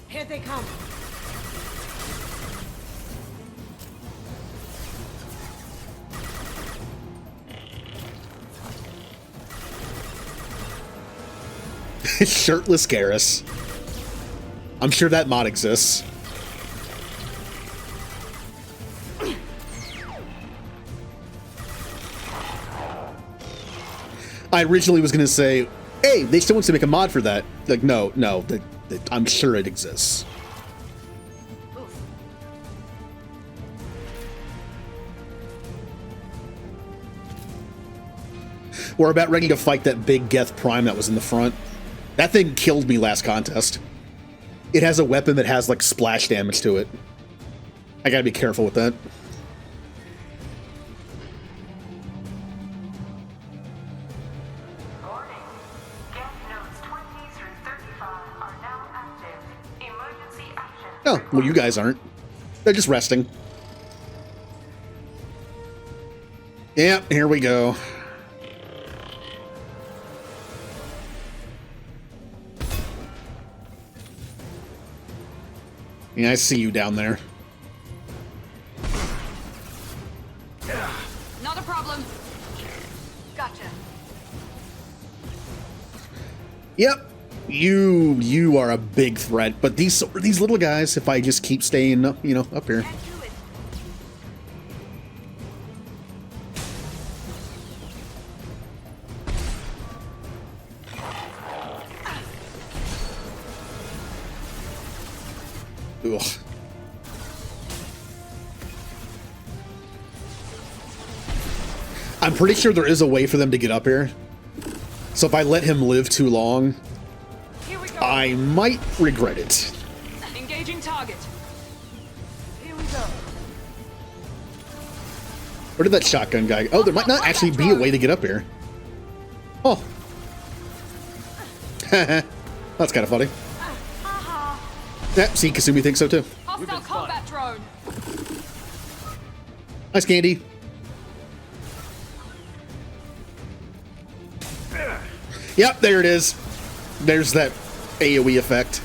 Here they come. Shirtless Garrus. I'm sure that mod exists. I originally was going to say, hey, they still want to make a mod for that. Like, no, I'm sure it exists. We're about ready to fight that big Geth Prime that was in the front. That thing killed me last contest. It has a weapon that has, like, splash damage to it. I gotta be careful with that. Warning. Geth nodes 20 through 35 are now active. Emergency action. Oh, well, you guys aren't. They're just resting. Yep, here we go. Yeah, I see you down there. Not a problem. Gotcha. Yep, you are a big threat. But these little guys, if I just keep staying, you know, up here. Ugh. I'm pretty sure there is a way for them to get up here. So if I let him live too long, I might regret it. Engaging target. Here we go. Where did that shotgun guy? Oh, there might not actually be a way to get up here. Oh. That's kind of funny. Yeah, see, Kasumi thinks so too. Hostile combat drone. Nice candy. Yep, there it is. There's that AoE effect.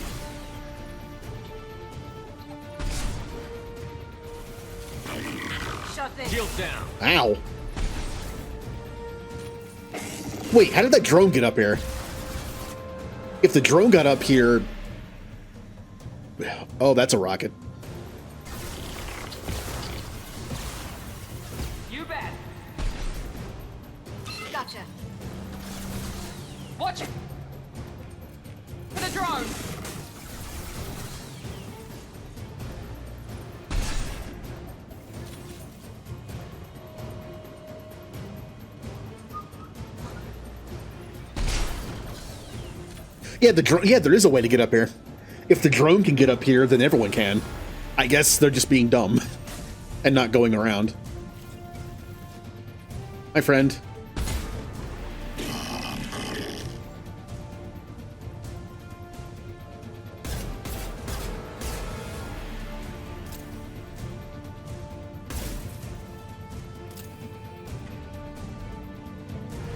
Shield down. Ow. Wait, how did that drone get up here? If the drone got up here... Oh, that's a rocket. You bet. Gotcha. Watch it. For the drone. Yeah, there is a way to get up here. If the drone can get up here, then everyone can. I guess they're just being dumb and not going around. My friend.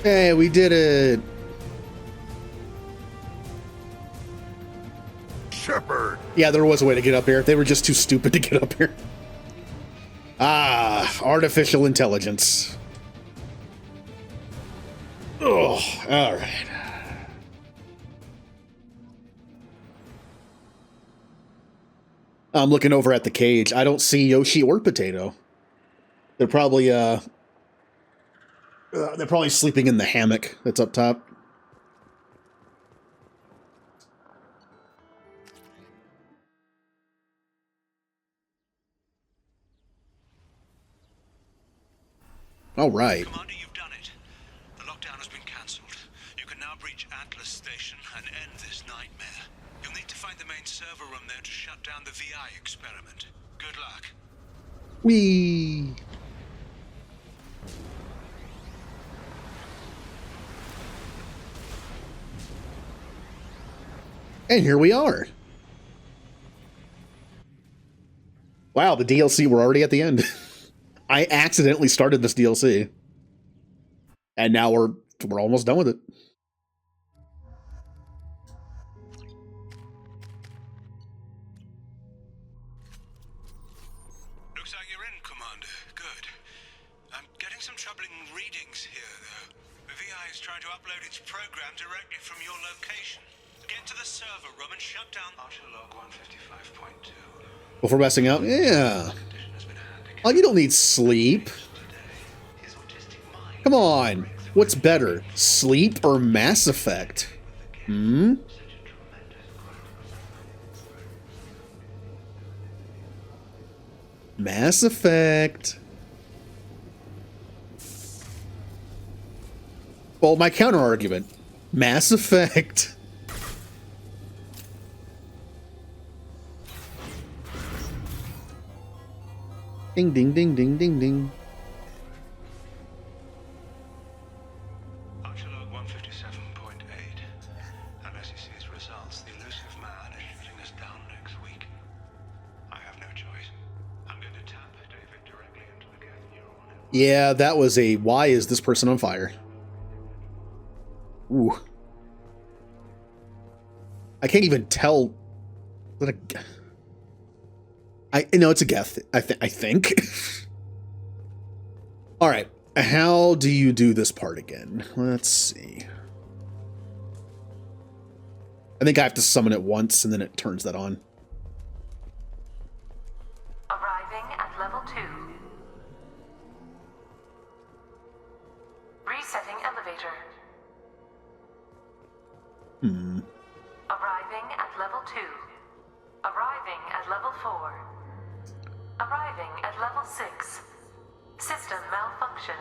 Hey, we did it. Shepard. Yeah, there was a way to get up here. They were just too stupid to get up here. Ah, artificial intelligence. Oh, all right. I'm looking over at the cage. I don't see Yoshi or Potato. They're probably sleeping in the hammock that's up top. All right. Commander, you've done it. The lockdown has been cancelled. You can now breach Atlas Station and end this nightmare. You'll need to find the main server room there to shut down the VI experiment. Good luck. Whee! And here we are. Wow, the DLC, we're already at the end. I accidentally started this DLC. And now we're almost done with it. Looks like you're in, Commander. Good. I'm getting some troubling readings here, though. The VI is trying to upload its program directly from your location. Get to the server room and shut down Archelog 155.2. Before messing up? Yeah. Oh, you don't need sleep. Come on. What's better, sleep or Mass Effect? Hmm? Mass Effect. Well, my counter argument. Mass Effect. Ding, ding, ding, ding, ding, ding. Archelog 157.8. Unless he sees results, the elusive man is shooting us down next week. I have no choice. I'm going to tap David directly into the geth neuron. Yeah, that was a why is this person on fire? Ooh. I can't even tell. I know it's a geth. I think. All right. How do you do this part again? Let's see. I think I have to summon it once and then it turns that on. Arriving at level 2. Resetting elevator. Arriving at level 2. Arriving at level 4. Arriving at level 6. System malfunction.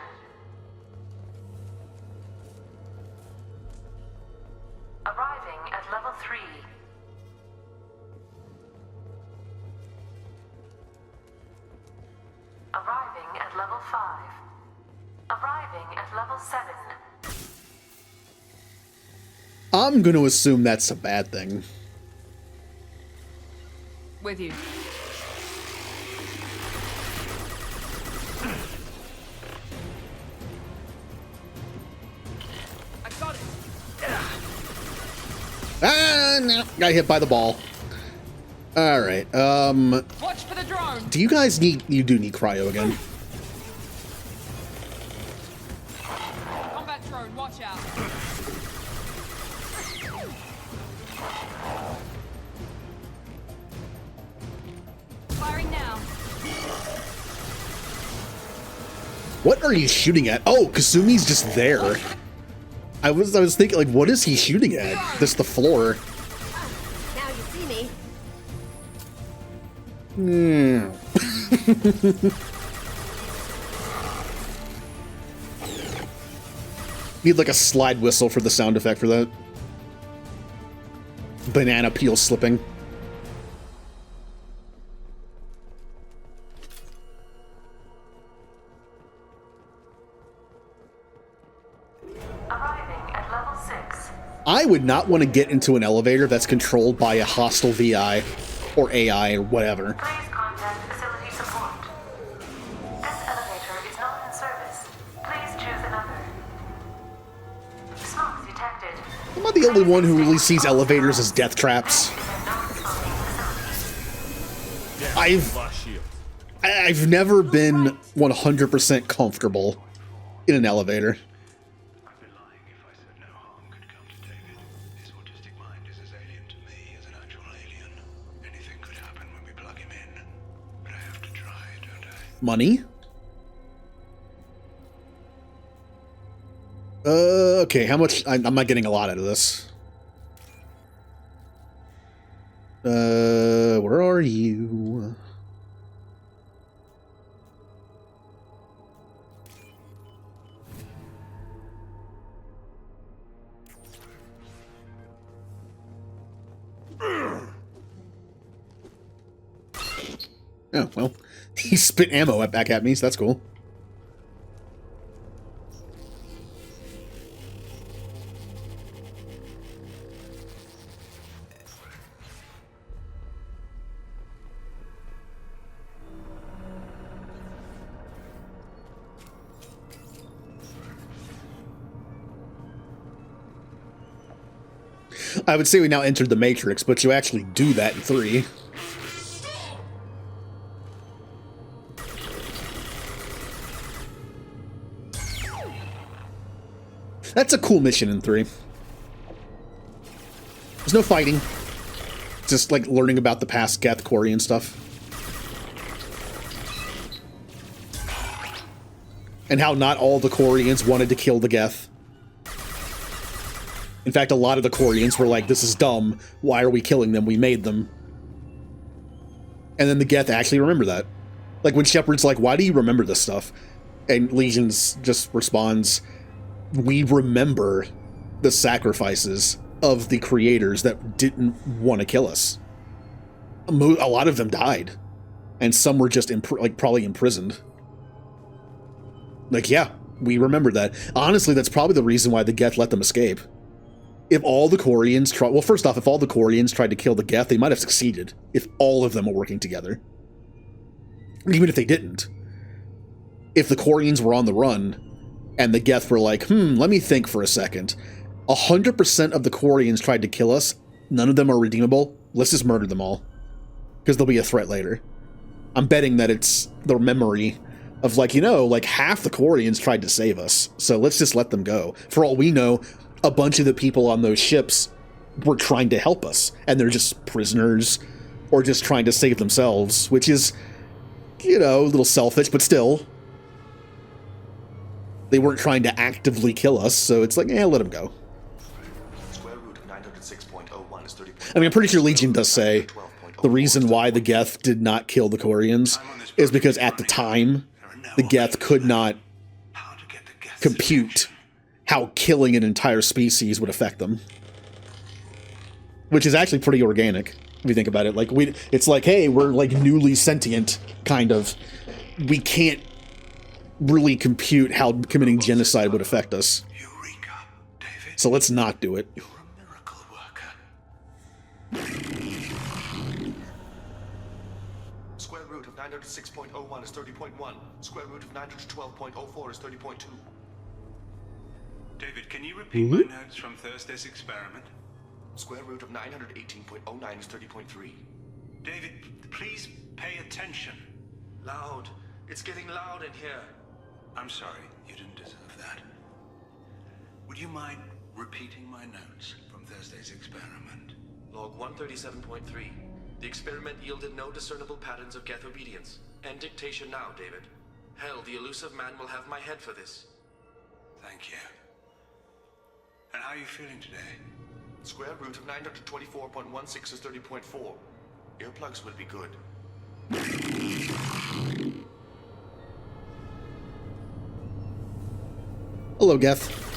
Arriving at level 3. Arriving at level 5. Arriving at level 7. I'm going to assume that's a bad thing. With you. I got it. Ah, no. Got hit by the ball. All right. Watch for the drone. Do you guys need? You do need cryo again. Combat drone, watch out. Firing now. What are you shooting at? Oh, Kasumi's just there. I was thinking, like, what is he shooting at? Just the floor. Now you see me. Hmm. Need like a slide whistle for the sound effect for that. Banana peel slipping. Arriving at level 6. I would not want to get into an elevator that's controlled by a hostile VI or AI or whatever. Please contact facility support. This elevator is not in service. Please choose another. Smoke detected. I'm not the only one who really sees elevators as death traps. I've never been 100% comfortable in an elevator. Money? Okay, how much? I'm not getting a lot out of this. Where are you? Oh, well, he spit ammo back at me, so that's cool. I would say we now entered the Matrix, but you actually do that in 3. That's a cool mission in 3. There's no fighting. Just like learning about the past Geth, Corey, and stuff. And how not all the Corians wanted to kill the Geth. In fact, a lot of the Corians were like, this is dumb. Why are we killing them? We made them. And then the Geth actually remember that. Like when Shepard's like, why do you remember this stuff? And Legions just responds, we remember the sacrifices of the creators that didn't want to kill us. A lot of them died. And some were just probably imprisoned. Like, yeah, we remember that. Honestly, that's probably the reason why the Geth let them escape. If all the Corians tried... Well, first off, if all the Corians tried to kill the Geth, they might have succeeded. If all of them were working together. Even if they didn't. If the Corians were on the run, and the Geth were like, let me think for a second. 100% of the Corians tried to kill us. None of them are redeemable. Let's just murder them all. Because they'll be a threat later. I'm betting that it's the memory of like, half the Corians tried to save us. So let's just let them go. For all we know, a bunch of the people on those ships were trying to help us. And they're just prisoners or just trying to save themselves. Which is, a little selfish, but still. They weren't trying to actively kill us, so it's like, let them go. Square root of 906.01 is 30. I mean, I'm pretty sure Legion does say the reason why the Geth did not kill the Corians is because at the time, the Geth could not compute how killing an entire species would affect them. Which is actually pretty organic, if you think about it. Like, it's like, hey, we're like newly sentient, kind of. we can't really compute how committing genocide would affect us. So let's not do it. Square root of 906.01 is 30.1. Square root of 912.04 is 30.2. David, can you repeat my notes from Thursday's experiment? Square root of 918.09 is 30.3. David, please pay attention. Loud. It's getting loud in here. I'm sorry, you didn't deserve that. Would you mind repeating my notes from Thursday's experiment? Log 137.3. The experiment yielded no discernible patterns of geth obedience. End dictation now, David. Hell, the elusive man will have my head for this. Thank you. And how are you feeling today? Square root of 924.16 is 30.4. Earplugs will be good. Hello, Geth.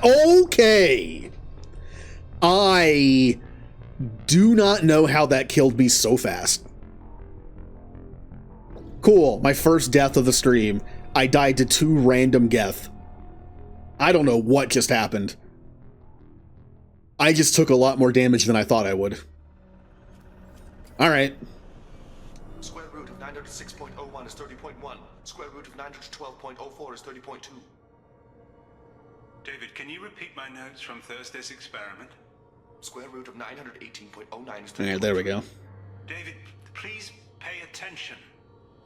Okay. I do not know how that killed me so fast. Cool, my first death of the stream. I died to 2 random Geth. I don't know what just happened. I just took a lot more damage than I thought I would. Alright. Square root of 906.01 is 30.1. Square root of 912.04 is 30.2. David, can you repeat my notes from Thursday's experiment? Square root of 918.09 is 30.2. Alright, there we go. David, please pay attention.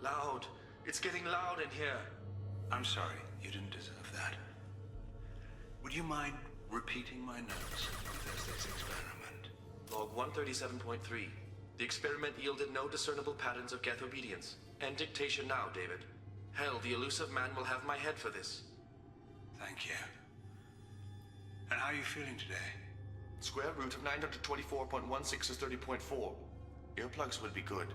Loud. It's getting loud in here. I'm sorry, you didn't deserve that. Would you mind repeating my notes from Thursday's experiment? Log 137.3. The experiment yielded no discernible patterns of geth obedience. End dictation now, David. Hell, the elusive man will have my head for this. Thank you. And how are you feeling today? Square root of 924.16 is 30.4. Earplugs will be good.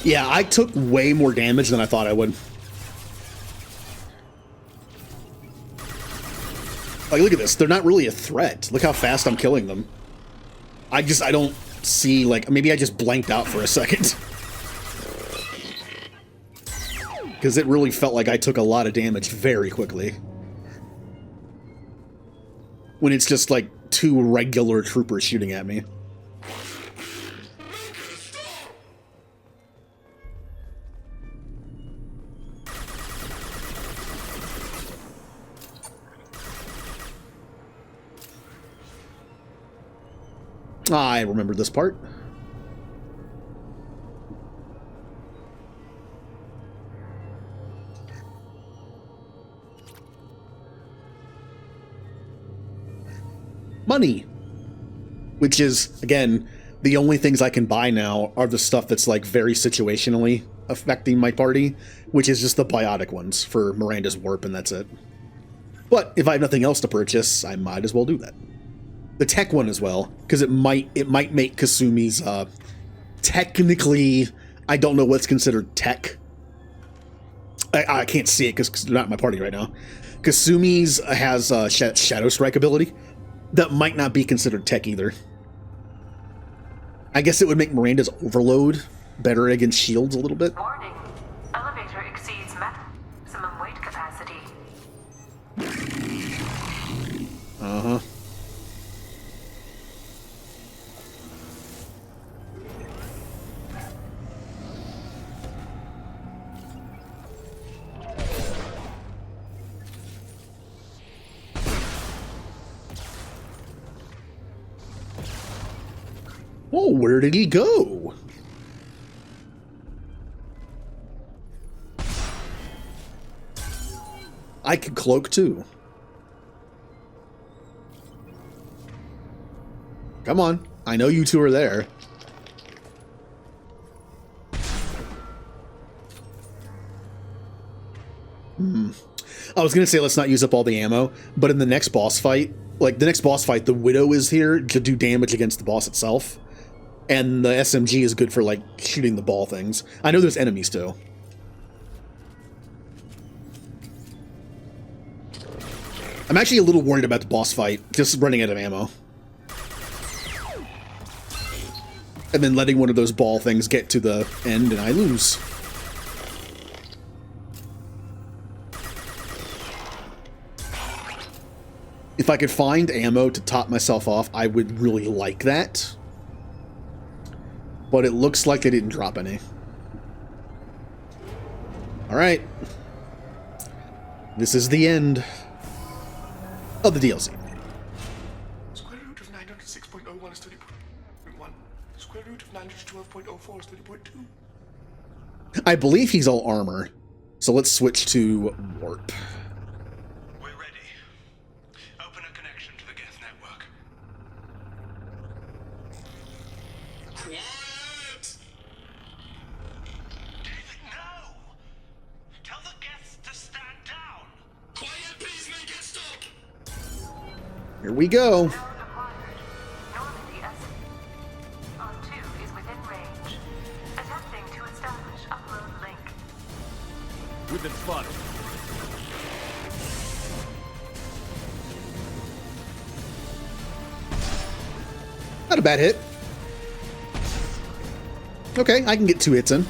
Yeah, I took way more damage than I thought I would. Like, look at this. They're not really a threat. Look how fast I'm killing them. I don't see, like, maybe I just blanked out for a second. Because it really felt like I took a lot of damage very quickly. When it's just, like, 2 regular troopers shooting at me. I remember this part. Money. Which is, again, the only things I can buy now are the stuff that's like very situationally affecting my party, which is just the biotic ones for Miranda's warp, and that's it. But if I have nothing else to purchase, I might as well do that. The tech one as well, because it might make Kasumi's technically, I don't know what's considered tech. I can't see it because they're not in my party right now. Kasumi's has Shadow Strike ability that might not be considered tech either. I guess it would make Miranda's Overload better against shields a little bit. Warning. Elevator exceeds maximum weight capacity. Uh-huh. Oh, where did he go? I can cloak too. Come on. I know you two are there. I was going to say let's not use up all the ammo, but in the next boss fight, the Widow is here to do damage against the boss itself. And the SMG is good for, like, shooting the ball things. I know there's enemies, too. I'm actually a little worried about the boss fight, just running out of ammo. And then letting one of those ball things get to the end and I lose. If I could find ammo to top myself off, I would really like that. But it looks like they didn't drop any. Alright. This is the end of the DLC. Square root of 906.01 is 30.1. Square root of 912.04 is 30.2. I believe he's all armor. So let's switch to warp. We're ready. Open a connection to the Geth network. Quiet! David, no! Tell the Geths to stand down! Quiet, please make it stop! Here we go. Normandy R2 is within range. Attempting to establish upload link. We've been spotted. Not a bad hit. Okay, I can get 2 hits in.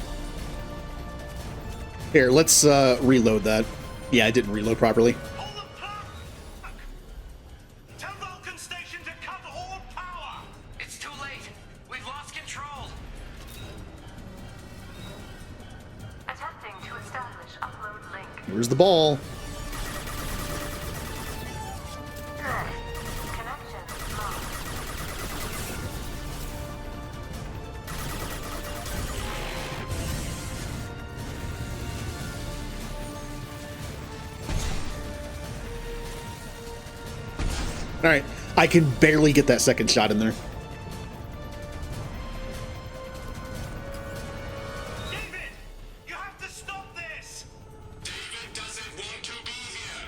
Here, let's reload that. Yeah, I didn't reload properly. Tell Vulcan Station to cut all power! It's too late. We've lost control. Attempting to establish upload link. Here's the ball. Connection lost. Alright, I can barely get that second shot in there. David! You have to stop this! David doesn't want to be here!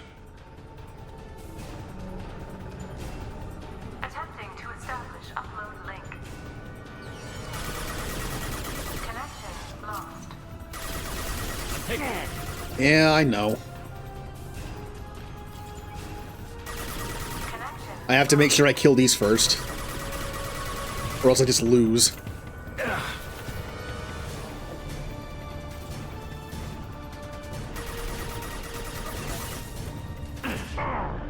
Attempting to establish upload link. Connection lost. Yeah, I know. I have to make sure I kill these first. Or else I just lose.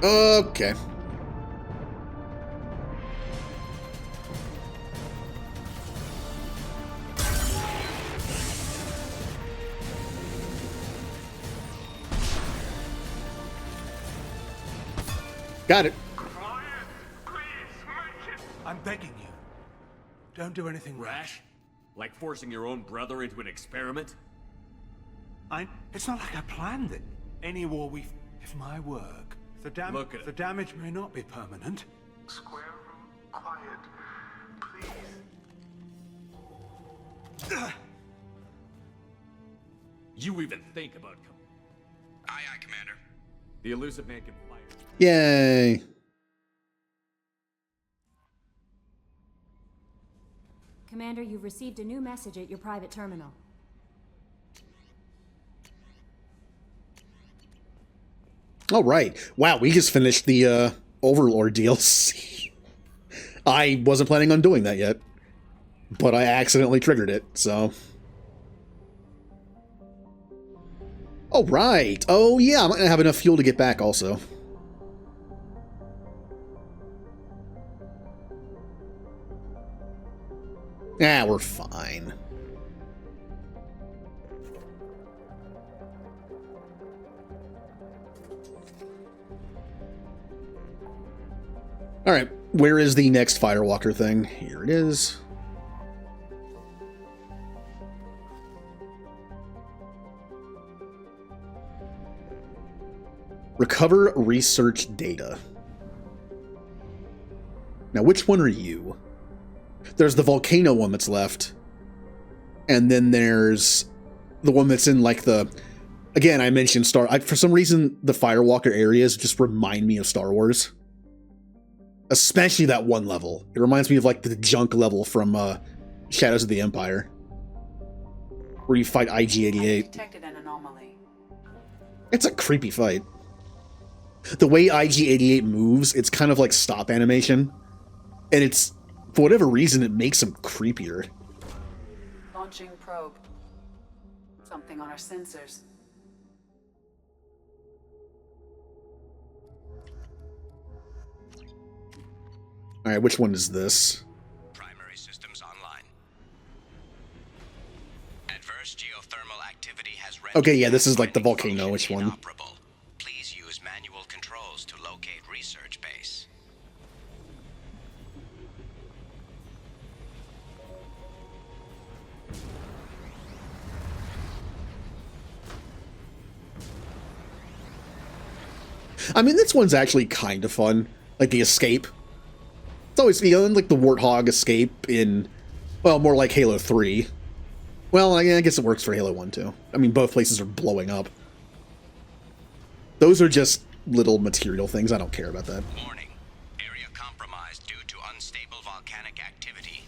Okay. Got it. I'm begging you. Don't do anything Rash? Like forcing your own brother into an experiment? It's not like I planned it. Any war we... If my work. Look at the damage may not be permanent. Square root, quiet, please. You even think about... Aye, aye, Commander. The elusive man can fly. Yay. Commander, you've received a new message at your private terminal. All right. Wow, we just finished the Overlord DLC. I wasn't planning on doing that yet, but I accidentally triggered it, so... Oh, right. Oh, yeah, I might not have enough fuel to get back also. Ah, we're fine. Alright, where is the next Firewalker thing? Here it is. Recover research data. Now, which one are you? There's the volcano one that's left. And then there's the one that's in, like, the... Again, I mentioned for some reason, the Firewalker areas just remind me of Star Wars. Especially that one level. It reminds me of, like, the junk level from Shadows of the Empire, where you fight IG-88. Detected an anomaly. It's a creepy fight. The way IG-88 moves, it's kind of like stop animation, and it's, for whatever reason, it makes him creepier. Launching probe. Something on our sensors. Alright, which one is this? Primary systems online. Adverse geothermal activity has Okay, yeah, this is like the volcano. Which one? Please use manual controls to locate research base. I mean, this one's actually kind of fun. Like the escape. It's always, you know, like the Warthog escape in, well, more like Halo 3. Well, I guess it works for Halo 1 too. I mean, both places are blowing up. Those are just little material things. I don't care about that. Warning. Area compromised due to unstable volcanic activity.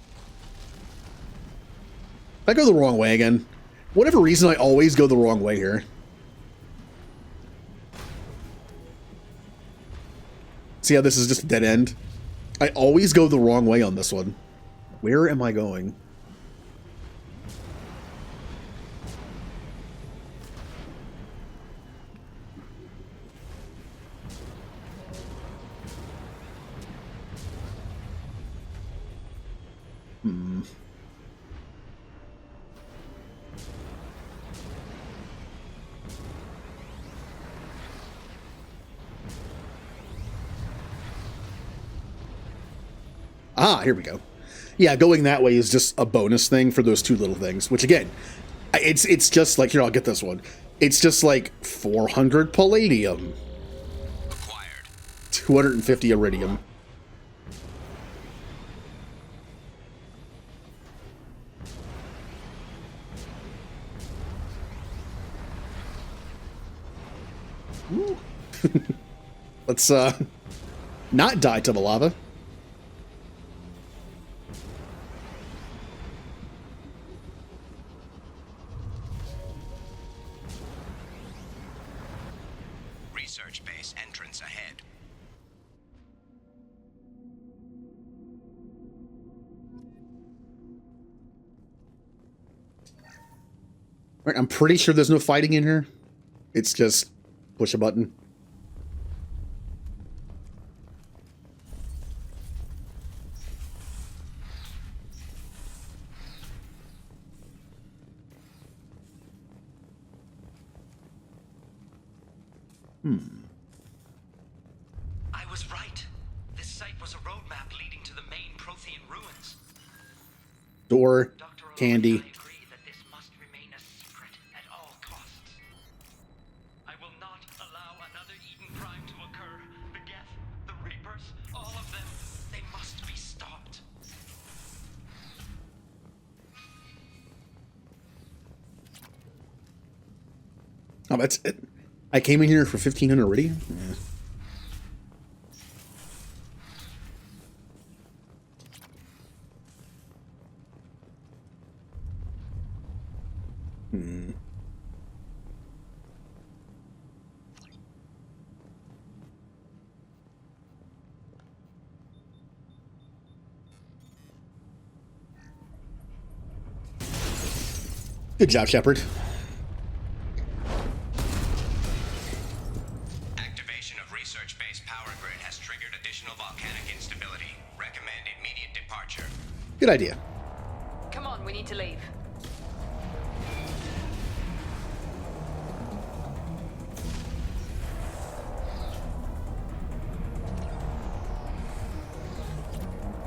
If I go the wrong way again, whatever reason, I always go the wrong way here. See how this is just a dead end? I always go the wrong way on this one. Where am I going? Ah, here we go. Yeah, going that way is just a bonus thing for those two little things, which again, it's just like, here, I'll get this one. It's just like 400 palladium. Acquired. 250 iridium. Ooh. Let's not die to the lava. Research base entrance ahead. Right, I'm pretty sure there's no fighting in here. It's just push a button. I was right. This site was a roadmap leading to the main Prothean ruins. Door, candy. Agree that this must remain a secret at all costs. I will not allow another Eden Prime to occur. The Geth, the Reapers, all of them, they must be stopped. Oh, that's it. I came in here for 1500 iridium? Yeah. Good job, Shepard. Activation of research base power grid has triggered additional volcanic instability. Recommend immediate departure. Good idea. Come on, we need to leave.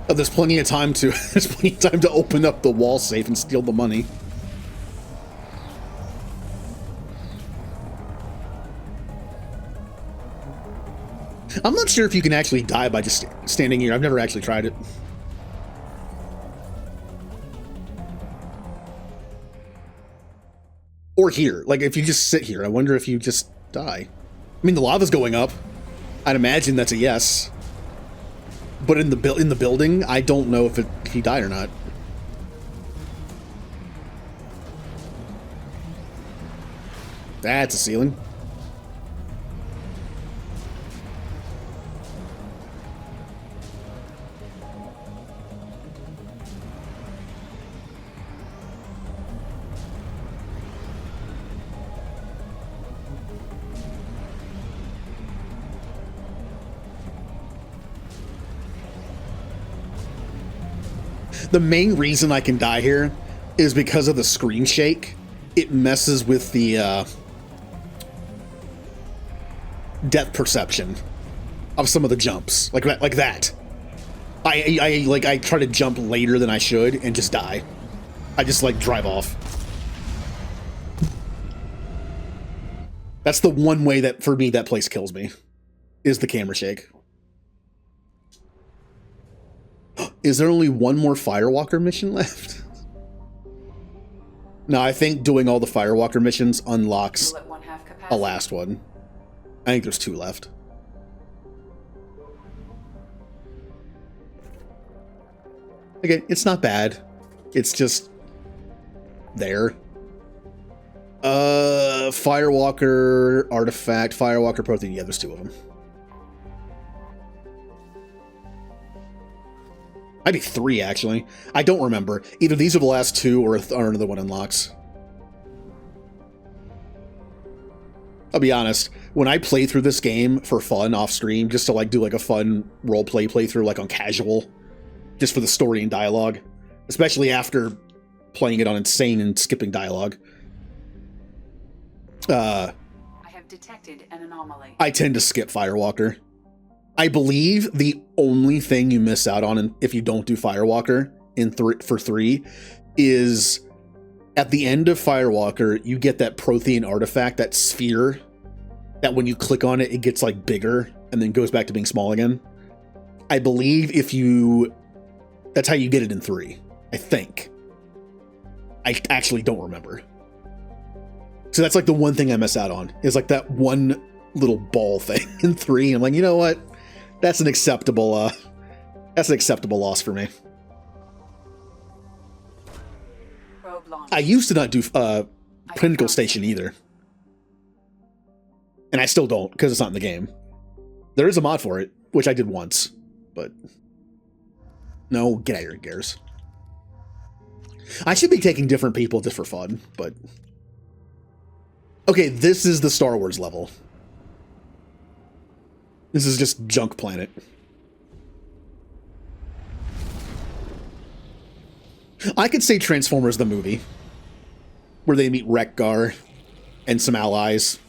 Oh, there's plenty of time to open up the wall safe and steal the money. I'm not sure if you can actually die by just standing here. I've never actually tried it. Or here. Like, if you just sit here, I wonder if you just die. I mean, the lava's going up. I'd imagine that's a yes. But in the building, I don't know if he died or not. That's a ceiling. The main reason I can die here is because of the screen shake. It messes with the depth perception of some of the jumps, like that. I try to jump later than I should and just die. I just like drive off. That's the one way that for me that place kills me, is the camera shake. Is there only one more Firewalker mission left? No, I think doing all the Firewalker missions unlocks a last one. I think there's 2 left. Again, it's not bad. It's just there. Firewalker, Artifact, Firewalker, Protein. Yeah, there's 2 of them. Might be 3, actually. I don't remember. Either these are the last 2 or another one unlocks. I'll be honest. When I play through this game for fun off stream, just to like do like a fun roleplay playthrough like on casual, just for the story and dialogue, especially after playing it on insane and skipping dialogue, I have detected an anomaly. I tend to skip Firewalker. I believe the only thing you miss out on if you don't do Firewalker for 3 is at the end of Firewalker, you get that Prothean artifact, that sphere, that when you click on it, it gets like bigger and then goes back to being small again. I believe that's how you get it in 3, I think. I actually don't remember. So that's like the one thing I miss out on, is like that one little ball thing in 3. I'm like, you know what? That's an acceptable loss for me. I used to not do Pinnacle Station either. And I still don't, because it's not in the game. There is a mod for it, which I did once, but no, get out of here, Gears. I should be taking different people just for fun, but okay, this is the Star Wars level. This is just Junk Planet. I could say Transformers the movie, where they meet Wreck-Gar and some allies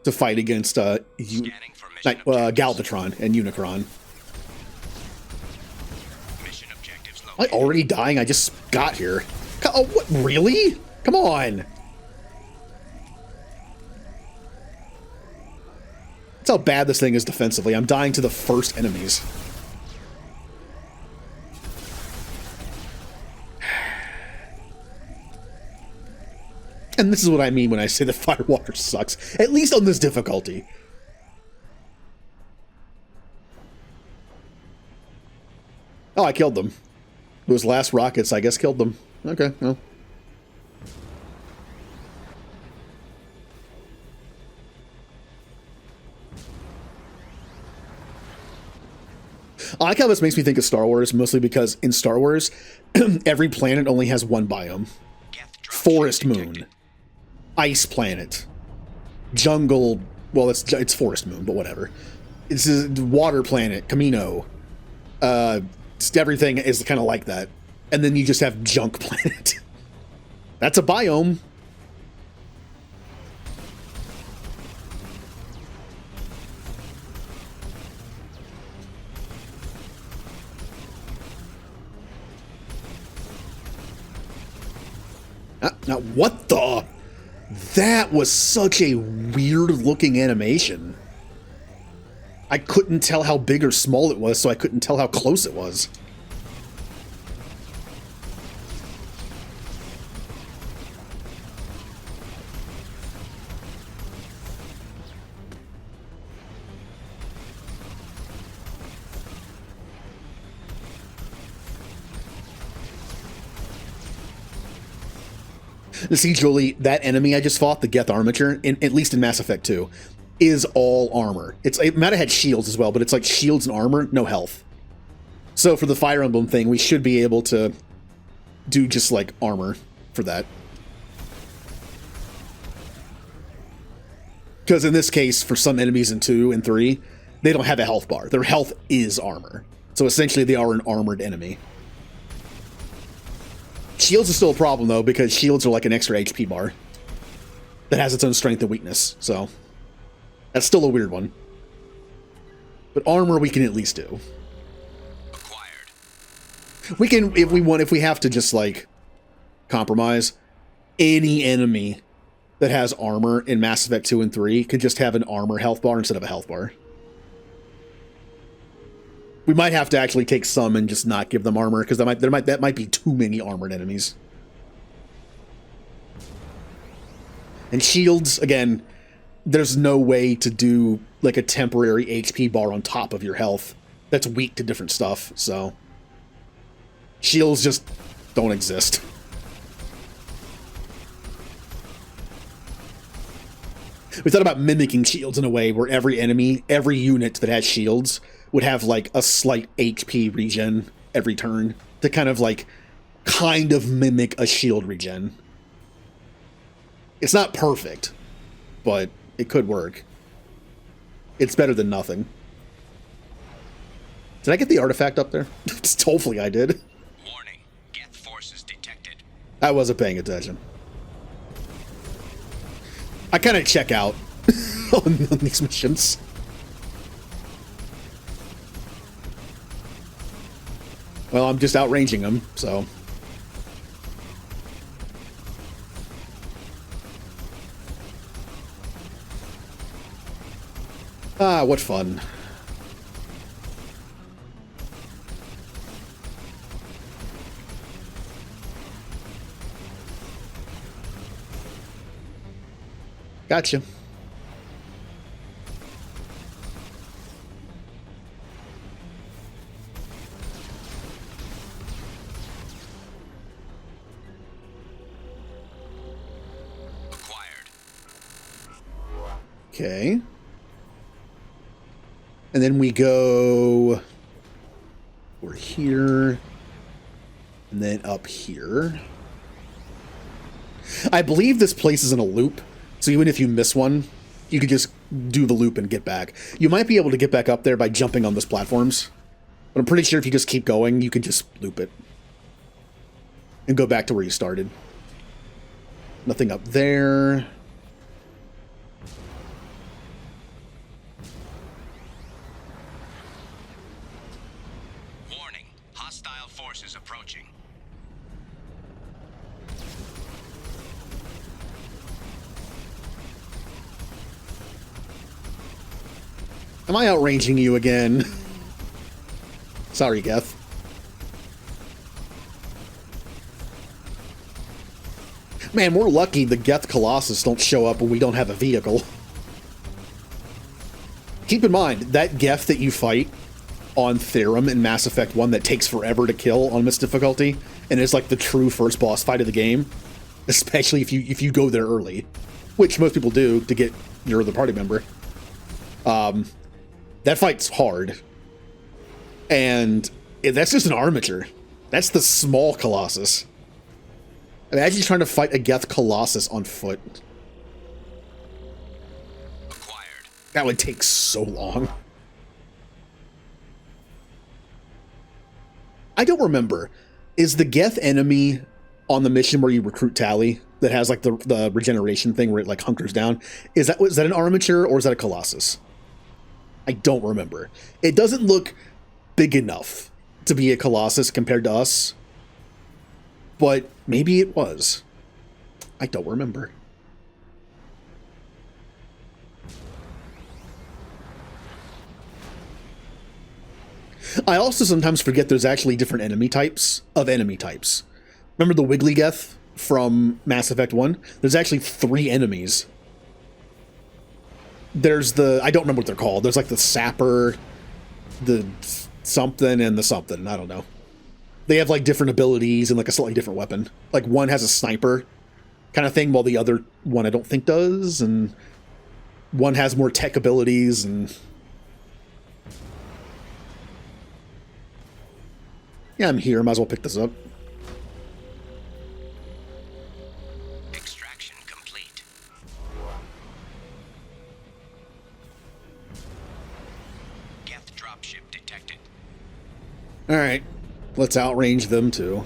to fight against Galvatron and Unicron. Am I already dying? I just got here. Oh, what? Really? Come on. That's how bad this thing is defensively. I'm dying to the first enemies. And this is what I mean when I say that Firewalker sucks. At least on this difficulty. Oh, I killed them. Those last rockets, I guess, killed them. Okay, well. I like how this makes me think of Star Wars, mostly because in Star Wars, every planet only has one biome. Forest moon. Ice planet. Jungle, well, it's forest moon, but whatever. It's a water planet, Camino. Just everything is kind of like that. And then you just have junk planet. That's a biome. Now, what the? That was such a weird looking animation. I couldn't tell how big or small it was, so I couldn't tell how close it was. See, Julie, that enemy I just fought, the Geth Armature, at least in Mass Effect 2, is all armor. It might have had shields as well, but it's like shields and armor, no health. So for the Fire Emblem thing, we should be able to do just like armor for that. Because in this case, for some enemies in 2 and 3, they don't have a health bar. Their health is armor. So essentially they are an armored enemy. Shields are still a problem though, because shields are like an extra HP bar that has its own strength and weakness. So that's still a weird one. But armor we can at least do. We can, if we have to just like compromise, any enemy that has armor in Mass Effect 2 and 3 could just have an armor health bar instead of a health bar. We might have to actually take some and just not give them armor, because that might be too many armored enemies. And shields, again, there's no way to do like a temporary HP bar on top of your health that's weak to different stuff, so shields just don't exist. We thought about mimicking shields in a way where every enemy, every unit that has shields would have like a slight HP regen every turn to kind of mimic a shield regen. It's not perfect, but it could work. It's better than nothing. Did I get the artifact up there? Hopefully I did. Warning, Geth forces detected. I wasn't paying attention. I kind of check out on these missions. Well, I'm just outranging them, so. Ah, what fun. Gotcha. Okay. And then we go... We're here. And then up here. I believe this place is in a loop. So even if you miss one, you could just do the loop and get back. You might be able to get back up there by jumping on those platforms. But I'm pretty sure if you just keep going, you can just loop it. And go back to where you started. Nothing up there. Warning, hostile forces approaching. Am I outranging you again? Sorry, Geth. Man, we're lucky the Geth Colossus don't show up when we don't have a vehicle. Keep in mind, that Geth that you fight on Therum in Mass Effect 1 that takes forever to kill on Mist difficulty, and is like the true first boss fight of the game, especially if you go there early, which most people do to get your other party member. That fight's hard. And that's just an armature. That's the small Colossus. Imagine trying to fight a Geth Colossus on foot. That would take so long. I don't remember. Is the Geth enemy on the mission where you recruit Tally that has like the regeneration thing where it like hunkers down? Was that an armature or is that a Colossus? I don't remember. It doesn't look big enough to be a Colossus compared to us, but maybe it was. I don't remember. I also sometimes forget there's actually different enemy types of enemy types. Remember the Wiggly Geth from Mass Effect 1? There's actually 3 enemies. There's I don't remember what they're called. There's like the Sapper, the something, and the something. I don't know. They have like different abilities and like a slightly different weapon. Like one has a sniper, kind of thing, while the other one I don't think does, and one has more tech abilities, and yeah, I'm here. Might as well pick this up. Extraction complete. Geth dropship detected. All right, let's outrange them too.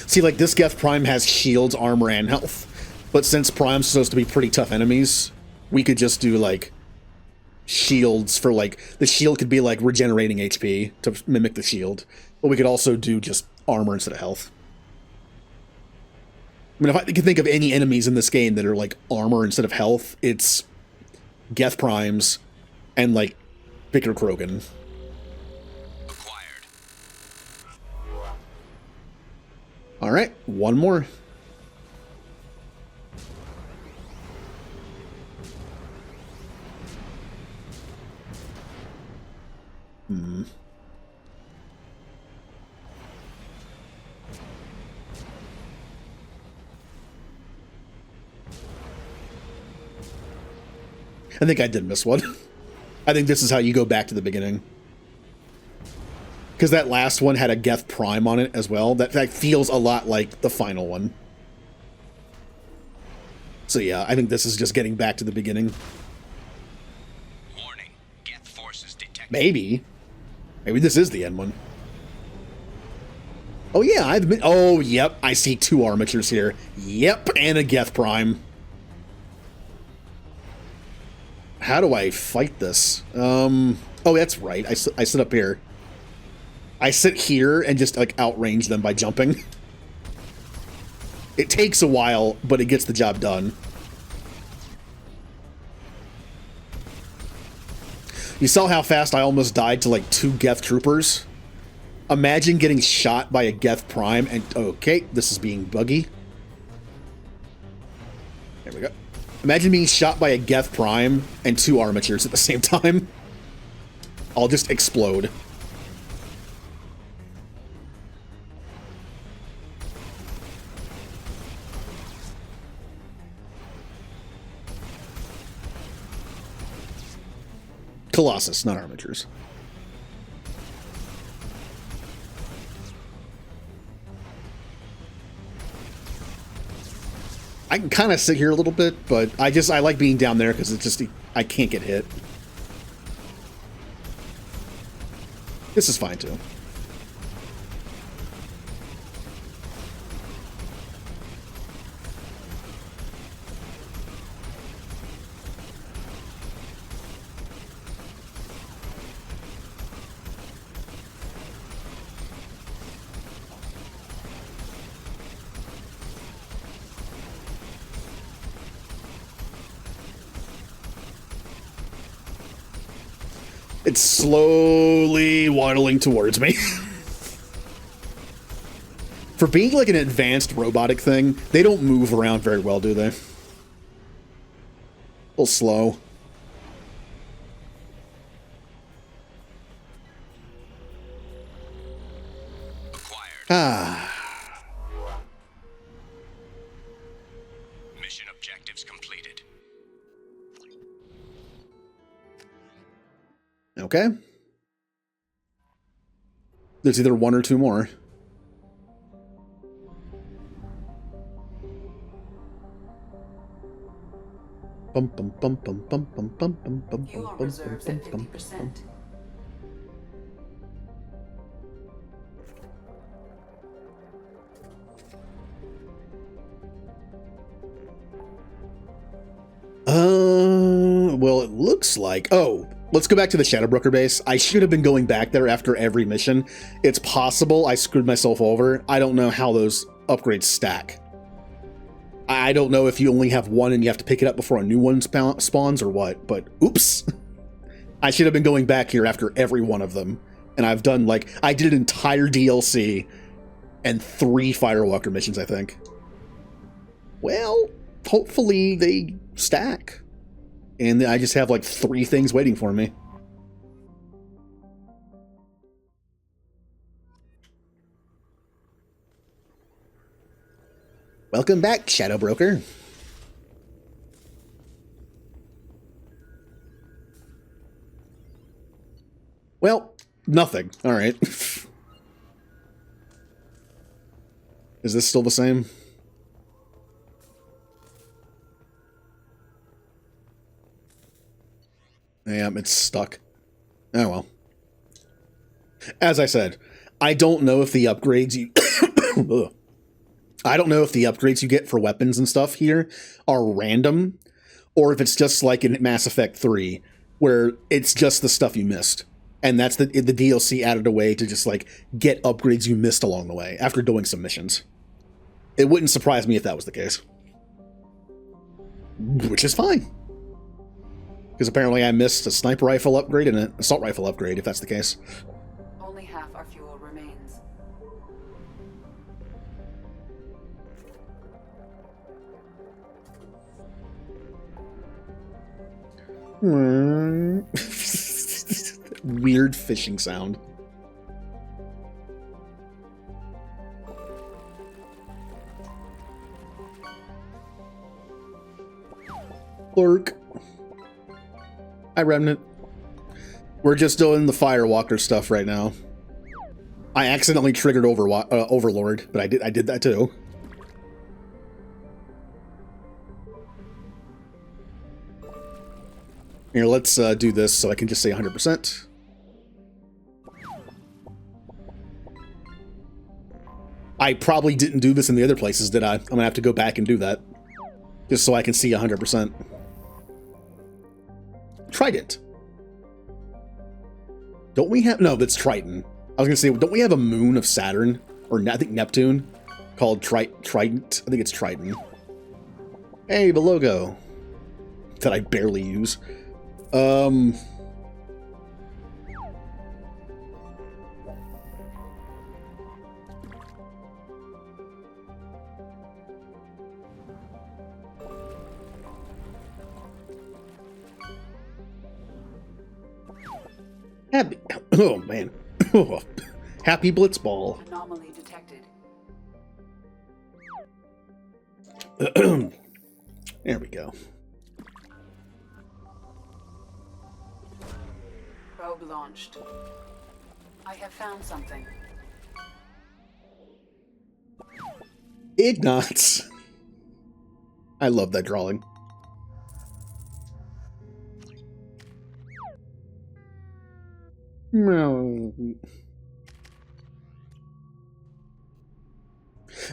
See, like, this Geth Prime has shields, armor, and health. But since Prime's supposed to be pretty tough enemies, we could just do, like, shields for, like... The shield could be, like, regenerating HP to mimic the shield. But we could also do just armor instead of health. I mean, if I can think of any enemies in this game that are, like, armor instead of health, it's Geth Primes and, like, Vicar Krogan. All right, one more. I think I did miss one. I think this is how you go back to the beginning. Because that last one had a Geth Prime on it as well. That feels a lot like the final one. So yeah, I think this is just getting back to the beginning. Warning. Geth forces detected. Maybe. Maybe this is the end one. Oh yeah, I've been... Oh, yep. I see two armatures here. Yep, and a Geth Prime. How do I fight this? Oh, that's right. I sit up here. I sit here and just, like, outrange them by jumping. It takes a while, but it gets the job done. You saw how fast I almost died to, like, 2 Geth troopers? Imagine getting shot by a Geth Prime and... Okay, this is being buggy. There we go. Imagine being shot by a Geth Prime and 2 armatures at the same time. I'll just explode. Colossus, not armatures. I can kind of sit here a little bit, but I like being down there because it's just, I can't get hit. This is fine too. It's slowly waddling towards me. For being like an advanced robotic thing, they don't move around very well, do they? A little slow. Ah. Mission objectives completed. Okay. There's either 1 or 2 more. Bum bum bum bum bum bum bum bum bum Fuel bum reserves bum at bum 50%. Well, it looks like... Oh, let's go back to the Shadowbroker base. I should have been going back there after every mission. It's possible I screwed myself over. I don't know how those upgrades stack. I don't know if you only have one and you have to pick it up before a new one spawns or what, but oops. I should have been going back here after every one of them. And I've done, like, I did an entire DLC and 3 Firewalker missions, I think. Well, hopefully they stack. And I just have, like, 3 things waiting for me. Welcome back, Shadowbroker. Well, nothing. All right. Is this still the same? Yeah, it's stuck. Oh well. As I said, I don't know if the upgrades you I don't know if the upgrades you get for weapons and stuff here are random, or if it's just like in Mass Effect 3, where it's just the stuff you missed. And that's the DLC added a way to just, like, get upgrades you missed along the way after doing some missions. It wouldn't surprise me if that was the case. Which is fine. Because apparently I missed a sniper rifle upgrade and an assault rifle upgrade, if that's the case. Only half our fuel remains. Weird fishing sound. Lurk. Hi, Remnant. We're just doing the Firewalker stuff right now. I accidentally triggered Overlord, but I did that too. Here, let's do this so I can just say 100%. I probably didn't do this in the other places, did I? I'm gonna have to go back and do that. Just so I can see 100%. Trident. Don't we have... No, that's Triton. I was gonna say, don't we have a moon of Saturn? Or I think Neptune? Called Trident? I think it's Triton. Hey, the logo. That I barely use. Happy... Oh, man. Happy Blitzball. Anomaly detected. There we go. Probe launched. I have found something. Ignatz. I love that drawing. No.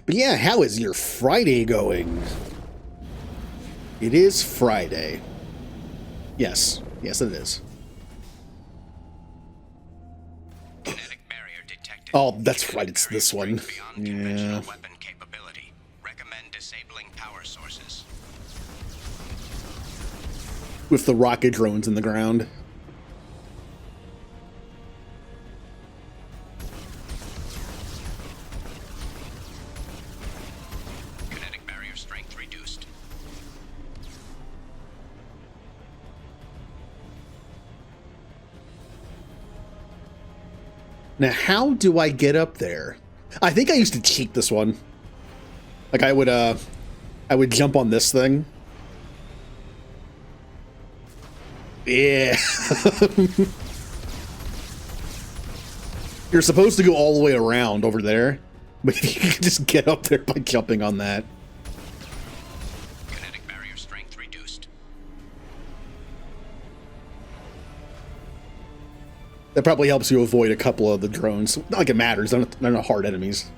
But yeah, how is your Friday going? It is Friday. Yes. Yes, it is. Kinetic barrier detected. Oh, that's right. It's this one. Yeah. Weapon capability. Recommend disabling power sources. With the rocket drones in the ground. Kinetic barrier strength reduced. Now, how do I get up there? I think I used to cheat this one. Like, I would jump on this thing. Yeah. You're supposed to go all the way around over there, but you can just get up there by jumping on that. Kinetic barrier strength reduced. That probably helps you avoid a couple of the drones. Not like it matters, they're not hard enemies.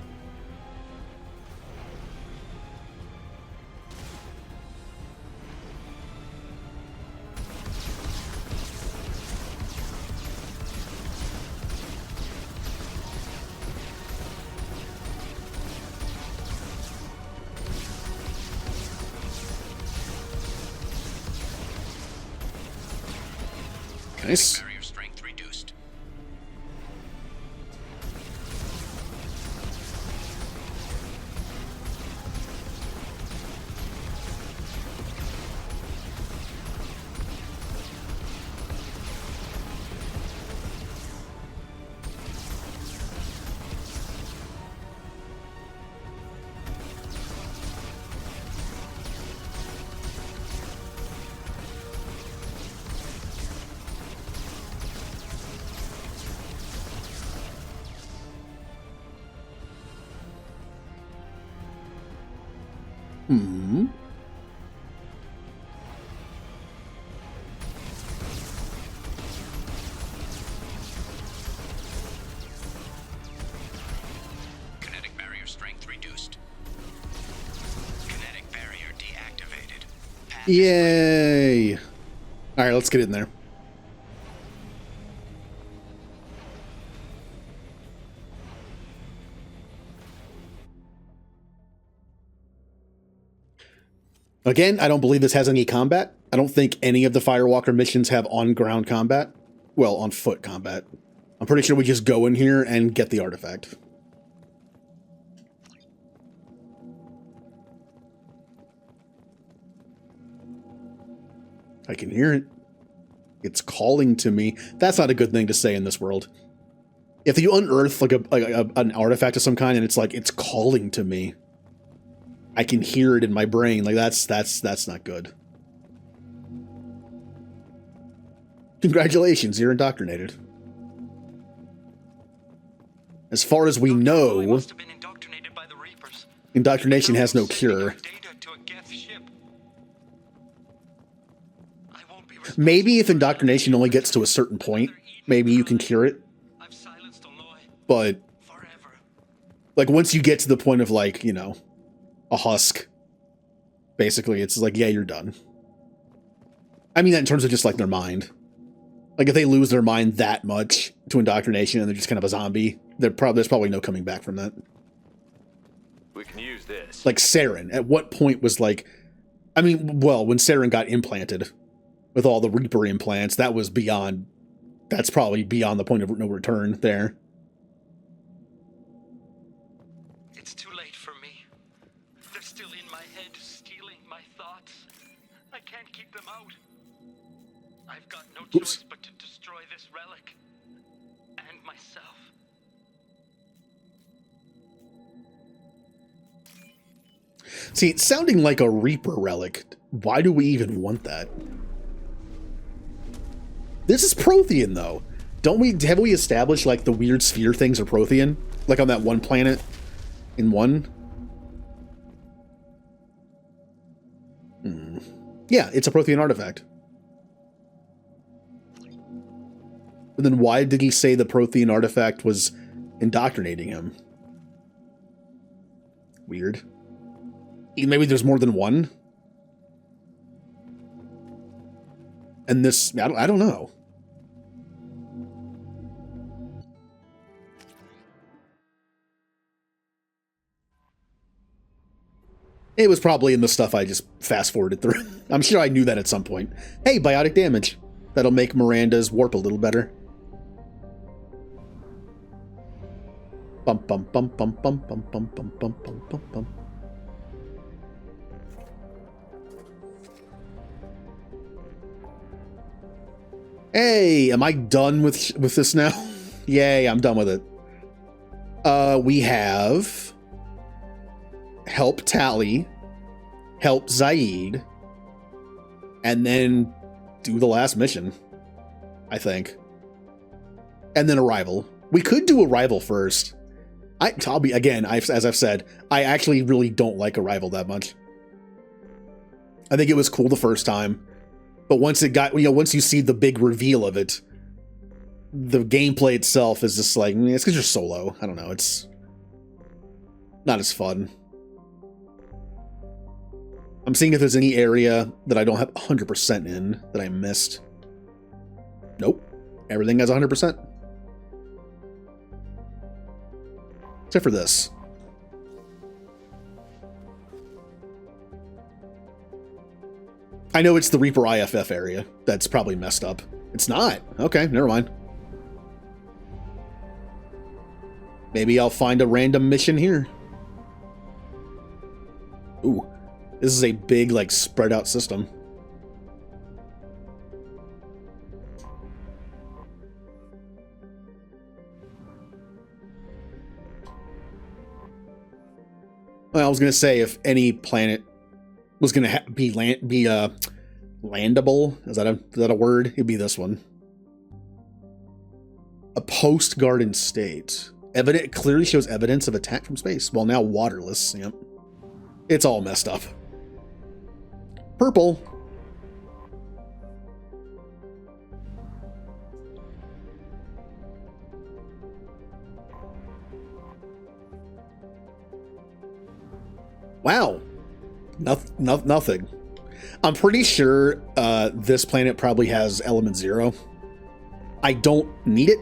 Nice. Barrier strength reduced. Hmm. Kinetic barrier strength reduced. Kinetic barrier deactivated. Yay! All right, let's get in there. Again, I don't believe this has any combat. I don't think any of the Firewalker missions have on-ground combat. Well, on-foot combat. I'm pretty sure we just go in here and get the artifact. I can hear it. It's calling to me. That's not a good thing to say in this world. If you unearth like an artifact of some kind and it's like, it's calling to me, I can hear it in my brain. Like that's not good. Congratulations, you're indoctrinated. As far as we know, indoctrination has no cure. Maybe if indoctrination only gets to a certain point, maybe you can cure it. But like once you get to the point of like, you know, a husk, basically it's like, yeah, you're done. I mean that in terms of just like their mind. Like if they lose their mind that much to indoctrination and they're just kind of a zombie, there's probably no coming back from that. We can use this. Like Saren, at what point was like, I mean, well, when Saren got implanted with all the Reaper implants, that was beyond, that's probably beyond the point of no return there. It's too late for me. They're still in my head, stealing my thoughts. I can't keep them out. I've got no choice but to destroy this relic. And myself. See, it's sounding like a Reaper relic. Why do we even want that? This is Prothean, though. Have we established, like, the weird sphere things are Prothean? Like on that one planet in 1? Yeah, it's a Prothean artifact. But then why did he say the Prothean artifact was indoctrinating him? Weird. Maybe there's more than one? And this, I don't know. It was probably in the stuff I just fast-forwarded through. I'm sure I knew that at some point. Hey, biotic damage. That'll make Miranda's warp a little better. Bum bum bum bum bum bum bum bum bum bum bum bum. Hey, am I done with this now? Yay, I'm done with it. We have help Tally, help Zaid, and then do the last mission, I think. And then Arrival. We could do Arrival first. I'll be, again, as I've said, I actually really don't like Arrival that much. I think it was cool the first time. But once it got, once you see the big reveal of it, the gameplay itself is just like, it's because you're solo. I don't know. It's not as fun. I'm seeing if there's any area that I don't have 100% in that I missed. Nope. Everything has 100%. Except for this. I know it's the Reaper IFF area that's probably messed up. It's not. Okay, never mind. Maybe I'll find a random mission here. Ooh, this is a big, like, spread out system. Well, I was gonna say if any planet was gonna be landable, is that a word? It'd be this one. A post-garden state. Evident clearly shows evidence of attack from space. Well, now waterless. Yep. It's all messed up. Purple. Wow. Nothing. I'm pretty sure this planet probably has element 0. I don't need it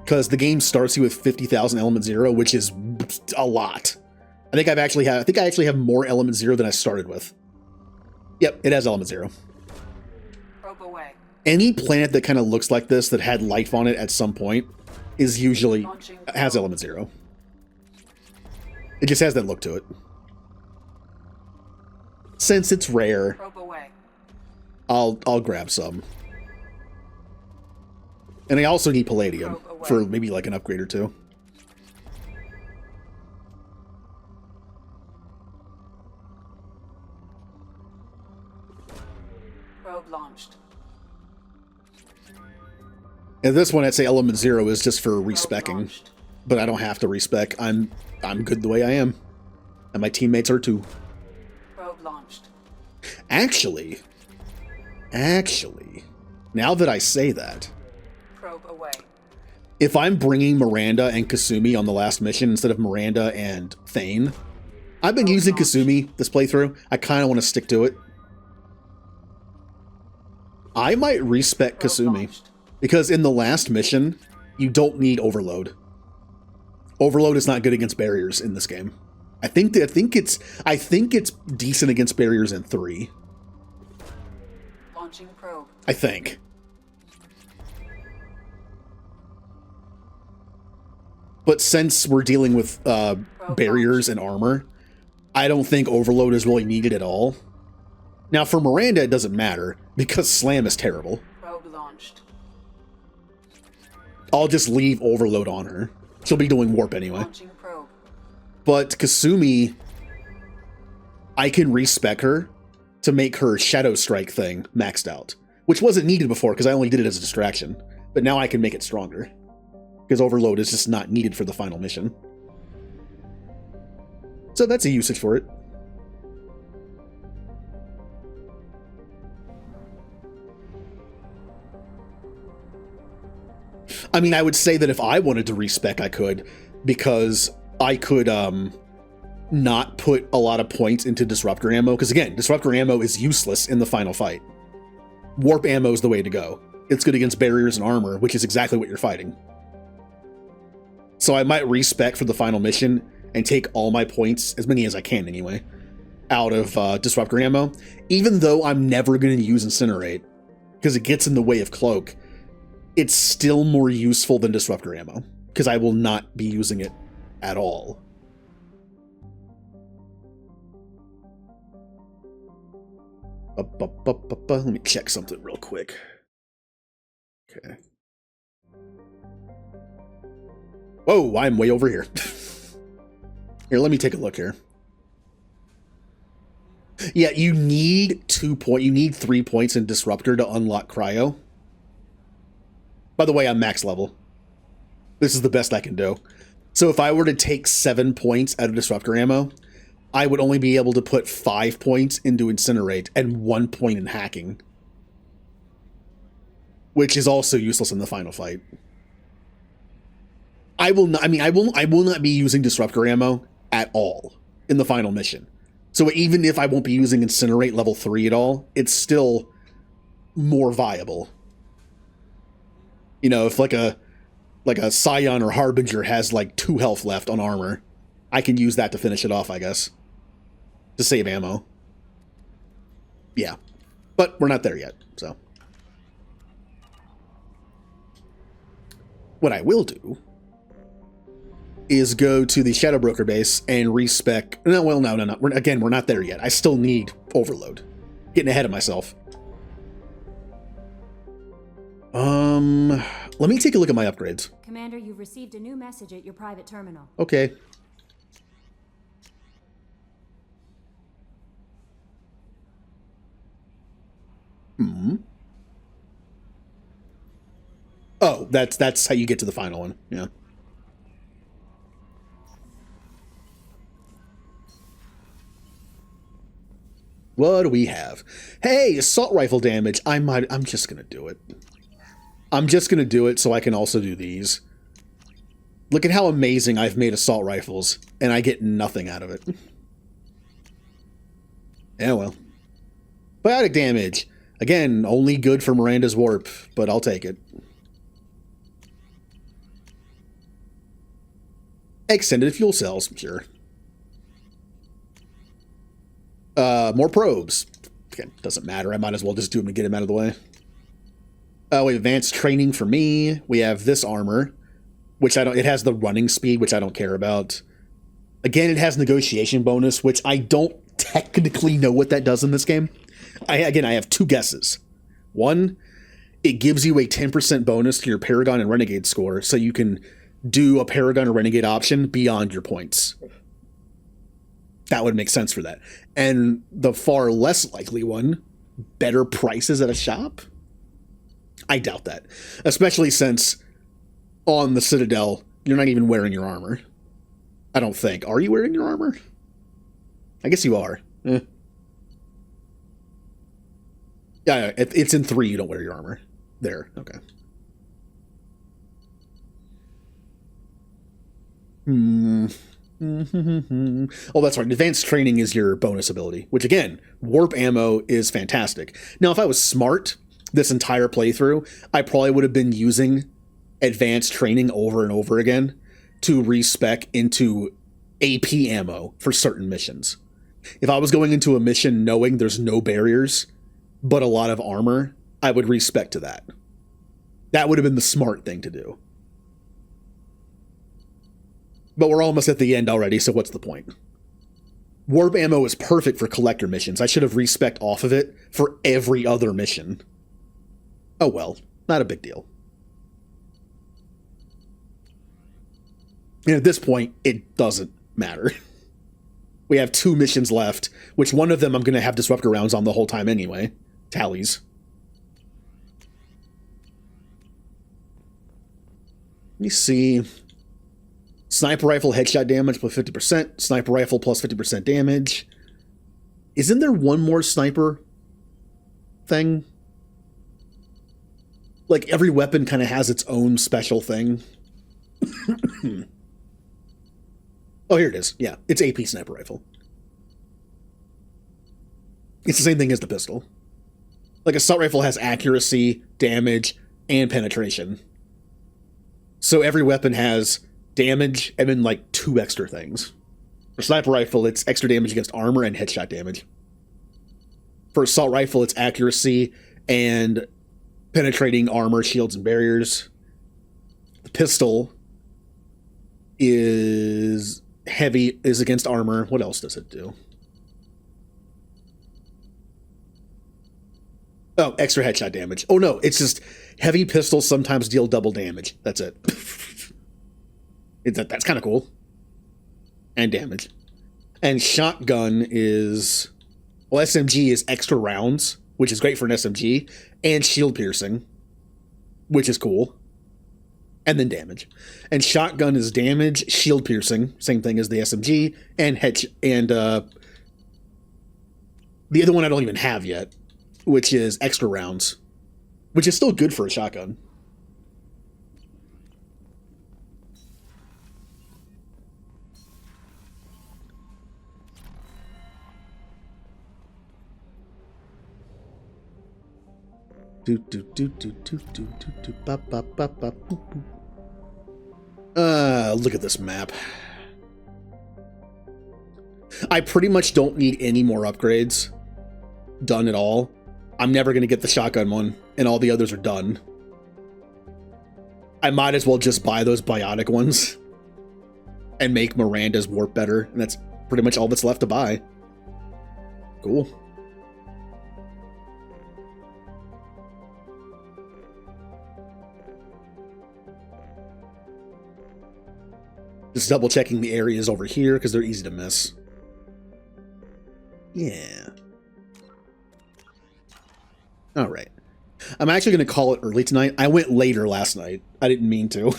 because the game starts you with 50,000 element 0, which is a lot. I think I actually have more element 0 than I started with. Yep, it has element 0. Probe away. Any planet that kind of looks like this that had life on it at some point is usually has element 0. It just has that look to it. Since it's rare, I'll grab some. And I also need palladium for maybe like an upgrade or two. Probe launched. And this one, I'd say element 0 is just for respecking, but I don't have to respec. I'm good the way I am, and my teammates are too. Probe launched. Actually, now that I say that, Probe away. if I'm bringing Miranda and Kasumi on the last mission instead of Miranda and Thane, I've been using Kasumi this playthrough. I kind of want to stick to it. I might respec Kasumi because in the last mission, you don't need Overload. Overload is not good against barriers in this game. I think it's decent against barriers in 3. Launching probe. I think. But since we're dealing with barriers and armor, I don't think Overload is really needed at all. Now for Miranda, it doesn't matter because Slam is terrible. Probe launched. I'll just leave Overload on her. She'll be doing warp anyway. Launching probe. But Kasumi, I can respec her to make her Shadow Strike thing maxed out, which wasn't needed before because I only did it as a distraction. But now I can make it stronger because Overload is just not needed for the final mission. So that's a usage for it. I mean, I would say that if I wanted to respec, I could, because I could not put a lot of points into Disruptor ammo, because again, Disruptor ammo is useless in the final fight. Warp ammo is the way to go. It's good against barriers and armor, which is exactly what you're fighting. So I might respec for the final mission and take all my points, as many as I can anyway, out of Disruptor ammo, even though I'm never going to use Incinerate, because it gets in the way of Cloak. It's still more useful than Disruptor ammo, because I will not be using it at all. Let me check something real quick. Okay. Whoa, I'm way over here. Here, let me take a look here. Yeah, you need 3 points in Disruptor to unlock Cryo. By the way, I'm max level. This is the best I can do. So if I were to take 7 points out of Disruptor ammo, I would only be able to put 5 points into Incinerate and 1 point in Hacking. Which is also useless in the final fight. I will not be using Disruptor ammo at all in the final mission. So even if I won't be using Incinerate level 3 at all, it's still more viable. You know, if like a Scion or Harbinger has like 2 health left on armor, I can use that to finish it off, I guess. To save ammo. Yeah. But we're not there yet, so. What I will do is go to the Shadow Broker base and respec. No, well, no. We're not there yet. I still need Overload. Getting ahead of myself. Let me take a look at my upgrades. Commander, you've received a new message at your private terminal. Okay. Oh, that's how you get to the final one. Yeah. What do we have? Hey, assault rifle damage. I'm just gonna do it. I'm just gonna do it so I can also do these. Look at how amazing I've made assault rifles, and I get nothing out of it. Yeah, well. Biotic damage. Again, only good for Miranda's Warp, but I'll take it. Extended fuel cells, sure. More probes. Okay, doesn't matter. I might as well just do them and get them out of the way. We have advanced training for me. We have this armor, which I don't. It has the running speed, which I don't care about. Again, it has negotiation bonus, which I don't technically know what that does in this game. I have two guesses. One, it gives you a 10% bonus to your Paragon and Renegade score, so you can do a Paragon or Renegade option beyond your points. That would make sense for that. And the far less likely one, better prices at a shop? I doubt that. Especially since on the Citadel, you're not even wearing your armor. I don't think. Are you wearing your armor? I guess you are. Yeah, it's in 3, you don't wear your armor. There, okay. Oh, that's right. Advanced training is your bonus ability, which again, warp ammo is fantastic. Now, if I was smart this entire playthrough, I probably would have been using advanced training over and over again to respec into AP ammo for certain missions. If I was going into a mission knowing there's no barriers, but a lot of armor, I would respec to that. That would have been the smart thing to do. But we're almost at the end already, so what's the point? Warp ammo is perfect for collector missions. I should have respect off of it for every other mission. Oh well, not a big deal. And at this point, it doesn't matter. We have 2 missions left, which one of them I'm going to have disruptor rounds on the whole time anyway. Tallies. Let me see. Sniper rifle headshot damage plus 50%. Sniper rifle plus 50% damage. Isn't there one more sniper thing? Like, every weapon kind of has its own special thing. Oh, here it is. Yeah, it's AP sniper rifle. It's the same thing as the pistol. Like, assault rifle has accuracy, damage, and penetration. So every weapon has damage and then like 2 extra things. For sniper rifle, it's extra damage against armor and headshot damage. For assault rifle, it's accuracy and penetrating armor, shields, and barriers. The pistol is against armor. What else does it do? Oh, extra headshot damage. Oh no, it's just heavy pistols sometimes deal double damage. That's it. That's kind of cool. And damage. And shotgun is... Well, SMG is extra rounds, which is great for an SMG, and shield piercing, which is cool. And then damage. And shotgun is damage, shield piercing, same thing as the SMG, and the other one I don't even have yet, which is extra rounds, which is still good for a shotgun. Look at this map. I pretty much don't need any more upgrades done at all. I'm never going to get the shotgun one, and all the others are done. I might as well just buy those biotic ones and make Miranda's warp better, and that's pretty much all that's left to buy. Cool. Just double checking the areas over here because they're easy to miss. Yeah. All right. I'm actually going to call it early tonight. I went later last night. I didn't mean to.